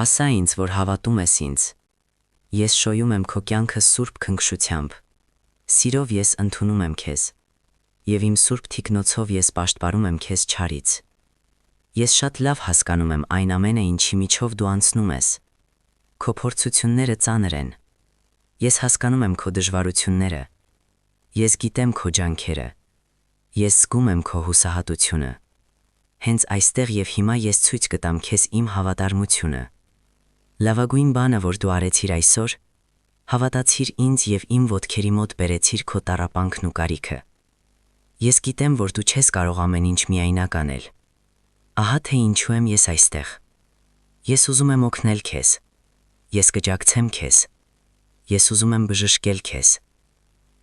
Ասա ինձ, որ հավատում ես ինձ։ Ես շոյում եմ քո կյանքը սուրբ քնքշությամբ։ Սիրով ես ընդունում եմ քեզ, եւ իմ սուրբ թիկնոցով ես պաշտպարում եմ քեզ չարից։ Ես շատ լավ հասկանում եմ այն ամենը, ինչի միջով դու անցնում ես։ Քո փորձությունները ծանր են։ Ես հասկանում եմ քո դժվարությունները։ Ես գիտեմ քո ջանքերը։ Ես զգում եմ քո հուսահատությունը։ Հենց այստեղ եւ հիմա ես ցույց կտամ քեզ իմ հավատարմությունը։ Լավագույն բանը, որ դու արեցիր այսօր, հավատացիր ինձ եւ իմ ոտքերի մոտ բերեցիր քո տառապանքն ու կարիքը։ Ես գիտեմ, որ դու չես կարող ամեն ինչ միայնակ անել։ Ահա թե ինչու եմ ես այստեղ։ Ես ուզում եմ օգնել քեզ։ Ես կջակցեմ քեզ։ Ես ուզում եմ բժշկել քեզ։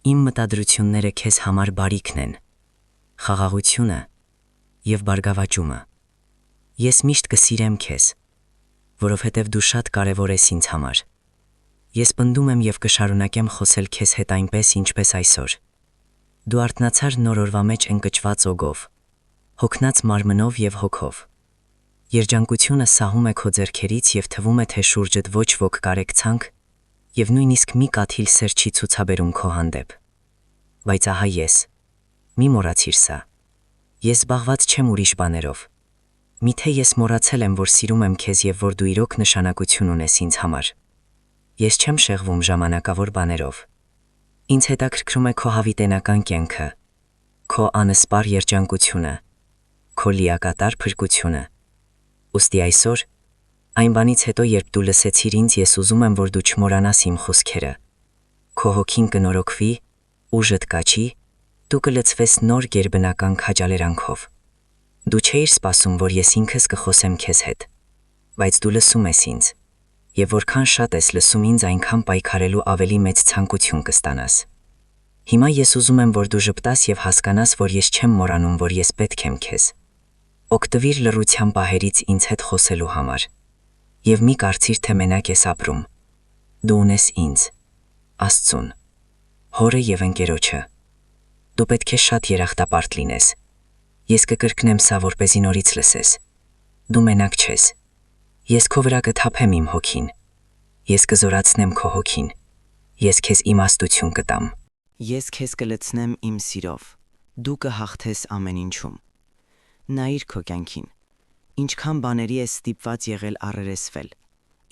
Իմ մտադրությունները քեզ համար բարիքն են։ Խաղաղությունը եւ բարգավաճումը։ Ես միշտ կսիրեմ քեզ, որովհետև դու շատ կարևոր ես ինձ համար։ Ես պնդում եմ եւ կշարունակեմ խոսել քեզ հետ այնպես, ինչպես այսօր։ Դու արթնացար նոր օրվա մեջ ընկճված օգով, հոգնած մարմնով եւ հոգով։ Երջանկությունը սահում է քո ձեռքերից եւ թվում է, թե շուրջդ ոչ ոք կարեկցանք եւ նույնիսկ մի կաթիլ սեր չի ցուցաբերում քո հանդեպ։ Բայց ահա ես։ Մի մոռացիր սա։ Ես զբաղված չեմ ուրիշ բաներով։ Միթե ես մոռացել եմ, որ սիրում եմ քեզ եւ որ դու իրոք նշանակություն ունես ինձ համար։ Ես չեմ շեղվում ժամանակավոր բաներով։ Ինձ հետաքրքրում է քո հավիտենական կյանքը, քո անսպար երջանկությունը, քո լիակատար փրկությունը։ Ուստի այսօր, այն բանից հետո, երբ դու լսեցիր ինձ, ես ուզում եմ, որ դու չմոռանաս իմ խոսքերը։ Քո հոգին կնորոգվի, ուժդ կաչի, դու կլցվես նոր գերբնական քաջալերանքով։ Դու չէիր սպասում, որ ես ինքս կխոսեմ քեզ հետ, բայց դու լսում ես ինձ, եւ որքան շատ ես լսում ինձ, այնքան պայքարելու ավելի մեծ ցանկություն կստանաս։ Հիմա ես ուզում եմ, որ դու ժպտաս եւ հասկանաս, որ ես չեմ մոռանում, որ ես պետք եմ քեզ։ Օգտվիր լռության պահերից ինձ հետ խոսելու համար, եւ մի կարծիր, թե մենակ ես ապրում։ Դու ունես ինձ, Աստծուն, Հորը եւ ընկերոջը։ Դու պետք է շատ երախտապարտ լինես։ Ես կկրկնեմ սա, որպեսզի նորից լսես։ Դու մենակ չես։ Ես քո վրա կթափեմ իմ հոգին։ Ես կզորացնեմ քո հոգին։ Ես քեզ իմաստություն կտամ։ Ես քեզ կլցնեմ իմ սիրով։ Դու կհաղթես ամեն ինչում։ Նայիր քո կյանքին։ Ինչքան բաների ես ստիպված եղել առերեսվել,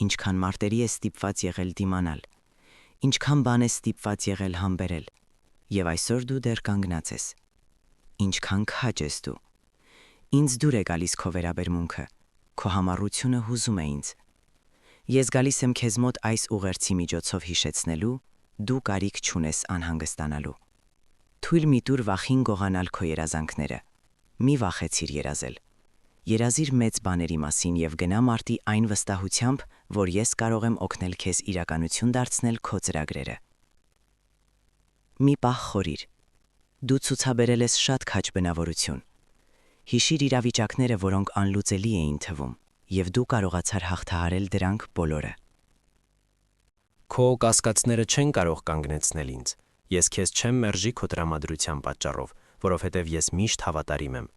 ինչքան մարտերի ես ստիպված եղել դիմանալ, ինչքան բան ես ստիպված եղել համբերել, եւ այսօր դու դեռ կանգնած ես։ Ինչքան քաջ ես դու։ Ինձ դուր է գալիս քո վերաբերմունքը, քո համառությունը հուզում է ինձ։ Ես գալիս եմ քեզ մոտ այս ուղերձի միջոցով հիշեցնելու, դու կարիք չունես անհանգստանալու։ Թույլ մի տուր վախին գողանալ քո երազանքները։ Մի վախեցիր երազել։ Երազիր մեծ բաների մասին եւ գնա մարտի այն վստահությամբ, որ ես կարող եմ օգնել քեզ իրականություն դարձնել քո ծրագրերը։ Մի պահ խորիր։ Դու ցուցաբերել ես շատ քաջ բնավորություն։ Հիշիր իրավիճակները, որոնք անլուծելի էին թվում, եւ դու կարողացար հաղթահարել դրանք բոլորը։ Քո կասկածները չեն կարող կանգնեցնել ինձ։ Ես քեզ չեմ մերժի քո տրամադրության պատճառով, որովհետև ես միշտ հավատարիմ եմ։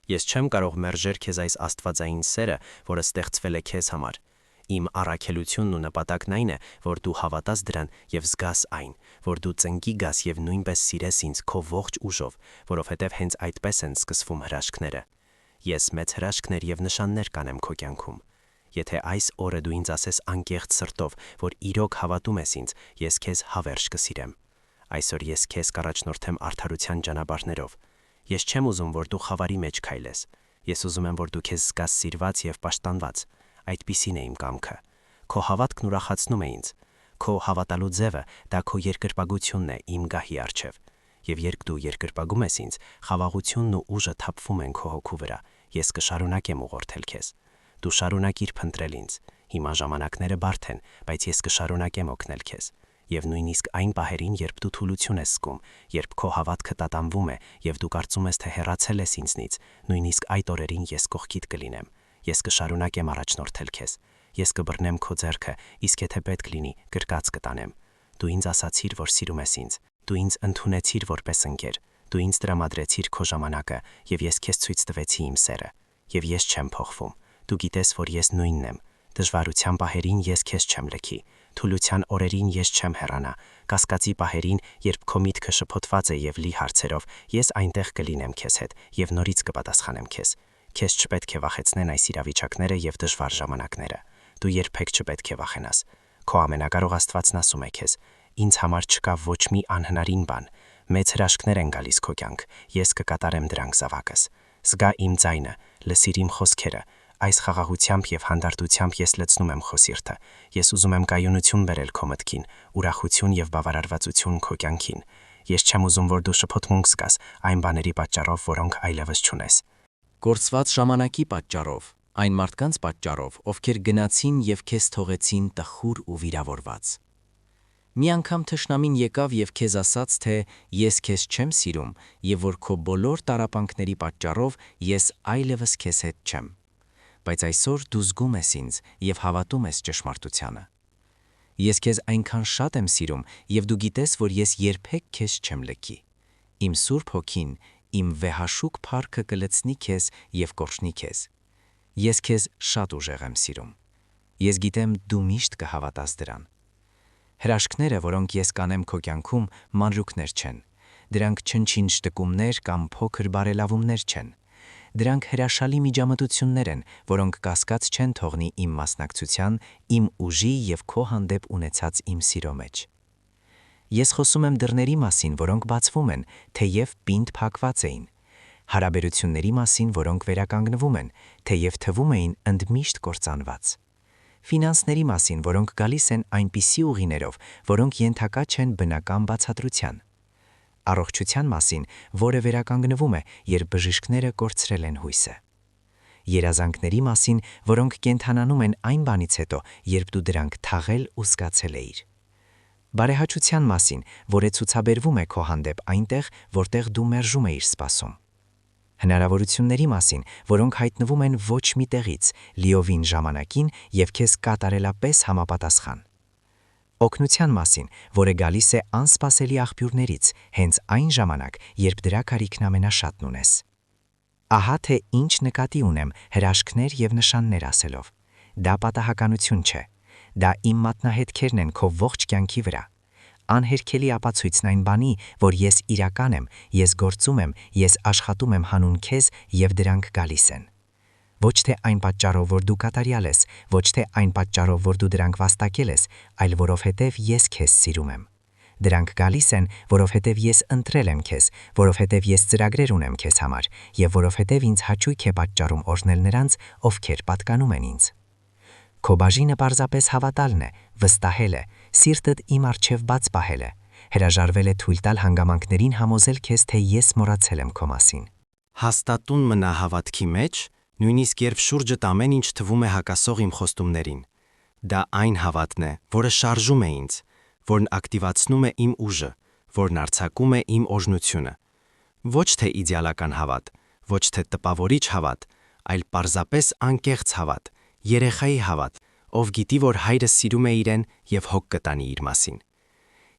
Ես չեմ կարող մերժել քեզ այս աստվածային սերը, որը ստեղծվել է քեզ համար։ Իմ առաքելությունն ու նպատակն այն է, որ դու հավատաս դրան եւ զգաս այն, որ դու ծնկի գաս եւ նույնպես սիրես ինձ քո ողջ ուժով, որովհետեւ հենց այդպես են սկսվում հրաշքները։ Ես մեծ հրաշքներ եւ նշաններ կանեմ քո կյանքում։ Եթե այս օրը դու ինձ ասես անկեղծ սրտով, որ իրոք հավատում ես ինձ, ես քեզ հավերժ կսիրեմ։ Այսօր ես քեզ կառաջնորդեմ արդարության ճանապարհներով։ Ես չեմ ուզում, որ դու խավարի մեջ քայլես։ Ես ուզում եմ, որ դու քեզ զգաս սիրված եւ պաշտպանված։ Այդպիսին է իմ կամքը։ Քո հավատքն ուրախացնում է ինձ։ Քո հավատալու ձևը դա քո երկրպագությունն է իմ գահի առջև։ Եվ երբ դու երկրպագում ես ինձ, խաղաղությունն ու ուժը թափվում են քո հոգու վրա։ Ես կշարունակեմ ուղղորդել քեզ։ Դու շարունակիր փնտրել ինձ։ Հիմա ժամանակները բարդ են, բայց ես կշարունակեմ օգնել քեզ։ Եվ նույնիսկ այն պահերին, երբ դու թուլություն ես զգում, երբ քո հավատքը տատանվում է եւ դու կարծում ես, թե հեռացել ես ինձնից, նույնիսկ այդ օրերին ես կողքիդ կլինեմ։ Ես կշարունակեմ առաջնորդել քեզ։ Ես կբռնեմ քո ձեռքը, իսկ եթե պետք լինի, գրկած կտանեմ։ Դու ինձ ասացիր, որ սիրում ես ինձ։ Դու ինձ ընդունեցիր որպես ընկեր։ Դու ինձ տրամադրեցիր քո ժամանակը, եւ ես քեզ ցույց տվեցի իմ սերը։ Եվ ես չեմ փոխվում։ Դու գիտես, որ ես նույնն եմ։ Դժվարության պահերին ես քեզ չեմ լքի։ Թուլության օրերին ես չեմ հեռանա։ Կասկածի պահերին, երբ քո միտքը շփոթված է եւ լի հարցերով, ես այնտեղ կլինեմ քեզ հետ եւ նորից կպատասխանեմ քեզ։ Քեզ չպետք է վախեցնեն այս իրավիճակները եւ դժվար ժամանակները։ Դու երբեք չպետք է վախենաս։ Քո ամենակարող Աստվածն ասում է քեզ. «Ինձ համար չկա ոչ մի անհնարին բան։ Մեծ հրաշքներ են գալիս քո կյանք։ Ես կկատարեմ դրանք զավակս։ Զգա իմ ձայնը, լսիր իմ խոսքերը։ Այս խաղաղությամբ եւ հանդարտությամբ ես լցնում եմ քո սիրտը։ Ես ուզում եմ կայունություն բերել քո մտքին, ուրախություն եւ բավարարվածություն քո կյանքին։ Ես չեմ ուզում, որ դու շփոթմունք զգաս այն բաների պատճառով, որոնք այլևս չունես։ Կորցված ժամանակի պատճառով, այն մարդկանց պատճառով, ովքեր գնացին եւ քեզ թողեցին տխուր ու վիրավորված։ Մի անգամ թշնամին եկավ եւ քեզ ասաց, թե ես քեզ չեմ սիրում եւ որ քո բոլոր տառապանքների պատճառով ես այլևս քեզ հետ չեմ։ Բայց այսօր դու զգում ես ինձ եւ հավատում ես ճշմարտությանը։ Ես քեզ այնքան շատ եմ սիրում եւ դու գիտես, որ ես երբեք քեզ չեմ լքի։ Իմ Սուրբ Հոգին, իմ վեհաշուկ փառքը կլցնի քեզ եւ կորշնի քեզ։ Ես քեզ շատ ուժեղ եմ սիրում։ Ես գիտեմ դու միշտ կհավատաս դրան։ Հրաշքները, որոնք ես կանեմ քո կյանքում, մանրուքներ չեն։ Դրանք չնչին շտկումներ կամ փոքր բարելավումներ չեն։ Դրանք հրաշալի միջամտություններ են, որոնք կասկած չեն թողնի իմ մասնակցության, իմ ուժի եւ քո հանդեպ ունեցած իմ սիրո մեջ։ Ես խոսում եմ դռների մասին, որոնք բացվում են, թեև պինդ փակված էին։ Հարաբերությունների մասին, որոնք վերականգնվում են, թեև թվում էին ընդմիշտ կործանված։ Ֆինանսների մասին, որոնք գալիս են այնպիսի ուղիներով, որոնք ենթակա չեն բնական բացատրության։ Առողջության մասին, որը վերականգնվում է, երբ բժիշկները կորցրել են հույսը։ Երազանքների մասին, որոնք կենթանանում են այն բանից հետո, երբ դու դրանք թաղել ու զգացել էիր։ Բարեհաճության մասին, որը ցուցաբերվում է քո հանդեպ այնտեղ, որտեղ դու մերժում էիր սպասում։ Հնարավորությունների մասին, որոնք հայտնվում են ոչ մի տեղից, լիովին ժամանակին եւ քեզ կատարելապես համապատասխան։ Օգնության մասին, որը գալիս է անսպասելի աղբյուրներից, հենց այն ժամանակ, երբ դրա կարիքն ամենաշատն ունես։ Ահա թե ինչ նկատի ունեմ հրաշքներ եւ նշաններ ասելով։ Դա պատահականություն չէ։ Դա իմ մատնահետքերն են քո ողջ կյանքի վրա։ Անհերքելի ապացույցն այն բանի, որ ես իրական եմ, ես գործում եմ, ես աշխատում եմ հանուն քեզ եւ դրանք գալիս են։ Ոչ թե այն պատճառով, որ դու կատարյալ ես, ոչ թե այն պատճառով, որ դու դրանք վաստակել ես, այլ որովհետև ես քեզ սիրում եմ։ Դրանք գալիս են, որովհետև ես ընտրել եմ քեզ, որովհետև ես ծրագրեր ունեմ քեզ համար, եւ որովհետև ինձ հաճույք է պատճառում օրհնել նրանց, ովքեր պատկանում են ինձ։ Քո բաժինը պարզապես հավատալն է, վստահել է, սիրտդ իմ առջև բաց պահել է, հրաժարվել է թույլ տալ հանգամանքներին համոզել քեզ, թե ես մոռացել եմ քո մասին։ Հաստատուն մնա հավատքի մեջ, նույնիսկ երբ շուրջդ ամեն ինչ թվում է հակասող իմ խոստումներին։ Դա այն հավատն է, որը շարժում է ինձ, որն ակտիվացնում է իմ ուժը, որն արձակում է իմ օրհնությունը։ Ոչ թե իդեալական հավատ, ոչ թե տպավորիչ հավատ, այլ պարզապես անկեղծ հավատ, երեխայի հավատ, ով գիտի, որ հայրը սիրում է իրեն եւ հոգ կտանի իր մասին։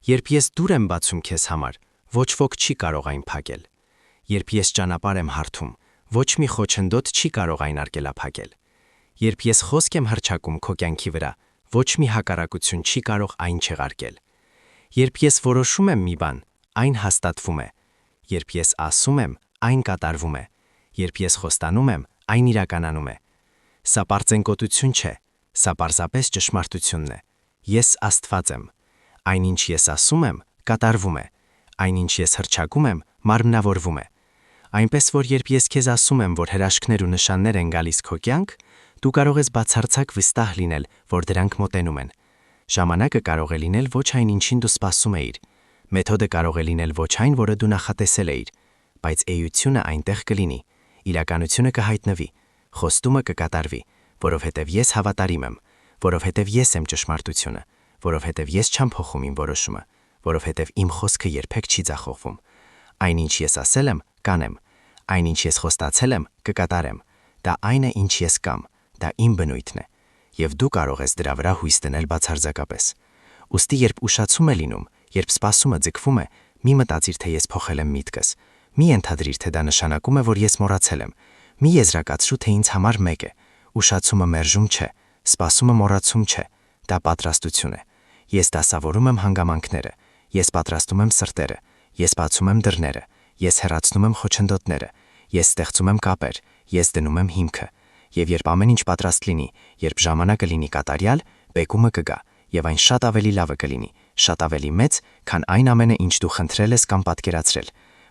Երբ ես դուր եմ բացում քեզ համար, ոչ ոք չի կարող այն փակել։ Երբ ես ճանապարհ եմ հարթում, ոչ մի խոչընդոտ չի կարող այն արգելափակել։ Երբ ես խոսք եմ հռչակում քո կյանքի վրա, ոչ մի հակառակություն չի կարող այն չեղարկել։ Երբ ես որոշում եմ մի բան, այն հաստատվում է։ Երբ ես ասում եմ, այն կատարվում է։ Երբ ես խոստանում եմ, այն իրականանում է։ Սա պարծենկոտություն չէ, սա պարզապես ճշմարտությունն է։ Ես Աստված եմ։ Այնինչ ես ասում եմ, կատարվում է։ Այնինչ ես հռչակում եմ, մարմնավորվում է։ Այնպես որ երբ ես քեզ ասում եմ, որ հրաշքներ ու նշաններ են գալիս քո կյանք, դու կարող ես բացարձակ վստահ լինել, որ դրանք մոտենում են։ Ժամանակը կարող է լինել ոչ այն, ինչին դու սպասում էիր։ Մեթոդը կարող է լինել ոչ այն, որը դու նախատեսել էիր, բայց էությունը այնտեղ կլինի, իրականությունը կհայտնվի, խոստումը կկատարվի, որովհետև ես հավատարիմ եմ, որովհետև ես եմ ճշմարտությունը, որովհետև ես չեմ փոխում իմ որոշումը, որովհետև իմ խոսքը երբեք չի ձախողվում։ Այնինչ ես ասել եմ, կանեմ, այնինչ ես խոստացել եմ, կկատարեմ։ Դա այն է, ինչ ես կամ, դա իմ բնույթն է, եւ դու կարող ես դրա վրա հույս դնել բացարձակապես։ Ուստի երբ ուշացում է լինում, երբ սպասումը ձգվում է, մի մտածիր, թե ես փոխել եմ միտքս։ Մի ենթադրիր, թե դա նշանակում է, որ ես մոռացել եմ։ Մի եզրակացրու, թե ինձ համար մեկ է։ Ուշացումը մերժում չէ, սպասումը մոռացում չէ, դա պատրաստություն է։ Ես դասավորում եմ հանգամանքները, ես պատրաստում եմ սրտերը, ես բացում եմ դռները, ես հեռացնում եմ խոչընդոտները, ես ստեղծում եմ կապեր, ես դնում եմ հիմքը։ Եվ երբ ամեն ինչ պատրաստ լինի, երբ ժամանակը լինի կատարյալ, բեկումը կգա, եւ այն շատ ավելի լավը կլինի, շատ ավելի մեծ, քան այն ամենը, ինչ դու խնդրել ես կամ պատկերացրել,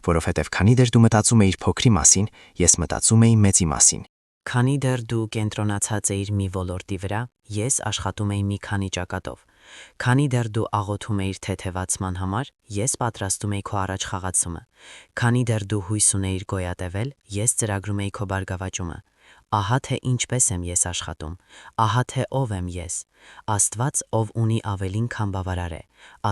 որովհետև քանի դեռ դու մտածում էիր փոքրի մասին, ես մտածում էի մեծի մասին։ Քանի դեռ դու կենտրոնացած էիր մի ոլորտի վրա, ես աշխատում էի մի քանի ճակատով։ Քանի դեռ դու աղոթում էիր թեթևացման համար, ես պատրաստում էի քո առաջ խաղացումը։ Քանի դեռ դու հույս ունեիր գոյատևել, ես ծրագրում էի քո բարգավաճումը։ Ահա թե ինչպես եմ ես աշխատում, ահա թե ով եմ ես։ Աստված, ով ունի ավելին, քան բավարար է։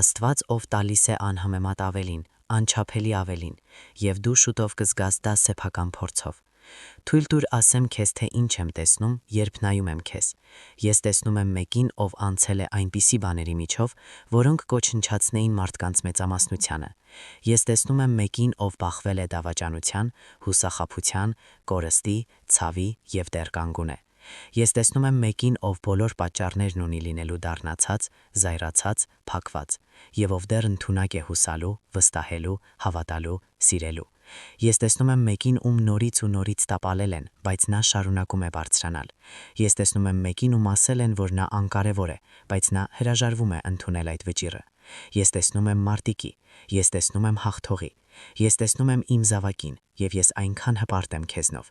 Աստված, ով տալիս է անհամեմատ ավելին, անչափելի ավելին, եւ դու շուտով կզգաս դա սեփական փորձով։ Թույլ տուր ասեմ քեզ, թե ինչ եմ տեսնում, երբ նայում եմ քեզ։ Ես տեսնում եմ մեկին, ով անցել է այնպիսի բաների միջով, որոնք կոչնչացնեին մարդկանց մեծամասնությանը։ Ես տեսնում եմ մեկին, ով բախվել է դավաճանության, հուսախաբության, կորստի, ցավի եւ դեռ կանգուն է։ Ես տեսնում եմ մեկին, ով բոլոր պատճառներն ունի լինելու դառնացած, զայրացած, փակված, եւ ով դեռ ընդունակ է հուսալու, վստահելու, հավատալու, սիրելու։ Ես տեսնում եմ մեկին, ում նորից ու նորից տապալել են, բայց նա շարունակում է բարձրանալ։ Ես տեսնում եմ մեկին, ում ասել են, որ նա անկարևոր է, բայց նա հրաժարվում է ընդունել այդ վճիռը։ Ես տեսնում եմ մարտիկի, ես տեսնում եմ հաղթողի, ես տեսնում եմ իմ զավակին, եւ ես այնքան հպարտ եմ քեզնով։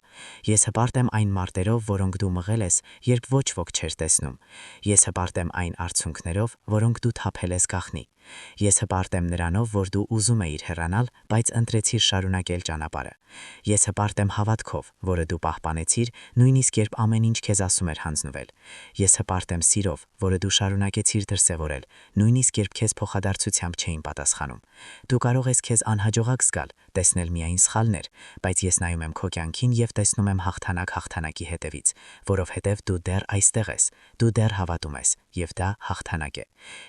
Ես հպարտ եմ այն մարտերով, որոնք դու մղել ես, երբ ոչ ոք չէր տեսնում։ Ես հպարտ եմ այն արցունքներով, որոնք դու թափել ես գաղտնի։ Ես հպարտ եմ նրանով, որ դու ուզում էիր հեռանալ, բայց ընտրեցիր շարունակել ճանապարհը։ Ես հպարտ եմ հավատքով, որը դու պահպանեցիր, նույնիսկ երբ ամեն ինչ քեզ ասում էր հանձնվել։ Ես հպարտ եմ սիրով, որը դու շարունակեցիր դրսևորել, նույնիսկ երբ քեզ փոխադարձությամբ չէին պատասխանում։ Դու կարող ես քեզ անհաջողակ զգալ, տեսնել միայն սխալներ, բայց ես նայում եմ քո կյանքին եւ տեսնում եմ հաղթանակ հաղթանակի հետևից, որովհետեւ դու դեռ այստեղ ես, դու դեռ հավատում ես, եւ դա հաղթանակ է։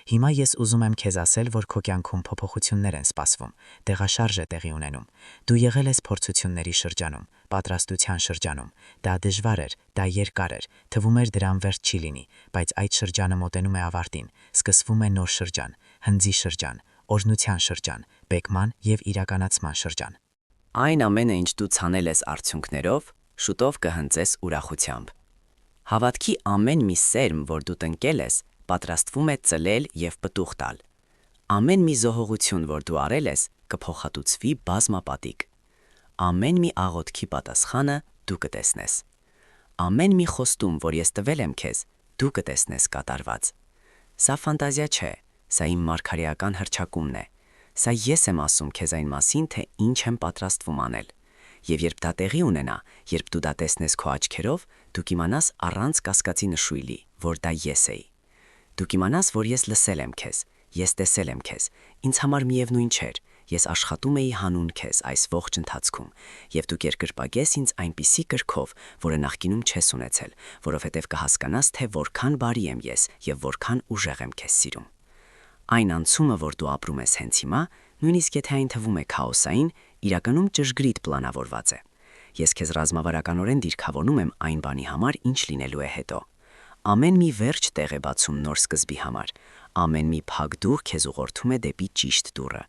Հիմա ես ուզում եմ քեզ ասել, որ քո կյանքում փոփոխություններ են սպասվում, տեղաշարժ է տեղի ունենում։ Դու եղել ես փորձությունների շրջանում, պատրաստության շրջանում։ Դա դժվար էր, դա երկար էր, թվում էր դրան վերջ չի լինի, բայց այդ շրջանը մոտենում է ավարտին, սկսվում է նոր շրջան, հնձի շրջան, օրհնության շրջան, բեկման եւ իրականացման շրջան։ Այն ամենը, ինչ դու ցանել ես արդյունքներով, շուտով կհնձես ուրախությամբ։ Հավատքի ամեն մի սերմ, որ դու տնկել ես, պատրաստվում է ծլել եւ պտուղ տալ։ Ամեն մի զոհողություն, որ դու արել ես, կփոխհատուցվի բազմապատիկ։ Ամեն մի աղոթքի պատասխանը դու կտեսնես։ Ամեն մի խոստում, որ ես տվել եմ քեզ, դու կտեսնես կատարված։ Սա ֆանտազիա չէ, սա իմ մարգարեական հռչակումն է։ Սա ես եմ ասում քեզ այն մասին, թե ինչ եմ պատրաստվում անել։ Եվ երբ դա տեղի ունենա, երբ դու դա տեսնես քո աչքերով, դու կիմանաս առանց կասկածի նշույլի, որ դա ես էի։ Դու կիմանաս, որ ես լսել եմ քեզ, ես տեսել եմ քեզ, ինձ համար միևնույն չէր, ես աշխատում էի հանուն քեզ այս ողջ ընթացքում, եւ դու կերկրպագես ինձ այնպիսի կրքով, որը նախկինում չես ունեցել, որովհետեւ կհասկանաս, թե որքան բարի եմ ես եւ որքան ուժեղ եմ քեզ սիրում։ Այն անցումը, որ դու ապրում ես հենց հիմա, նույնիսկ եթե այն թվում է քաոսային, իրականում ճշգրիտ պլանավորված է։ Ես քեզ ռազմավարականորեն դիրքավորում եմ այն բանի համար, ինչ լինելու է հետո։ Ամեն մի վերջ տեղ է բացում նոր սկզբի համար։ Ամեն մի փակ դուռ քեզ ուղղորդում է դեպի ճիշտ դուռը։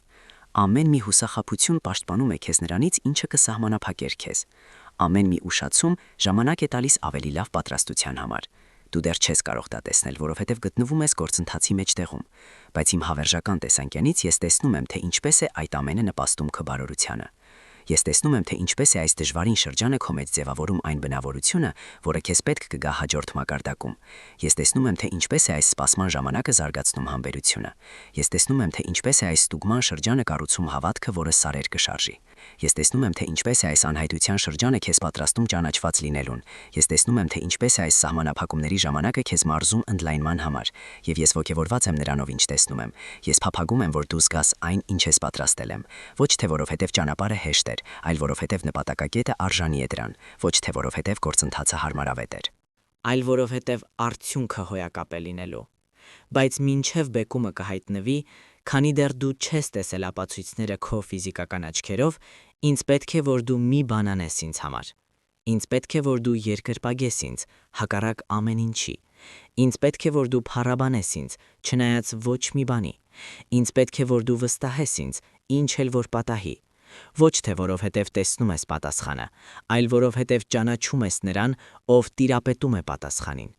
Ամեն մի հուսախաբություն պաշտպանում է քեզ նրանից, ինչը կսահմանափակեր քեզ։ Ամեն մի ուշացում ժամանակ է տալիս ավելի լավ պատրաստության համար։ Դու դեռ չես կարող դա տեսնել, որովհետև գտնվում ես գործընթացի մեջտեղում, բայց իմ հավերժական տեսանկյունից ես տեսնում եմ, թե ինչպես է այդ ամենը նպաստում քո բարօրությանը։ Ես տեսնում եմ, թե ինչպես է այս դժվարին շրջանը քո մեջ ձևավորում այն բնավորությունը, որը քեզ պետք կգա հաջորդ մակարդակում։ Ես տեսնում եմ, թե ինչպես է այս սպասման ժամանակը զարգացնում համբերությունը։ Ես տեսնում եմ, թե ինչպես է այս ստուգման շրջանը կառուցում հավատքը, որը սարեր կշարժի։ Ես տեսնում եմ, թե ինչպես է այս անհայտության շրջանը քեզ պատրաստում ճանաչված լինելուն։ Ես տեսնում եմ, թե ինչպես է այս սահմանափակումների ժամանակը քեզ մարզում ընդլայնման համար։ Եվ ես ոգևորված եմ նրանով, ինչ տեսնում եմ։ Ես փափագում եմ, որ դու զգաս այն, ինչ ես պատրաստել եմ։ Ոչ թե որովհետև ճանապարհը հեշտ էր, այլ որովհետև նպատակակետը արժանի է դրան, ոչ թե որովհետև գործընթացը հարմարավետ էր։ Այլ որովհետև արդյունքը հոյակապ է լինելու։ Բայց մինչև բեկումը կհայտնվի, քանի դեռ դու չես տեսել ապացույցները քո ֆիզիկական աչքերով, ինձ պետք է, որ դու մի բան անես ինձ համար։ Ինձ պետք է, որ դու երկրպագես ինձ, հակառակ ամեն ինչի։ Ինձ պետք է, որ դու փառաբանես ինձ, չնայած ոչ մի բանի։ Ինձ պետք է, որ դու վստահես ինձ, ինչ էլ որ պատահի։ Ոչ թե որովհետև տեսնում ես պատասխանը, այլ որովհետև ճանաչում ես նրան, ով տիրապետում է պատասխանին։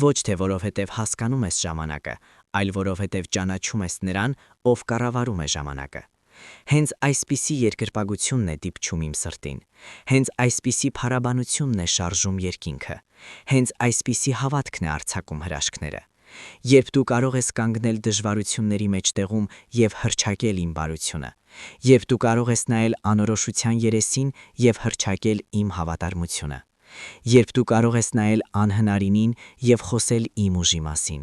Ոչ թե որովհետև հասկանում ես ժամանակը, այլ որովհետև ճանաչում ես նրան, ով կառավարում է ժամանակը։ Հենց այսպիսի երկրպագությունն է դիպչում իմ սրտին։ Հենց այսպիսի փառաբանությունն է շարժում երկինքը։ Հենց այսպիսի հավատքն է արձակում հրաշքները։ Երբ դու կարող ես կանգնել դժվարությունների մեջտեղում և հռչակել իմ բարությունը, երբ դու կարող ես նայել անորոշության երեսին և հռչակել իմ հավատարմությունը, երբ դու կարող ես նայել անհնարինին և խոսել իմ ուժի մասին,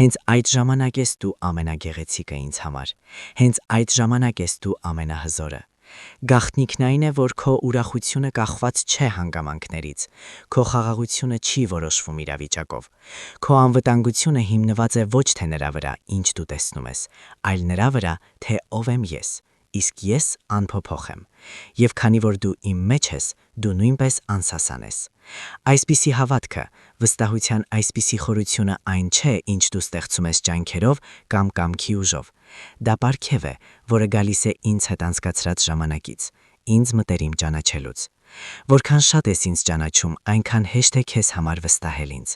հենց այդ ժամանակ ես դու ամենագեղեցիկը ինձ համար, հենց այդ ժամանակ ես դու ամենահզորը։ Գաղտնիքն այն է, որ քո ուրախությունը կախված չէ հանգամանքներից, քո խաղաղությունը չի որոշվում իրավիճակով, քո անվտանգությունը հիմնված է ոչ թե նրա վրա, ինչ դու տեսնում ես, այլ նրա վրա, թե ով եմ ես, իսկ ես անփոփոխ եմ, և քանի որ դու իմ մեջ ես, դու նույնպես անսասան ես։ Այսպիսի հավատքը, վստահության այսպիսի խորությունը այն չէ, ինչ դու ստեղծում ես ջանքերով կամ կամքի ուժով։ Դա պարգև է, որը գալիս է ինձ հետ անցկացրած ժամանակից, ինձ մտերիմ ճանաչելուց։ Որքան շատ ես ինձ ճանաչում, այնքան հեշտ է քեզ համար վստահել ինձ։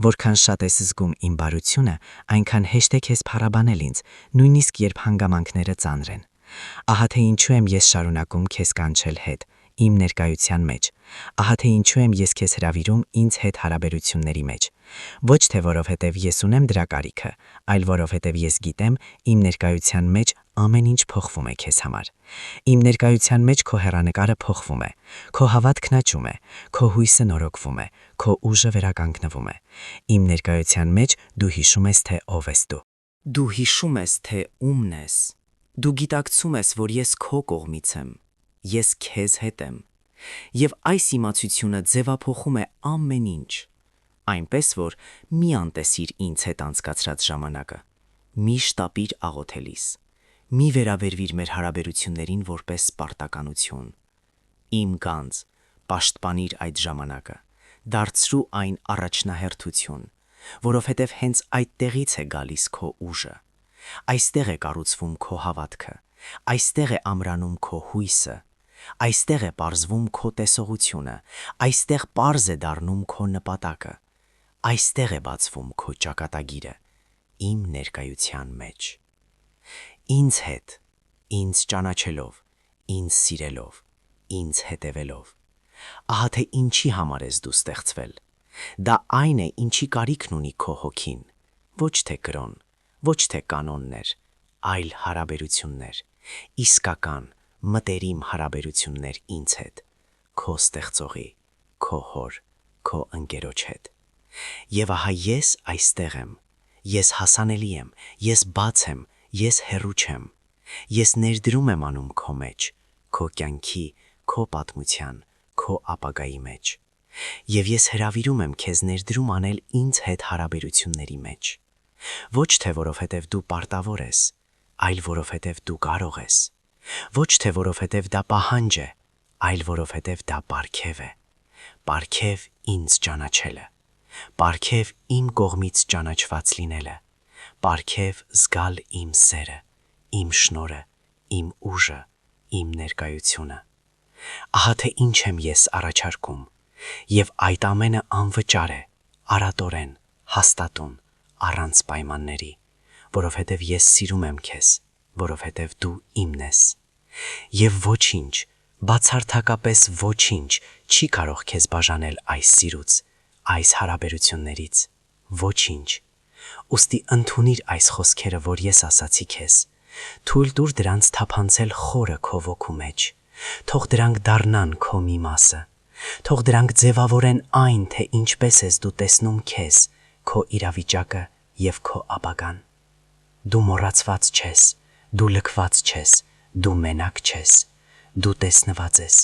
Որքան շատ ես զգում իմ բարությունը, այնքան հեշտ է քեզ փառաբանել ինձ, նույնիսկ երբ հանգամանքները ծանր են։ Ահա թե ինչու եմ ես շարունակում քեզ կանչել հետ, իմ ներկայության մեջ։ Ահա թե ինչու եմ ես քեզ հրավիրում ինձ հետ հարաբերությունների մեջ։ Ոչ թե որովհետև ես ունեմ դրա կարիքը, այլ որովհետև ես գիտեմ իմ ներկայության մեջ ամեն ինչ փոխվում է քեզ համար։ Իմ ներկայության մեջ քո հեռանկարը փոխվում է, քո հավատքն աճում է, քո հույսը նորոգվում է, քո ուժը վերականգնվում է։ Իմ ներկայության մեջ դու հիշում ես, թե ով ես դու։ Դու հիշում ես, թե ումն ես։ Դու գիտակցում ես, որ ես քո կողմից եմ, ես քեզ հետ եմ, և այս իմացությունը ձևափոխում է ամեն ինչ, այնպես որ մի անտեսիր ինձ հետ անցկացրած ժամանակը, մի շտապիր աղոթելիս, մի վերաբերվիր մեր հարաբերություններին որպես պարտականություն, իմ գանձ, պաշտպանիր այդ ժամանակը, դարձրու այն առաջնահերթություն, որովհետև հենց այդտեղից է գալիս քո ուժը, այստեղ է կառուցվում քո հավատքը, այստեղ է ամրանում քո հույսը, այստեղ է պարզվում քո տեսողությունը, այստեղ պարզ է դառնում քո նպատակը, այստեղ է բացվում քո ճակատագիրը, իմ ներկայության մեջ։ Ինձ հետ, ինձ ճանաչելով, ինձ սիրելով, ինձ հետևելով։ Ահա թե ինչի համար ես դու ստեղծվել։ Դա այն է, ինչի կարիքն ունի քո հոգին, ոչ թե կրոն, ոչ թե կանոններ, այլ հարաբերություններ, իսկական, մտերիմ հարաբերություններ ինձ հետ, քո ստեղծողի, քո հոր, քո ընկերոջ հետ։ Եվ ահա ես այստեղ եմ, ես հասանելի եմ, ես բաց եմ, ես հեռու չեմ, ես ներդրում եմ անում քո մեջ, քո կյանքի, քո պատմության, քո ապագայի մեջ։ Եվ ես հրավիրում եմ քեզ ներդրում անել ինձ հետ հարաբերությունների մեջ։ Ոչ թե որովհետև դու պարտավոր ես, այլ որովհետև դու կարող ես։ Ոչ թե որովհետև դա պահանջ է, այլ որովհետև դա պարգև է։ Պարգև ինձ ճանաչելը, պարգև իմ կողմից ճանաչված լինելը, պարգև զգալ իմ սերը, իմ շնորհը, իմ ուժը, իմ ներկայությունը։ Ահա թե ինչ եմ ես առաջարկում, եւ այդ ամենը անվճար է, արատորեն, հաստատուն, առանց պայմանների, որովհետև ես սիրում եմ քեզ, որովհետև դու իմն ես։ Եվ ոչինչ, բացարձակապես ոչինչ չի կարող քեզ բաժանել այս սիրուց, այս հարաբերություններից, ոչինչ։ Ուստի ընդունիր այս խոսքերը, որ ես ասացի քեզ, թույլ տուր դրանց թափանցել խորը քո ոգու մեջ, թող դրանք դառնան քո մի մասը, թող դրանք ձևավորեն այն, թե ինչպես ես դու տեսնում քեզ, քո իրավիճակը եւ քո ապագան։ Դու մոռացված չես, դու լքված չես, դու մենակ չես, դու տեսնված ես,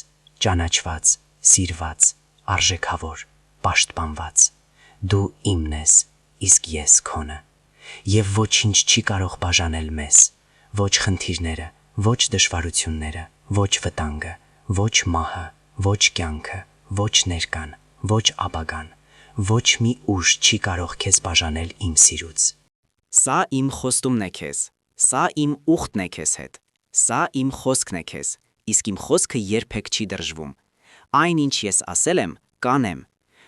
ճանաչված, սիրված, արժեքավոր, պաշտպանված։ Դու իմն ես, իսկ ես քոնը, եւ ոչինչ չի կարող բաժանել մեզ, ոչ խնդիրները, ոչ դժվարությունները, ոչ վտանգը, ոչ մահը, ոչ կյանքը, ոչ ներկան, ոչ ապագան, ոչ մի ուժ չի կարող քեզ բաժանել իմ սիրուց։ Սա իմ խոստումն է քեզ, սա իմ ուխտն է քեզ հետ, սա իմ խոսքն է քեզ, իսկ իմ խոսքը երբեք չի դրժվում։ Այն ինչ ես ասել եմ, կանեմ։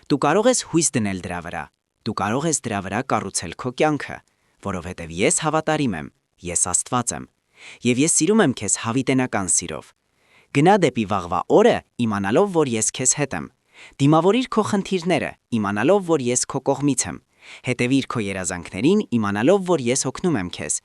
Դու կարող ես հույս դնել դրա վրա, դու կարող ես դրա վրա կառուցել քո կյանքը, որովհետև ես հավատարիմ եմ, ես Աստված եմ, եւ ես սիրում եմ քեզ հավիտենական սիրով։ Գնա դեպի վաղվա օրը, իմանալով, որ ես քեզ հետ եմ։ Դիմավորիր քո խնդիրները, իմանալով, որ ես քո կողմից եմ։ Հետևիր քո երազանքներին, իմանալով, որ ես օգնում եմ քեզ։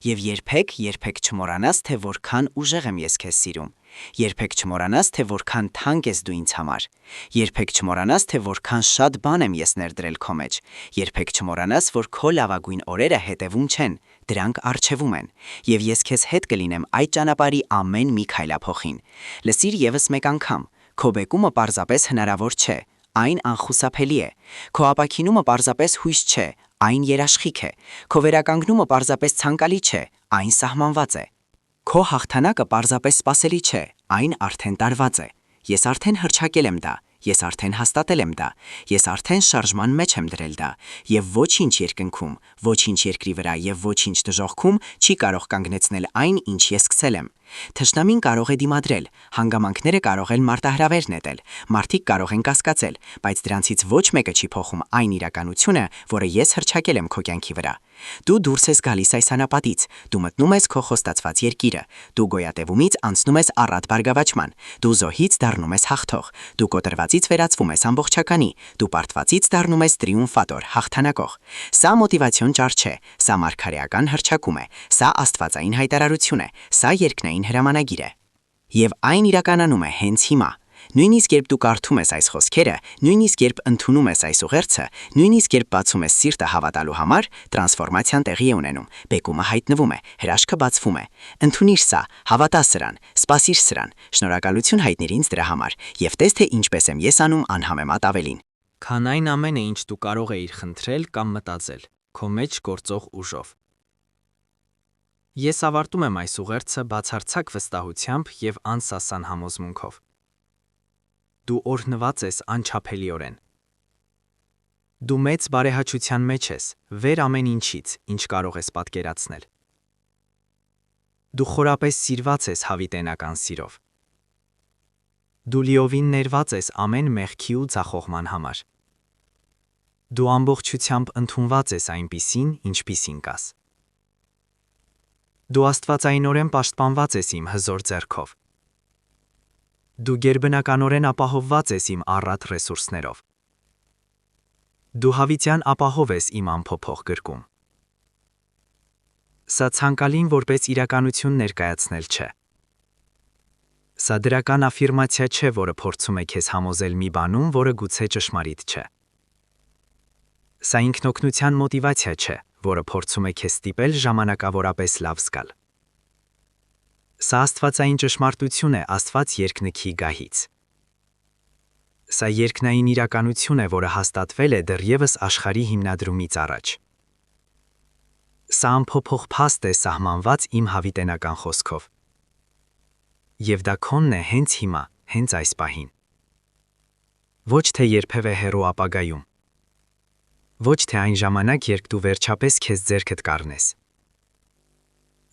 Եվ երբեք չմոռանաս, թե որքան ուժեղ եմ ես քեզ սիրում։ Երբեք չմոռանաս, թե որքան թանկ ես դու ինձ համար։ Երբեք չմոռանաս, թե որքան շատ բան եմ ես ներդրել քո մեջ։ Երբեք չմոռանաս, որ քո լավագույն օրերը հետևում չեն, դրանք առջևում են։ Եվ ես քեզ հետ կլինեմ այդ ճանապարհի ամեն մի քայլափոխին։ Լսիր եւս մեկ անգամ. քո բեկումը պարզապես հնարավոր չէ, այն անխուսափելի է։ Քո ապաքինումը պարզապես հույս չէ, այն երաշխիք է։ Քո վերականգնումը պարզապես ցանկալի չէ, այն սահմանված է։ Քո հաղթանակը պարզապես սпасելի չէ, այն արդեն տարված է։ Ես արդեն հռչակել եմ դա, ես արդեն հաստատել եմ դա, ես արդեն շարժման մեջ եմ դրել դա, եւ ոչինչ երկնքում, ոչինչ երկրի վրա եւ ոչինչ դժոխքում չի կարող կանգնեցնել այն, ինչ ես սկսել եմ։ Թշնամին կարող է դիմադրել, հանգամանքները կարող են մարտահրավեր նետել, մարդիկ կարող են կասկածել, բայց դրանցից ոչ մեկը չի փոխում այն իրականությունը, որը ես հռչակել եմ քո կյանքի վրա։ Դու դուրս ես գալիս այս անապատից, դու մտնում ես քո խոստացված երկիրը, դու գոյատևումից անցնում ես առատ բարգավաճման, դու զոհից դառնում ես հաղթող, դու կոտրվածից վերածվում ես ամբողջականի, դու պարտվածից դառնում ես տրիումֆատոր, հաղթանակող։ Սա մոտիվացիոն ճառ չէ, սա մարգարեական հռչակում է, սա աստվածային հայտարարություն է, սա երկնային հրամանագիր է։ Եվ այն իրականանում է հենց հիմա։ Նույնիսկ երբ դու կարդում ես այս խոսքերը, նույնիսկ երբ ընդունում ես այս ուղերձը, նույնիսկ երբ բացում ես սիրտը հավատալու համար, տրանսֆորմացիան տեղի է ունենում, բեկումը հայտնվում է, հրաշքը բացվում է։ Ընդունիր սա, հավատա սրան, սպասիր սրան, շնորհակալություն հայտնիր ինձ դրա համար, եւ տես թե ինչպես եմ ես անում անհամեմատ ավելին։ Քան այն ամենը, ինչ դու կարող էիր խնդրել կամ մտածել, քո մեջ գործող ուժով։ Ես ավարտում եմ այս ուղերձը բացարձակ վստահությամբ եւ անսասան համոզմունքով։ Դու օրհնված ես անչափելիորեն։ Դու մեծ բարեհաճության մեջ ես, վեր ամեն ինչից, ինչ կարող ես պատկերացնել։ Դու խորապես սիրված ես հավիտենական սիրով։ Դու լիովին ներված ես ամեն մեղքի ու ձախողման համար։ Դու ամբողջությամբ ընդունված ես այնպիսին, ինչպիսին կաս։ Դու աստվածայինորեն պաշտպանված ես իմ հզոր ձեռքով։ Դու գերբնականորեն ապահովված ես իմ առատ ռեսուրսներով։ Դու հավիտյան ապահով ես իմ ամփոփող գրկում։ Սա ցանկալին որպես իրականություն ներկայացնել չէ։ Սա դրական աֆիրմացիա չէ, որը փորձում է քեզ համոզել մի բանում, որը գուցե ճշմարիտ չէ։ Սա ինքնօգնության մոտիվացիա չէ, որը փորձում է քեզ ստիպել ժամանակավորապես լավ զգալ։ Սա աստվածային ճշմարտություն է Աստված երկնքի գահից։ Սա երկնային իրականություն է, որը հաստատվել է դեռևս աշխարհի հիմնադրումից առաջ։ Սա ամփոփող փաստ է սահմանված իմ հավիտենական խոսքով։ Եվ դա քոնն է հենց հիմա, հենց այս պահին։ Ոչ թե երբևէ հեռու ապագայում։ Ոչ թե այն ժամանակ, երբ դու վերջապես քեզ ձեռքդ կառնես։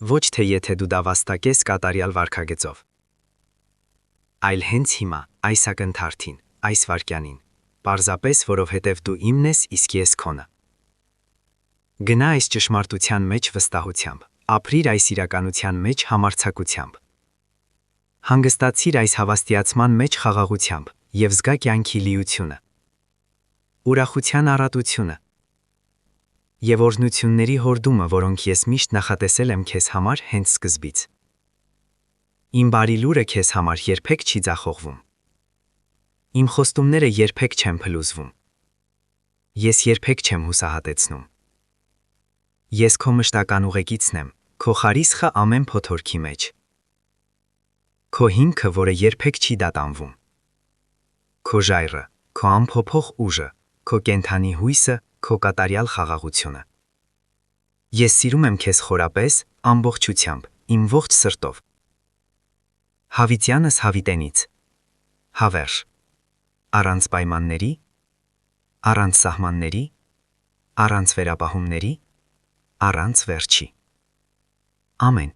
Ոչ թե եթե դու դա վաստակես կատարյալ վարքագծով։ Այլ հենց հիմա, այս ակնթարթին, այս վարքյանին, պարզապես որովհետև դու իմն ես, իսկ ես քոնը։ Գնա այս ճշմարտության մեջ վստահությամբ, ապրիր այս իրականության մեջ համարձակությամբ։ Հանգստացիր այս հավաստիացման մեջ խաղաղությամբ և զգա կյանքի լիությունը, ուրախության առատությունը և օրհնությունների հորդումը, որոնք ես միշտ նախատեսել եմ քեզ համար հենց սկզբից։ Իմ բարի լուրը քեզ համար երբեք չի ձախողվում։ Իմ խոստումները երբեք չեն փլուզվում։ Ես երբեք չեմ հուսահատեցնում։ Ես քո մշտական ուղեկիցն եմ, քո խարիսխը ամեն փոթորքի մեջ։ Քո հիմքը, որը երբեք չի դատանվում։ Քո ժայռը, քո անփոփոխ ուժը, քո կենդանի հույսը, քո կատարյալ խաղաղությունը։ Ես սիրում եմ քեզ խորապես, ամբողջությամբ, իմ ողջ սրտով։ Հավիտյանս հավիտենից։ Հավերժ։ Առանց պայմանների, առանց սահմանների, առանց վերապահումների, առանց վերջի։ Ամեն։